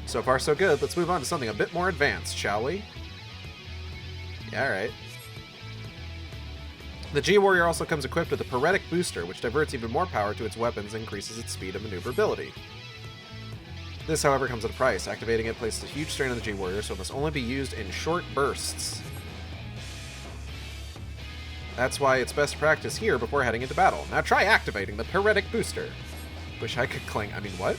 So far, so good. Let's move on to something a bit more advanced, shall we? Yeah, alright. The G-Warrior also comes equipped with a Paretic Booster, which diverts even more power to its weapons and increases its speed and maneuverability. This, however, comes at a price. Activating it places a huge strain on the G-Warrior, so it must only be used in short bursts. That's why it's best to practice here before heading into battle. Now try activating the Paretic Booster. Wish I could cling. I mean, what?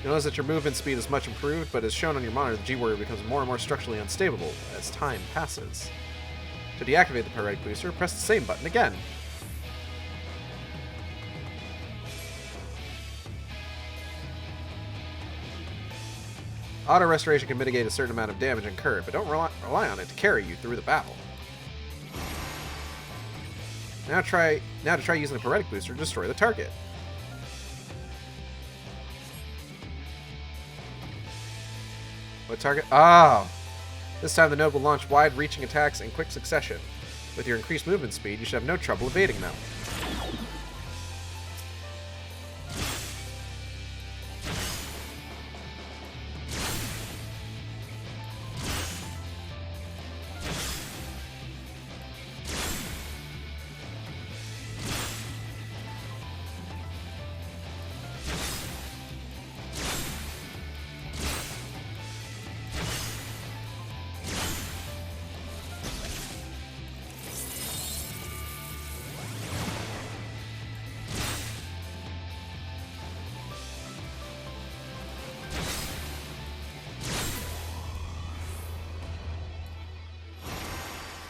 You notice that your movement speed is much improved, but as shown on your monitor, the G-Warrior becomes more and more structurally unstable as time passes. To deactivate the Paretic Booster, press the same button again. Auto Restoration can mitigate a certain amount of damage incurred, but don't rely on it to carry you through the battle. Now to try using the Paretic Booster to destroy the target. What target? Oh! This time the node will launch wide-reaching attacks in quick succession. With your increased movement speed, you should have no trouble evading them.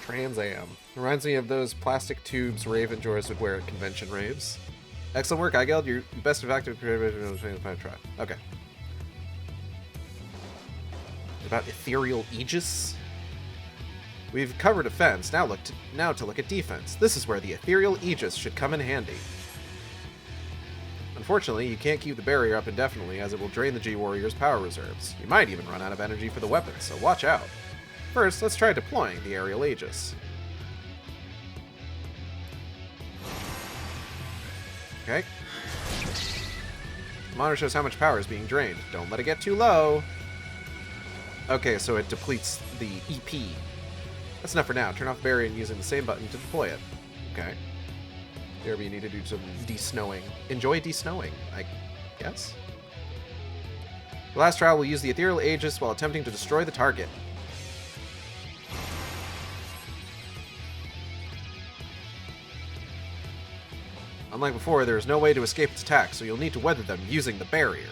Trans Am. Reminds me of those plastic tubes rave enjoyers would wear at convention raves. Excellent work, iGeld. You're best effective. Okay. About Ethereal Aegis. We've covered offense. Now to look at defense. This is where the Ethereal Aegis should come in handy. Unfortunately, you can't keep the barrier up indefinitely, as it will drain the G-Warrior's power reserves. You might even run out of energy for the weapon, so watch out. First, let's try deploying the Aerial Aegis. Okay. The monitor shows how much power is being drained. Don't let it get too low. Okay, so it depletes the EP. That's enough for now. Turn off the barrier and using the same button to deploy it. Okay. Here we need to do some de-snowing. Enjoy de-snowing, I guess? The last trial will use the Ethereal Aegis while attempting to destroy the target. Unlike before, there is no way to escape its attack, so you'll need to weather them using the barrier.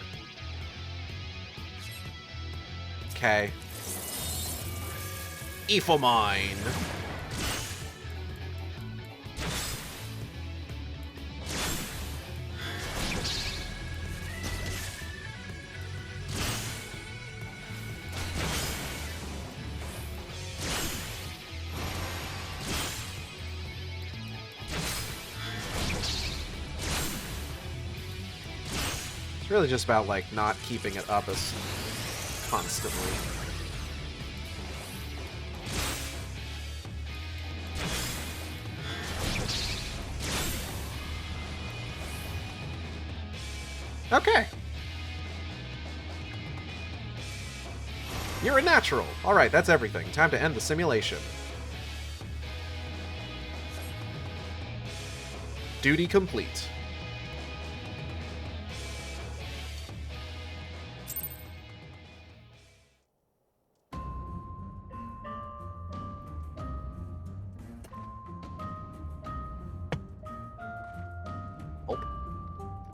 Okay. Ephomine! It's really just about, like, not keeping it up as constantly. Okay. You're a natural. Alright, that's everything. Time to end the simulation. Duty complete.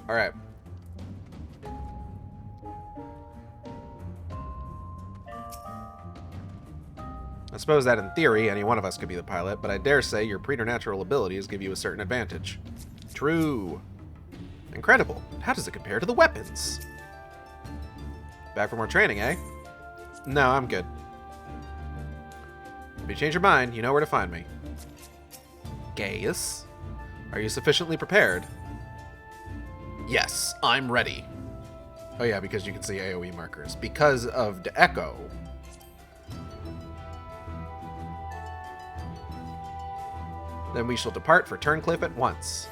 Alright. I suppose that in theory, any one of us could be the pilot, but I dare say your preternatural abilities give you a certain advantage. True. Incredible. How does it compare to the weapons? Back for more training, eh? No, I'm good. If you change your mind, you know where to find me. Gaius? Are you sufficiently prepared? Yes, I'm ready. Oh yeah, because you can see AoE markers. Because of the echo. Then we shall depart for Turncliffe at once.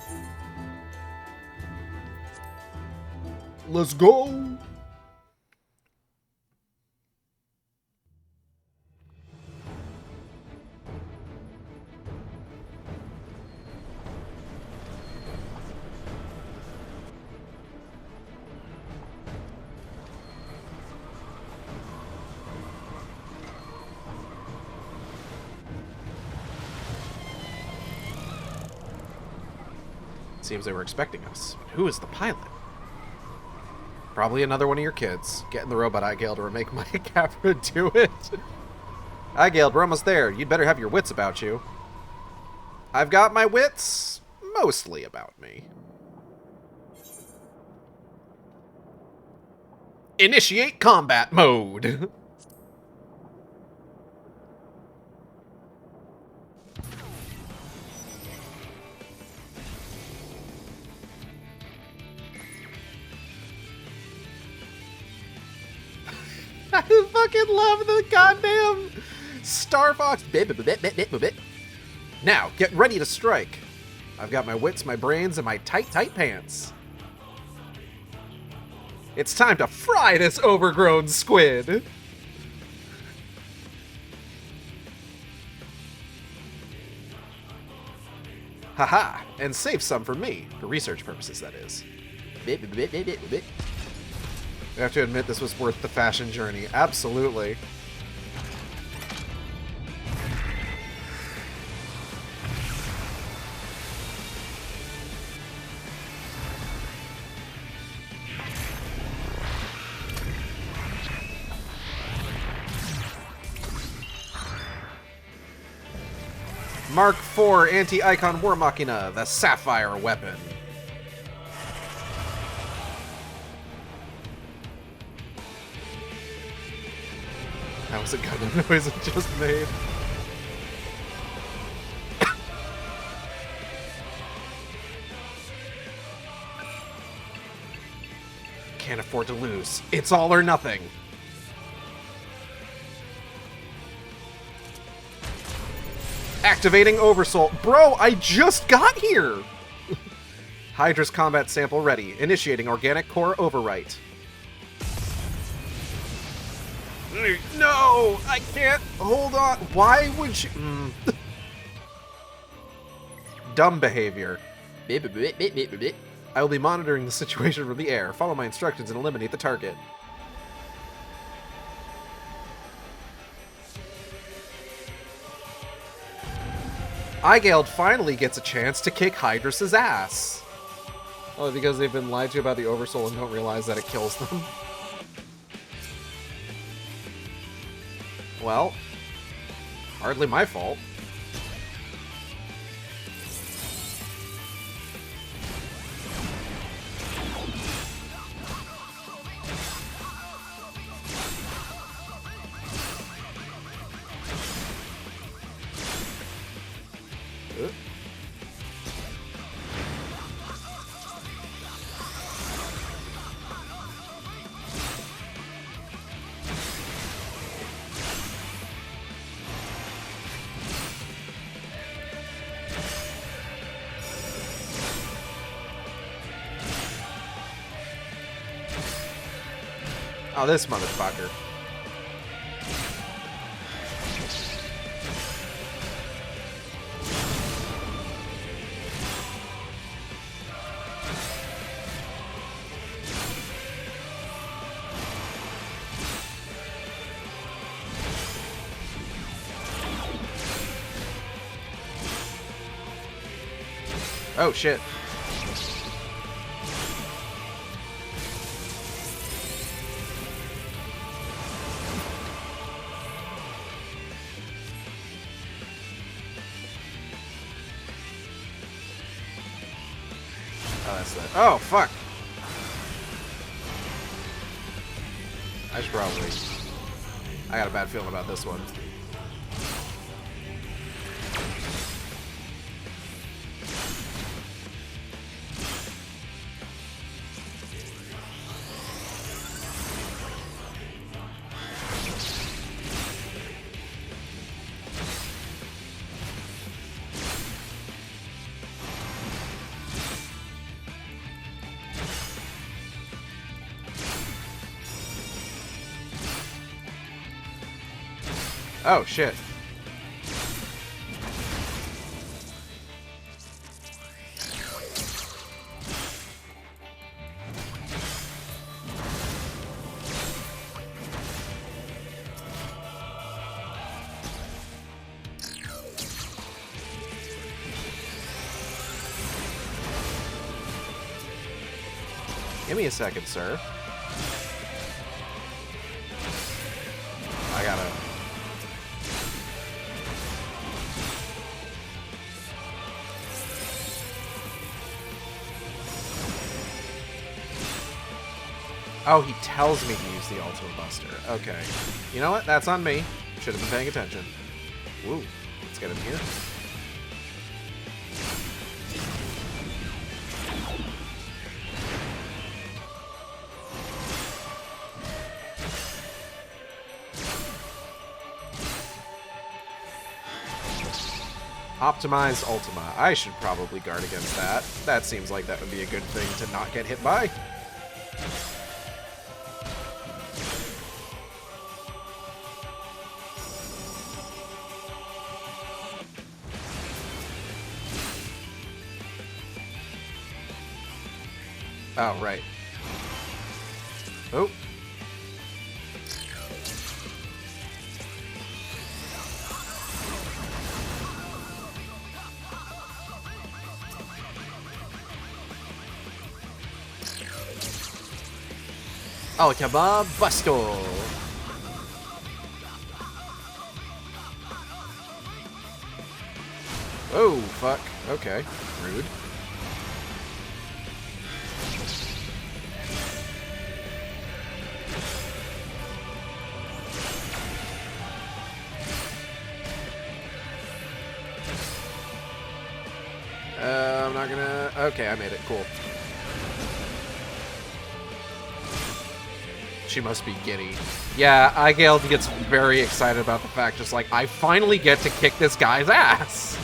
Let's go! Seems they were expecting us. But who is the pilot? Probably another one of your kids. Getting the robot Igale to remake my Capra do it. Igale, we're almost there. You'd better have your wits about you. I've got my wits mostly about me. Initiate combat mode. I fucking love the goddamn Star Fox. Now, get ready to strike. I've got my wits, my brains, and my tight pants. It's time to fry this overgrown squid. Haha, and save some for me, for research purposes, that is. I have to admit this was worth the fashion journey. Absolutely. Mark IV Anti-Icon War Machina, the Sapphire Weapon. That was a gun noise it just made. Can't afford to lose. It's all or nothing. Activating Oversoul. Bro, I just got here! Hydra's combat sample ready. Initiating organic core overwrite. No! I can't! Hold on! Why would you... Dumb behavior. I will be monitoring the situation from the air. Follow my instructions and eliminate the target. Igale finally gets a chance to kick Hydra's ass. Oh, because they've been lied to about the Oversoul and don't realize that it kills them. Well, hardly my fault. Oh, this motherfucker. Oh, shit. Oh, that's that. Oh, fuck! I should probably... I got a bad feeling about this one. Oh, shit. Give me a second, sir. I gotta... Oh, he tells me to use the Ultima Buster. Okay. You know what? That's on me. Should have been paying attention. Woo. Let's get him here. Optimized Ultima. I should probably guard against that. That seems like that would be a good thing to not get hit by. Oh, right. Oh. Ultima Buster. Oh, fuck. Okay. Rude. I'm not gonna... Okay, I made it. Cool. She must be giddy. Yeah, Igale gets very excited about the fact, just like, I finally get to kick this guy's ass!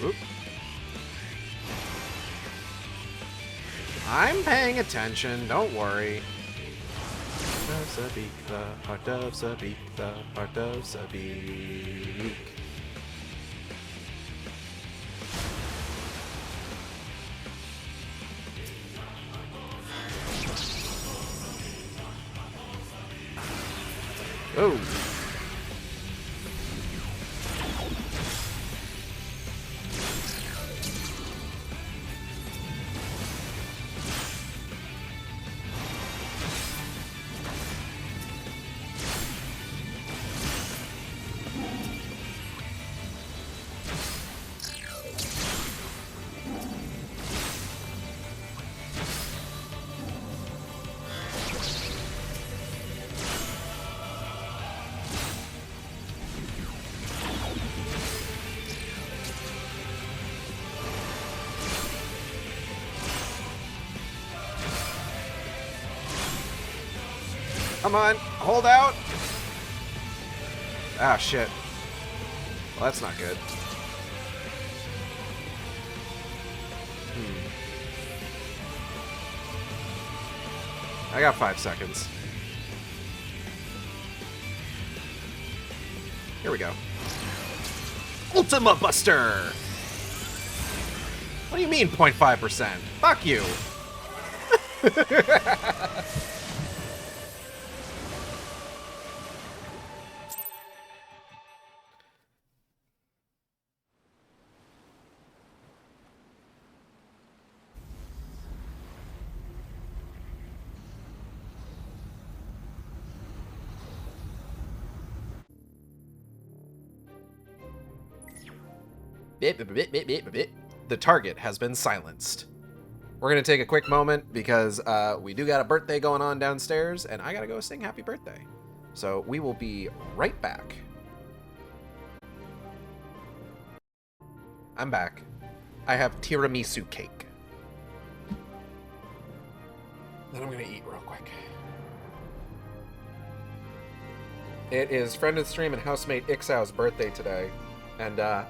Oop. I'm paying attention, don't worry. Heart of Sabik, heart of Sabik, heart of Sabik. Oh. Come on, hold out. Ah, shit. Well, that's not good. I got 5 seconds. Here we go. Ultima Buster! What do you mean 0.5%? Fuck you! The target has been silenced. We're going to take a quick moment because we do got a birthday going on downstairs, and I got to go sing happy birthday. So we will be right back. I'm back. I have tiramisu cake that I'm going to eat real quick. It is friend of the stream and housemate XIV's birthday today, and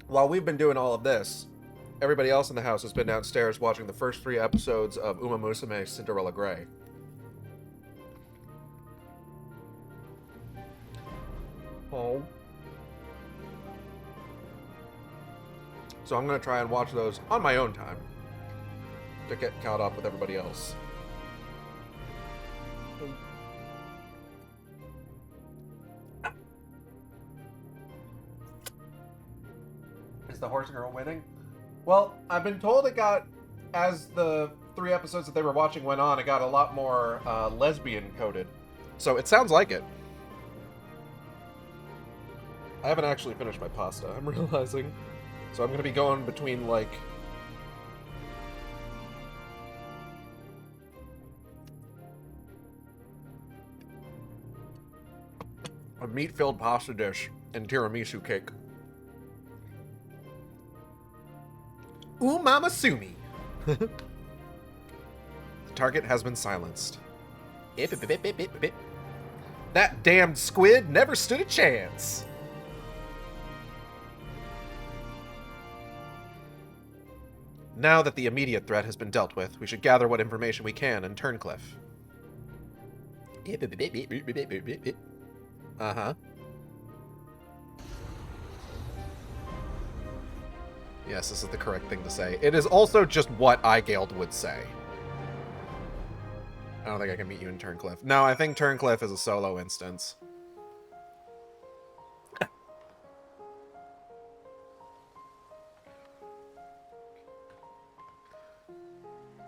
while we've been doing all of this, everybody else in the house has been downstairs watching the first 3 episodes of Uma Musume Cinderella Grey. Oh. So I'm going to try and watch those on my own time to get caught up with everybody else. Is the horse girl winning? Well, I've been told it got, as the 3 episodes that they were watching went on, it got a lot more lesbian coded. So it sounds like it. I haven't actually finished my pasta, I'm realizing. So I'm going to be going between, like, a meat-filled pasta dish and tiramisu cake. Ooh, Mama Sumi! The target has been silenced. That damned squid never stood a chance! Now that the immediate threat has been dealt with, we should gather what information we can in Turncliffe. Uh-huh. Yes, this is the correct thing to say. It is also just what Igald would say. I don't think I can meet you in Turncliffe. No, I think Turncliffe is a solo instance.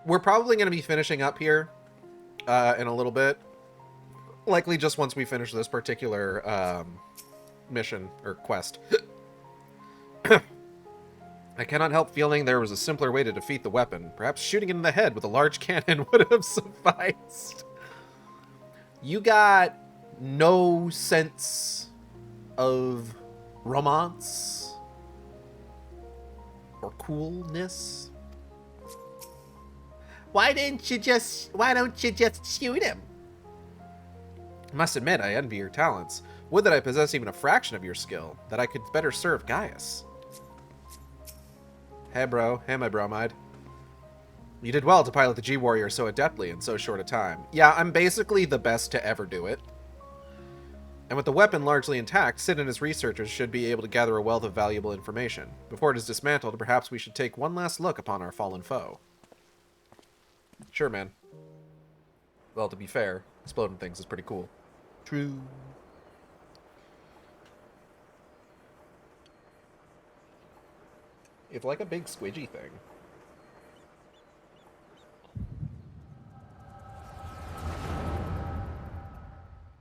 We're probably going to be finishing up here in a little bit. Likely just once we finish this particular mission or quest. I cannot help feeling there was a simpler way to defeat the weapon. Perhaps shooting it in the head with a large cannon would have sufficed. You got no sense of romance or coolness. Why don't you just shoot him? I must admit, I envy your talents. Would that I possess even a fraction of your skill, that I could better serve Gaius. Hey bro, hey my bromide. You did well to pilot the G-Warrior so adeptly in so short a time. Yeah, I'm basically the best to ever do it. And with the weapon largely intact, Sid and his researchers should be able to gather a wealth of valuable information. Before it is dismantled, perhaps we should take one last look upon our fallen foe. Sure, man. Well, to be fair, exploding things is pretty cool. True. It's like a big squidgy thing.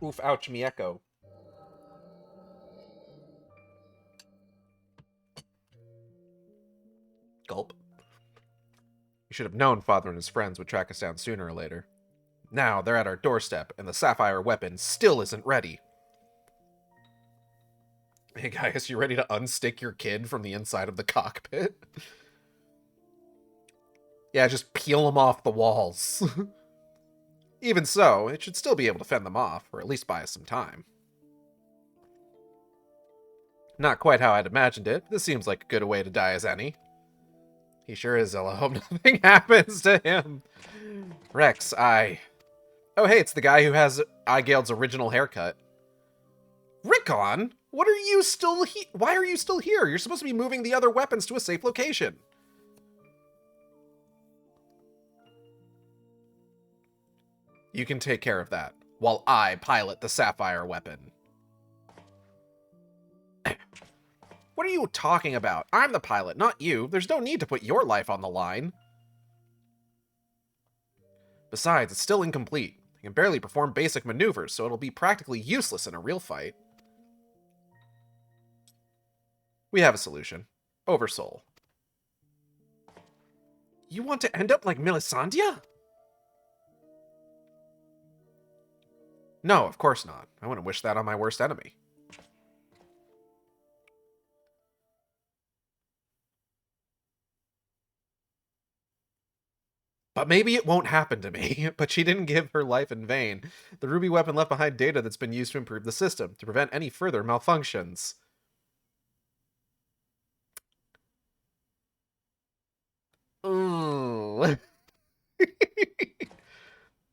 Oof, ouch, me echo. Gulp. You should have known Father and his friends would track us down sooner or later. Now they're at our doorstep, and the sapphire weapon still isn't ready. Hey guys, you ready to unstick your kid from the inside of the cockpit? Yeah, just peel them off the walls. Even so, it should still be able to fend them off, or at least buy us some time. Not quite how I'd imagined it, but this seems like a good way to die as any. He sure is, Zilla. Hope nothing happens to him. Rex, Oh, hey, it's the guy who has Igald's original haircut. Rickon? What are you still Why are you still here? You're supposed to be moving the other weapons to a safe location. You can take care of that, while I pilot the sapphire weapon. What are you talking about? I'm the pilot, not you. There's no need to put your life on the line. Besides, it's still incomplete. I can barely perform basic maneuvers, so it'll be practically useless in a real fight. We have a solution. Oversoul. You want to end up like Melisandre? No, of course not. I wouldn't wish that on my worst enemy. But maybe it won't happen to me. But she didn't give her life in vain. The ruby weapon left behind data that's been used to improve the system, to prevent any further malfunctions. Ooh.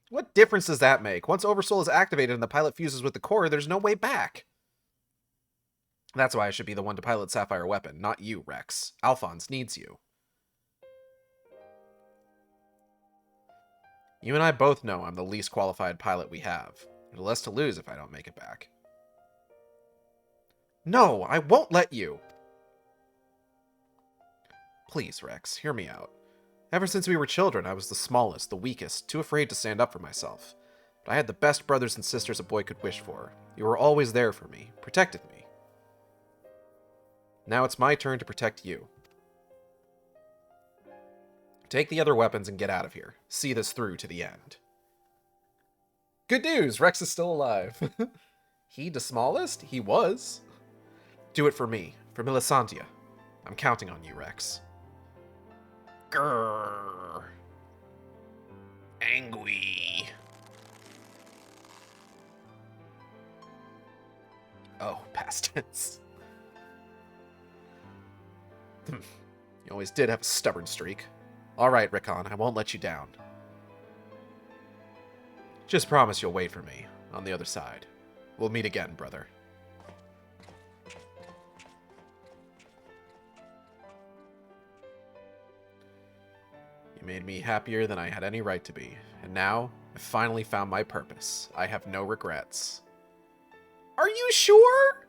What difference does that make? Once Oversoul is activated and the pilot fuses with the core, there's no way back. That's why I should be the one to pilot Sapphire Weapon, not you, Rex. Alphonse needs you. You and I both know I'm the least qualified pilot we have. There's less to lose if I don't make it back. No, I won't let you! Please, Rex, hear me out. Ever since we were children, I was the smallest, the weakest, too afraid to stand up for myself. But I had the best brothers and sisters a boy could wish for. You were always there for me, protected me. Now it's my turn to protect you. Take the other weapons and get out of here. See this through to the end. Good news! Rex is still alive. He the smallest? He was. Do it for me. For Melisandre. I'm counting on you, Rex. Grrr. Angry. Oh, past tense. You always did have a stubborn streak. Alright, Rickon, I won't let you down. Just promise you'll wait for me, on the other side. We'll meet again, brother. You made me happier than I had any right to be, and now I've finally found my purpose. I have no regrets. Are you sure?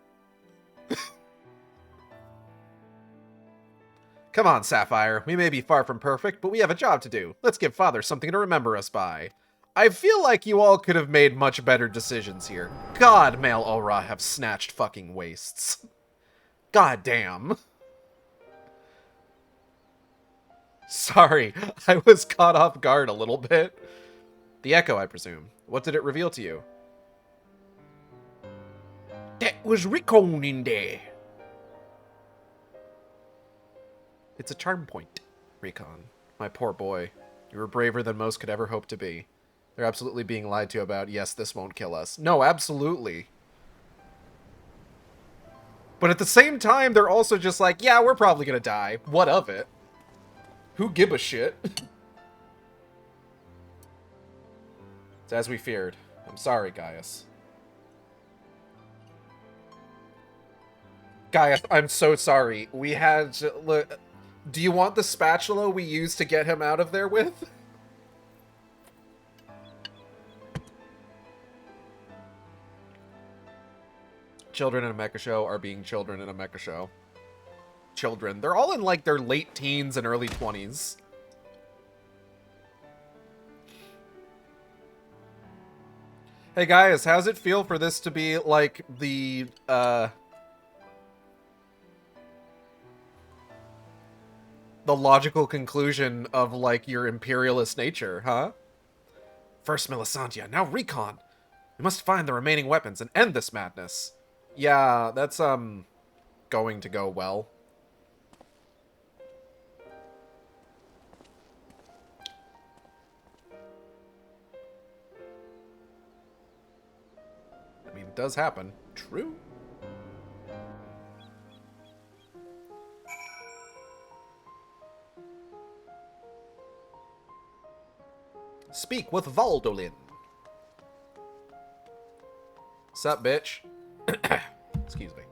Come on, Sapphire. We may be far from perfect, but we have a job to do. Let's give Father something to remember us by. I feel like you all could have made much better decisions here. God, male Aura have snatched fucking waists. God damn. Sorry, I was caught off guard a little bit. The Echo, I presume. What did it reveal to you? That was Rickon in there. It's a charm point, Recon. My poor boy. You were braver than most could ever hope to be. They're absolutely being lied to about, yes, this won't kill us. No, absolutely. But at the same time, they're also just like, yeah, we're probably gonna die. What of it? Who give a shit? It's as we feared. I'm sorry, Gaius. Gaius, I'm so sorry. We had to, look. Do you want the spatula we used to get him out of there with? Children in a mecha show are being children in a mecha show. Children. They're all in, like, their late teens and early 20s. Hey, guys, how's it feel for this to be, like, the logical conclusion of, like, your imperialist nature, huh? First Melisandre, now Recon! We must find the remaining weapons and end this madness. Yeah, that's, going to go well. I mean, it does happen. True. Speak with Valdolin. Sup, bitch? Excuse me.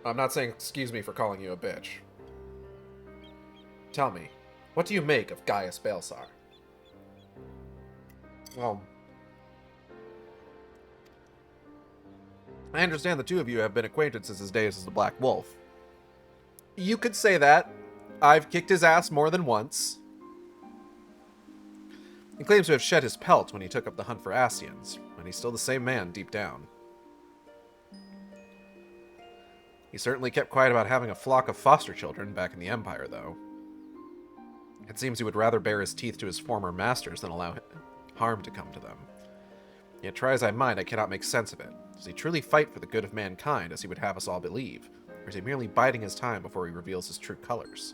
I'm not saying excuse me for calling you a bitch. Tell me, what do you make of Gaius Balsar? Well, I understand the two of you have been acquainted since his days as the Black Wolf. You could say that. I've kicked his ass more than once. He claims to have shed his pelt when he took up the hunt for Ascians, and he's still the same man deep down. He certainly kept quiet about having a flock of foster children back in the Empire, though. It seems he would rather bare his teeth to his former masters than allow harm to come to them. Yet try as I might, I cannot make sense of it. Does he truly fight for the good of mankind, as he would have us all believe? Or is he merely biding his time before he reveals his true colors?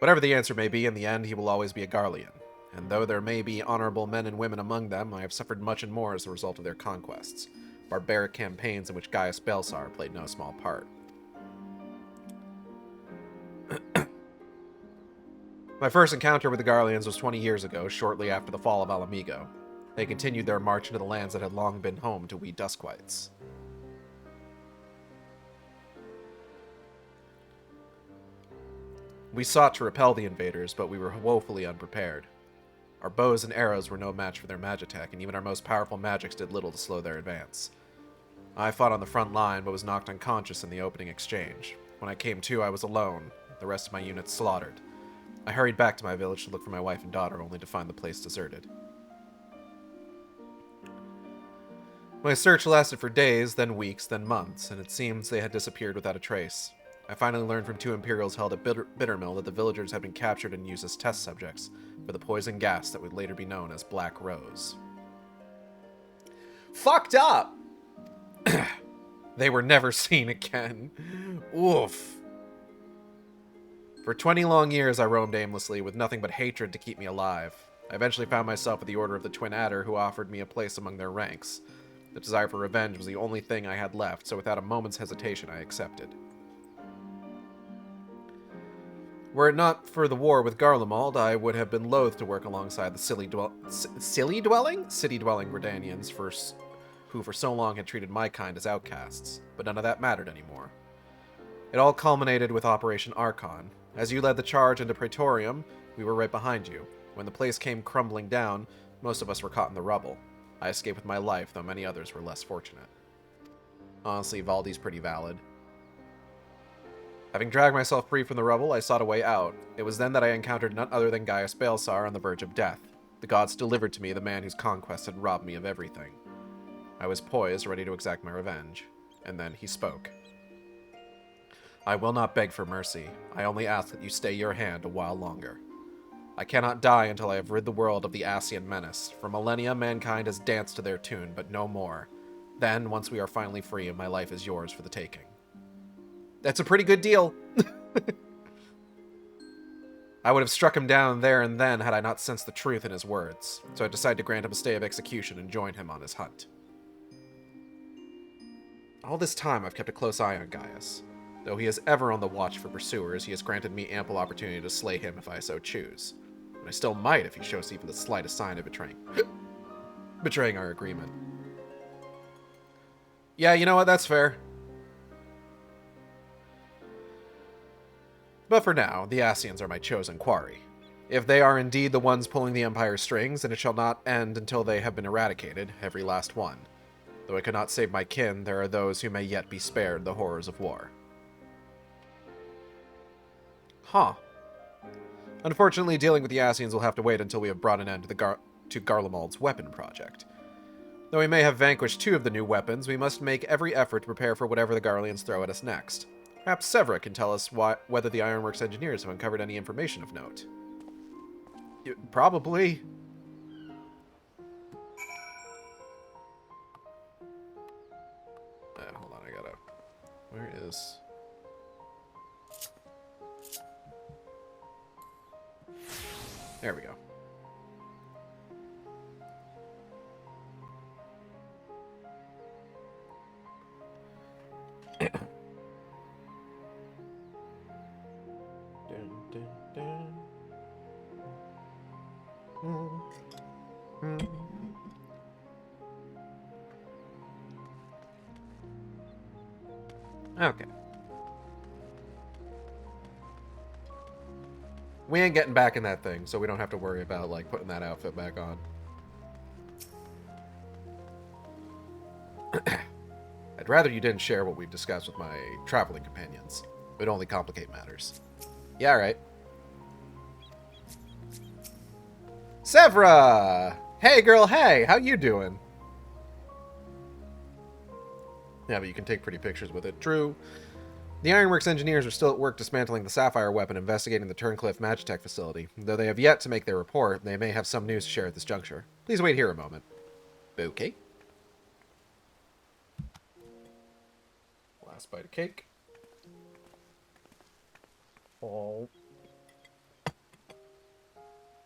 Whatever the answer may be, in the end, he will always be a Garlean. And though there may be honorable men and women among them, I have suffered much and more as a result of their conquests. Barbaric campaigns in which Gaius Belsar played no small part. My first encounter with the Garleans was 20 years ago, shortly after the fall of Alamigo. They continued their march into the lands that had long been home to we Duskwights. We sought to repel the invaders, but we were woefully unprepared. Our bows and arrows were no match for their magitech, and even our most powerful magics did little to slow their advance. I fought on the front line, but was knocked unconscious in the opening exchange. When I came to, I was alone, the rest of my units slaughtered. I hurried back to my village to look for my wife and daughter, only to find the place deserted. My search lasted for days, then weeks, then months, and it seems they had disappeared without a trace. I finally learned from 2 Imperials held at Bittermill that the villagers had been captured and used as test subjects for the poison gas that would later be known as Black Rose. Fucked up! They were never seen again. Oof. For 20 long years I roamed aimlessly, with nothing but hatred to keep me alive. I eventually found myself at the Order of the Twin Adder, who offered me a place among their ranks. The desire for revenge was the only thing I had left, so without a moment's hesitation I accepted. Were it not for the war with Garlemald, I would have been loath to work alongside the city-dwelling Redanians who for so long had treated my kind as outcasts, but none of that mattered anymore. It all culminated with Operation Archon. As you led the charge into Praetorium, we were right behind you. When the place came crumbling down, most of us were caught in the rubble. I escaped with my life, though many others were less fortunate. Honestly, Valdi's pretty valid. Having dragged myself free from the rubble, I sought a way out. It was then that I encountered none other than Gaius Belsar on the verge of death. The gods delivered to me the man whose conquest had robbed me of everything. I was poised, ready to exact my revenge. And then he spoke. I will not beg for mercy. I only ask that you stay your hand a while longer. I cannot die until I have rid the world of the Ascian menace. For millennia, mankind has danced to their tune, but no more. Then, once we are finally free, my life is yours for the taking. That's a pretty good deal. I would have struck him down there and then had I not sensed the truth in his words, so I decided to grant him a stay of execution and join him on his hunt. All this time, I've kept a close eye on Gaius. Though he is ever on the watch for pursuers, he has granted me ample opportunity to slay him if I so choose. And I still might if he shows even the slightest sign of betraying our agreement. Yeah, you know what? That's fair. But for now, the Ascians are my chosen quarry. If they are indeed the ones pulling the Empire's strings, then it shall not end until they have been eradicated, every last one. Though I could not save my kin, there are those who may yet be spared the horrors of war. Huh. Unfortunately, dealing with the Ascians will have to wait until we have brought an end to Garlemald's weapon project. Though we may have vanquished 2 of the new weapons, we must make every effort to prepare for whatever the Garleans throw at us next. Perhaps Severa can tell us whether the Ironworks engineers have uncovered any information of note. Probably. Hold on, I gotta... Where is... There we go. Okay. We ain't getting back in that thing, so we don't have to worry about, like, putting that outfit back on. I'd rather you didn't share what we've discussed with my traveling companions. It would only complicate matters. Yeah, right. Severa! Hey, girl, hey! How you doing? Yeah, but you can take pretty pictures with it. True. The Ironworks engineers are still at work dismantling the Sapphire weapon, investigating the Turncliffe Magitech facility. Though they have yet to make their report, they may have some news to share at this juncture. Please wait here a moment. Okay. Last bite of cake. Oh.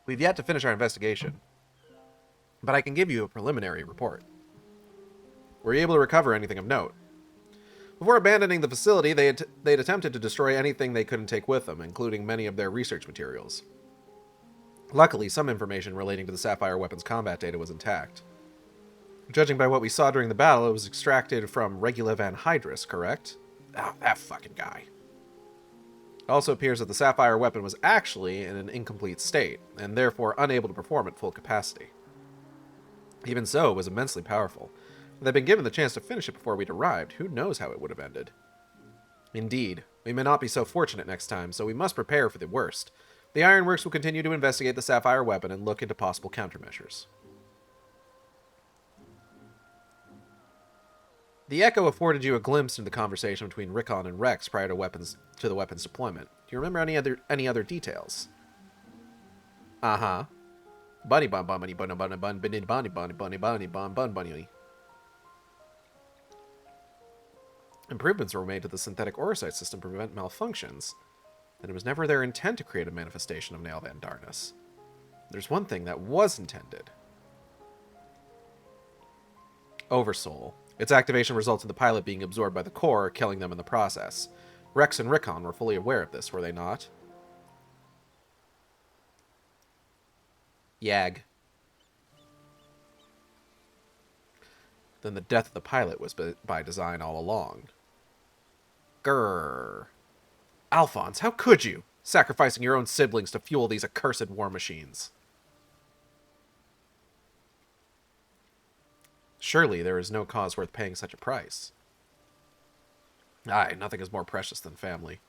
We've yet to finish our investigation, but I can give you a preliminary report. Were you able to recover anything of note? Before abandoning the facility, they'd attempted to destroy anything they couldn't take with them, including many of their research materials. Luckily, some information relating to the Sapphire weapon's combat data was intact. Judging by what we saw during the battle, it was extracted from Regula Van Hydrus, correct? Ah, that fucking guy. It also appears that the Sapphire weapon was actually in an incomplete state, and therefore unable to perform at full capacity. Even so, it was immensely powerful. If they'd been given the chance to finish it before we'd arrived, who knows how it would have ended. Indeed, we may not be so fortunate next time, so we must prepare for the worst. The Ironworks will continue to investigate the Sapphire weapon and look into possible countermeasures. The Echo afforded you a glimpse into the conversation between Rickon and Rex prior to the weapon's deployment. Do you remember any other details? Uh-huh. Bunny bun bunny bunny bunny bunny bunny bunny bunny bunny bunny bunny. Improvements were made to the synthetic oorzea system to prevent malfunctions, and it was never their intent to create a manifestation of Nail Van Darkness. There's one thing that was intended. Oversoul. Its activation results in the pilot being absorbed by the core, killing them in the process. Rex and Rickon were fully aware of this, were they not? Yag. Then the death of the pilot was by design all along. Grrr. Alphonse, how could you? Sacrificing your own siblings to fuel these accursed war machines. Surely there is no cause worth paying such a price. Aye, nothing is more precious than family.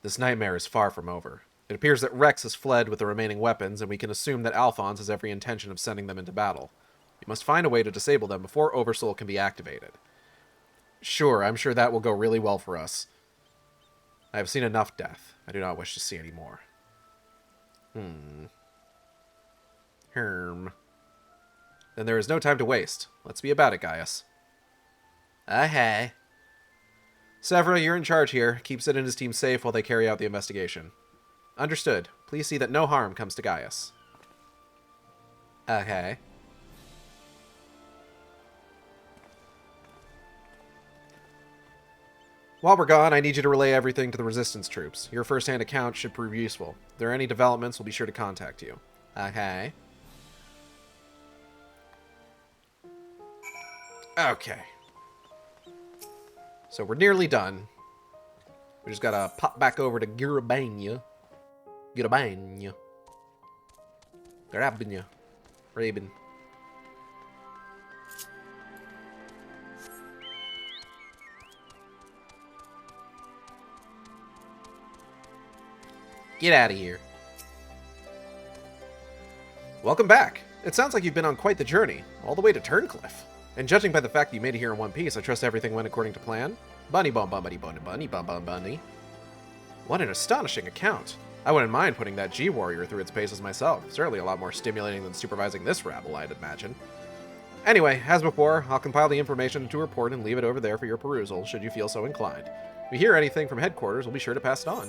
This nightmare is far from over. It appears that Rex has fled with the remaining weapons, and we can assume that Alphonse has every intention of sending them into battle. We must find a way to disable them before Oversoul can be activated. Sure, I'm sure that will go really well for us. I have seen enough death. I do not wish to see any more. Then there is no time to waste. Let's be about it, Gaius. Okay. Severa, you're in charge here. Keep Sid and his team safe while they carry out the investigation. Understood. Please see that no harm comes to Gaius. Okay. While we're gone, I need you to relay everything to the Resistance troops. Your first-hand account should prove useful. If there are any developments, we'll be sure to contact you. Okay. Okay. So we're nearly done. We just gotta pop back over to Girabania. Girabania. Garabania. Raven. Get out of here. Welcome back. It sounds like you've been on quite the journey, all the way to Turncliffe. And judging by the fact that you made it here in one piece, I trust everything went according to plan. Bunny bum bum bunny bunny bunny bum bum bunny. What an astonishing account. I wouldn't mind putting that G-Warrior through its paces myself. Certainly a lot more stimulating than supervising this rabble, I'd imagine. Anyway, as before, I'll compile the information into a report and leave it over there for your perusal, should you feel so inclined. If we hear anything from headquarters, we'll be sure to pass it on.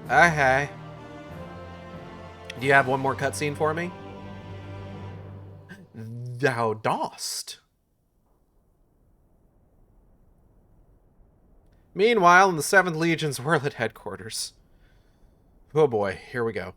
Okay. Do you have one more cutscene for me? Thou dost. Meanwhile, in the 7th Legion's Whirl at headquarters. Oh boy, here we go.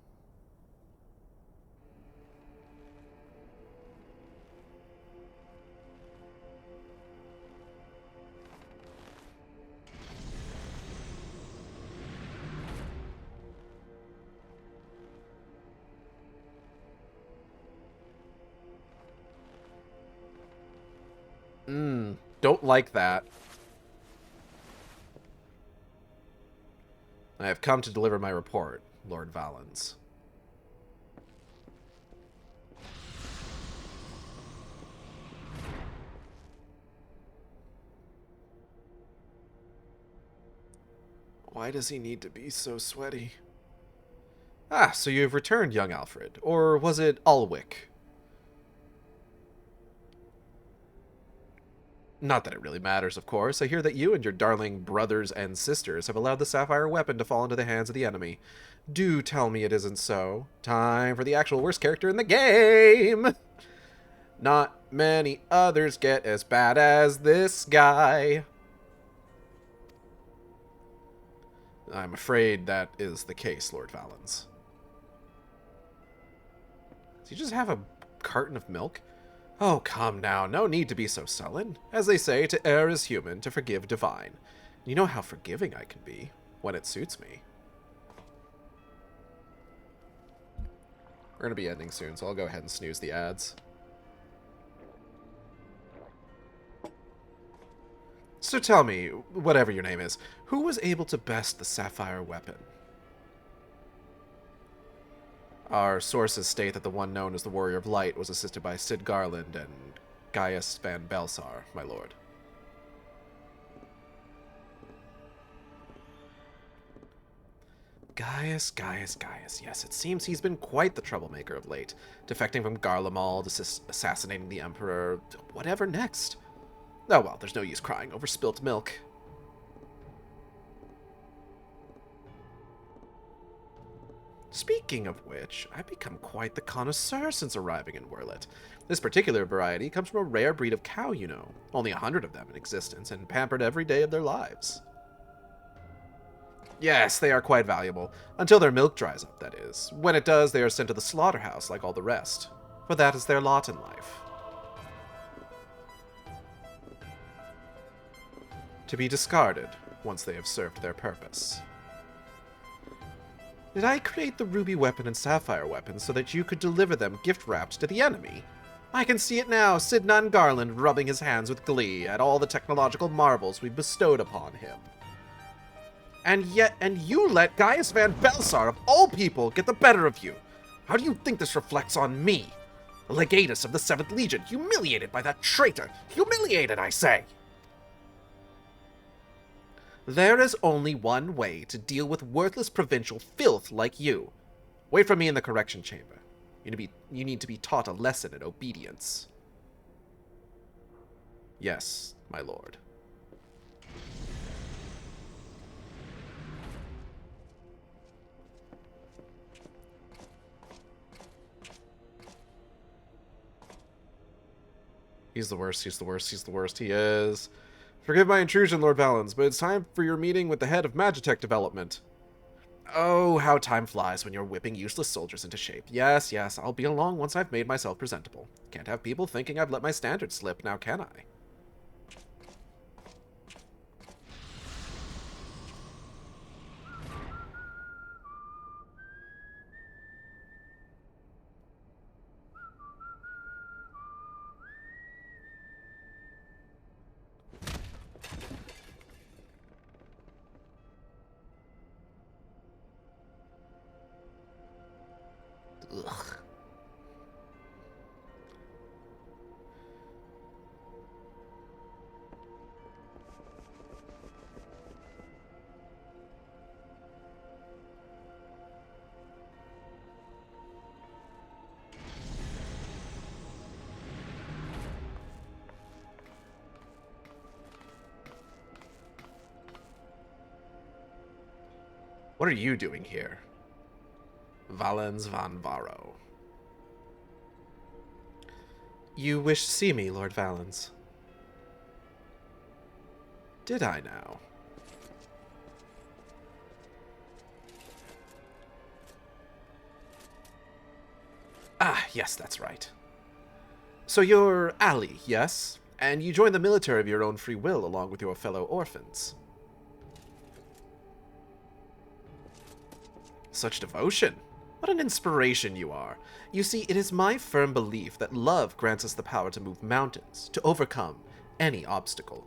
Don't like that. I have come to deliver my report, Lord Valens. Why does he need to be so sweaty? Ah, so you have returned, young Alfred. Or was it Ulwick? Not that it really matters, of course. I hear that you and your darling brothers and sisters have allowed the sapphire weapon to fall into the hands of the enemy. Do tell me it isn't so. Time for the actual worst character in the game! Not many others get as bad as this guy. I'm afraid that is the case, Lord Valens. Does he just have a carton of milk? Oh, come now, no need to be so sullen. As they say, to err is human, to forgive divine. You know how forgiving I can be, when it suits me. We're going to be ending soon, so I'll go ahead and snooze the ads. So tell me, whatever your name is, who was able to best the sapphire weapon? Our sources state that the one known as the Warrior of Light was assisted by Sid Garland and Gaius Van Belsar, my lord. Gaius. Yes, it seems he's been quite the troublemaker of late. Defecting from Garlemald, assassinating the Emperor, whatever next. Oh well, there's no use crying over spilt milk. Speaking of which, I've become quite the connoisseur since arriving in Werlet. This particular variety comes from a rare breed of cow, you know. Only 100 of them in existence, and pampered every day of their lives. Yes, they are quite valuable. Until their milk dries up, that is. When it does, they are sent to the slaughterhouse like all the rest. For that is their lot in life. To be discarded once they have served their purpose. Did I create the ruby weapon and sapphire weapon so that you could deliver them gift-wrapped to the enemy? I can see it now, Sidnan Garland rubbing his hands with glee at all the technological marvels we've bestowed upon him. And you let Gaius Van Belsar, of all people, get the better of you. How do you think this reflects on me? The legatus of the 7th Legion, humiliated by that traitor. Humiliated, I say! There is only one way to deal with worthless provincial filth like you. Wait for me in the correction chamber. You need to be taught a lesson in obedience. Yes, my lord. He's the worst, he is. Forgive my intrusion, Lord Valens, but it's time for your meeting with the head of Magitech Development. Oh, how time flies when you're whipping useless soldiers into shape. Yes, I'll be along once I've made myself presentable. Can't have people thinking I've let my standards slip, now can I? Ugh. What are you doing here? Valens van Varro. You wish to see me, Lord Valens. Did I now? Ah, yes, that's right. So you're Ali, yes? And you joined the military of your own free will along with your fellow orphans. Such devotion. What an inspiration you are. You see, it is my firm belief that love grants us the power to move mountains, to overcome any obstacle.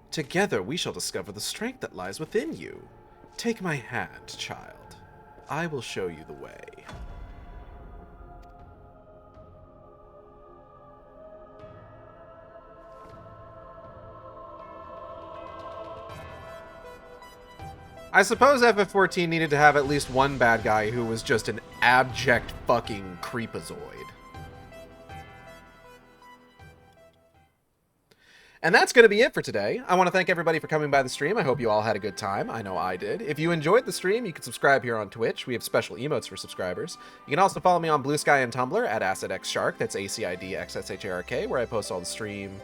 Together we shall discover the strength that lies within you. Take my hand, child. I will show you the way. I suppose FF14 needed to have at least one bad guy who was just an abject fucking creepazoid. And that's going to be it for today. I want to thank everybody for coming by the stream. I hope you all had a good time. I know I did. If you enjoyed the stream, you can subscribe here on Twitch. We have special emotes for subscribers. You can also follow me on Blue Sky and Tumblr at AcidXShark. That's AcidXSHARK, where I post all the stream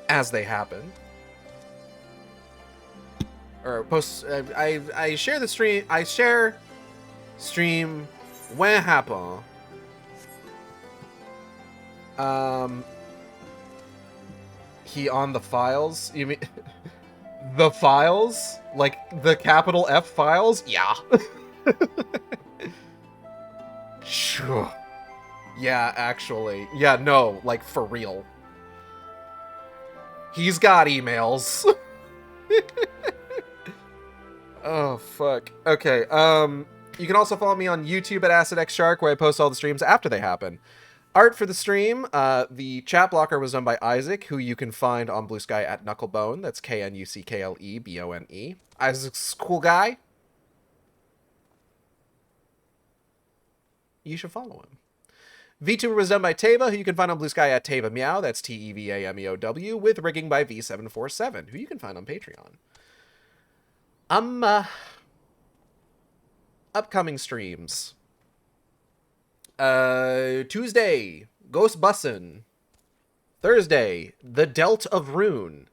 as they happen. Or post. I share the stream. I share stream when it happen. He on the files? You mean the files? Like the capital F files? Yeah. Sure. Yeah, actually. Yeah, no, like for real. He's got emails. Oh, fuck. Okay, you can also follow me on YouTube at AcidXShark, where I post all the streams after they happen. Art for the stream, the chat blocker was done by Isaac, who you can find on Blue Sky at Knucklebone. That's KNUCKLEBONE. Isaac's a cool guy. You should follow him. VTuber was done by Teva, who you can find on Blue Sky at Teva Meow. That's TEVAMEOW, with rigging by V747, who you can find on Patreon. Upcoming streams. Tuesday, Ghost Bussin'. Thursday, The Delt of Rune.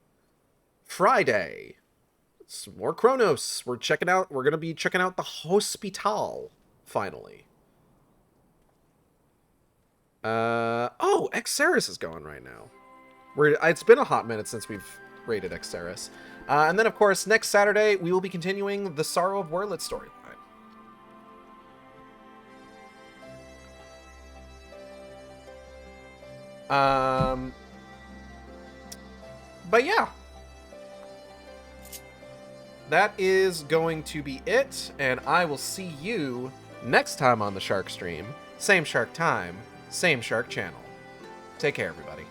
Friday, some more Chronos. We're gonna be checking out the Hospital, finally. Oh, XIV is going right now. It's been a hot minute since we've rated XIV. And then, of course, next Saturday, we will be continuing the Sorrow of Werlit storyline. But yeah. That is going to be it, and I will see you next time on the Shark Stream. Same Shark time, same Shark channel. Take care, everybody.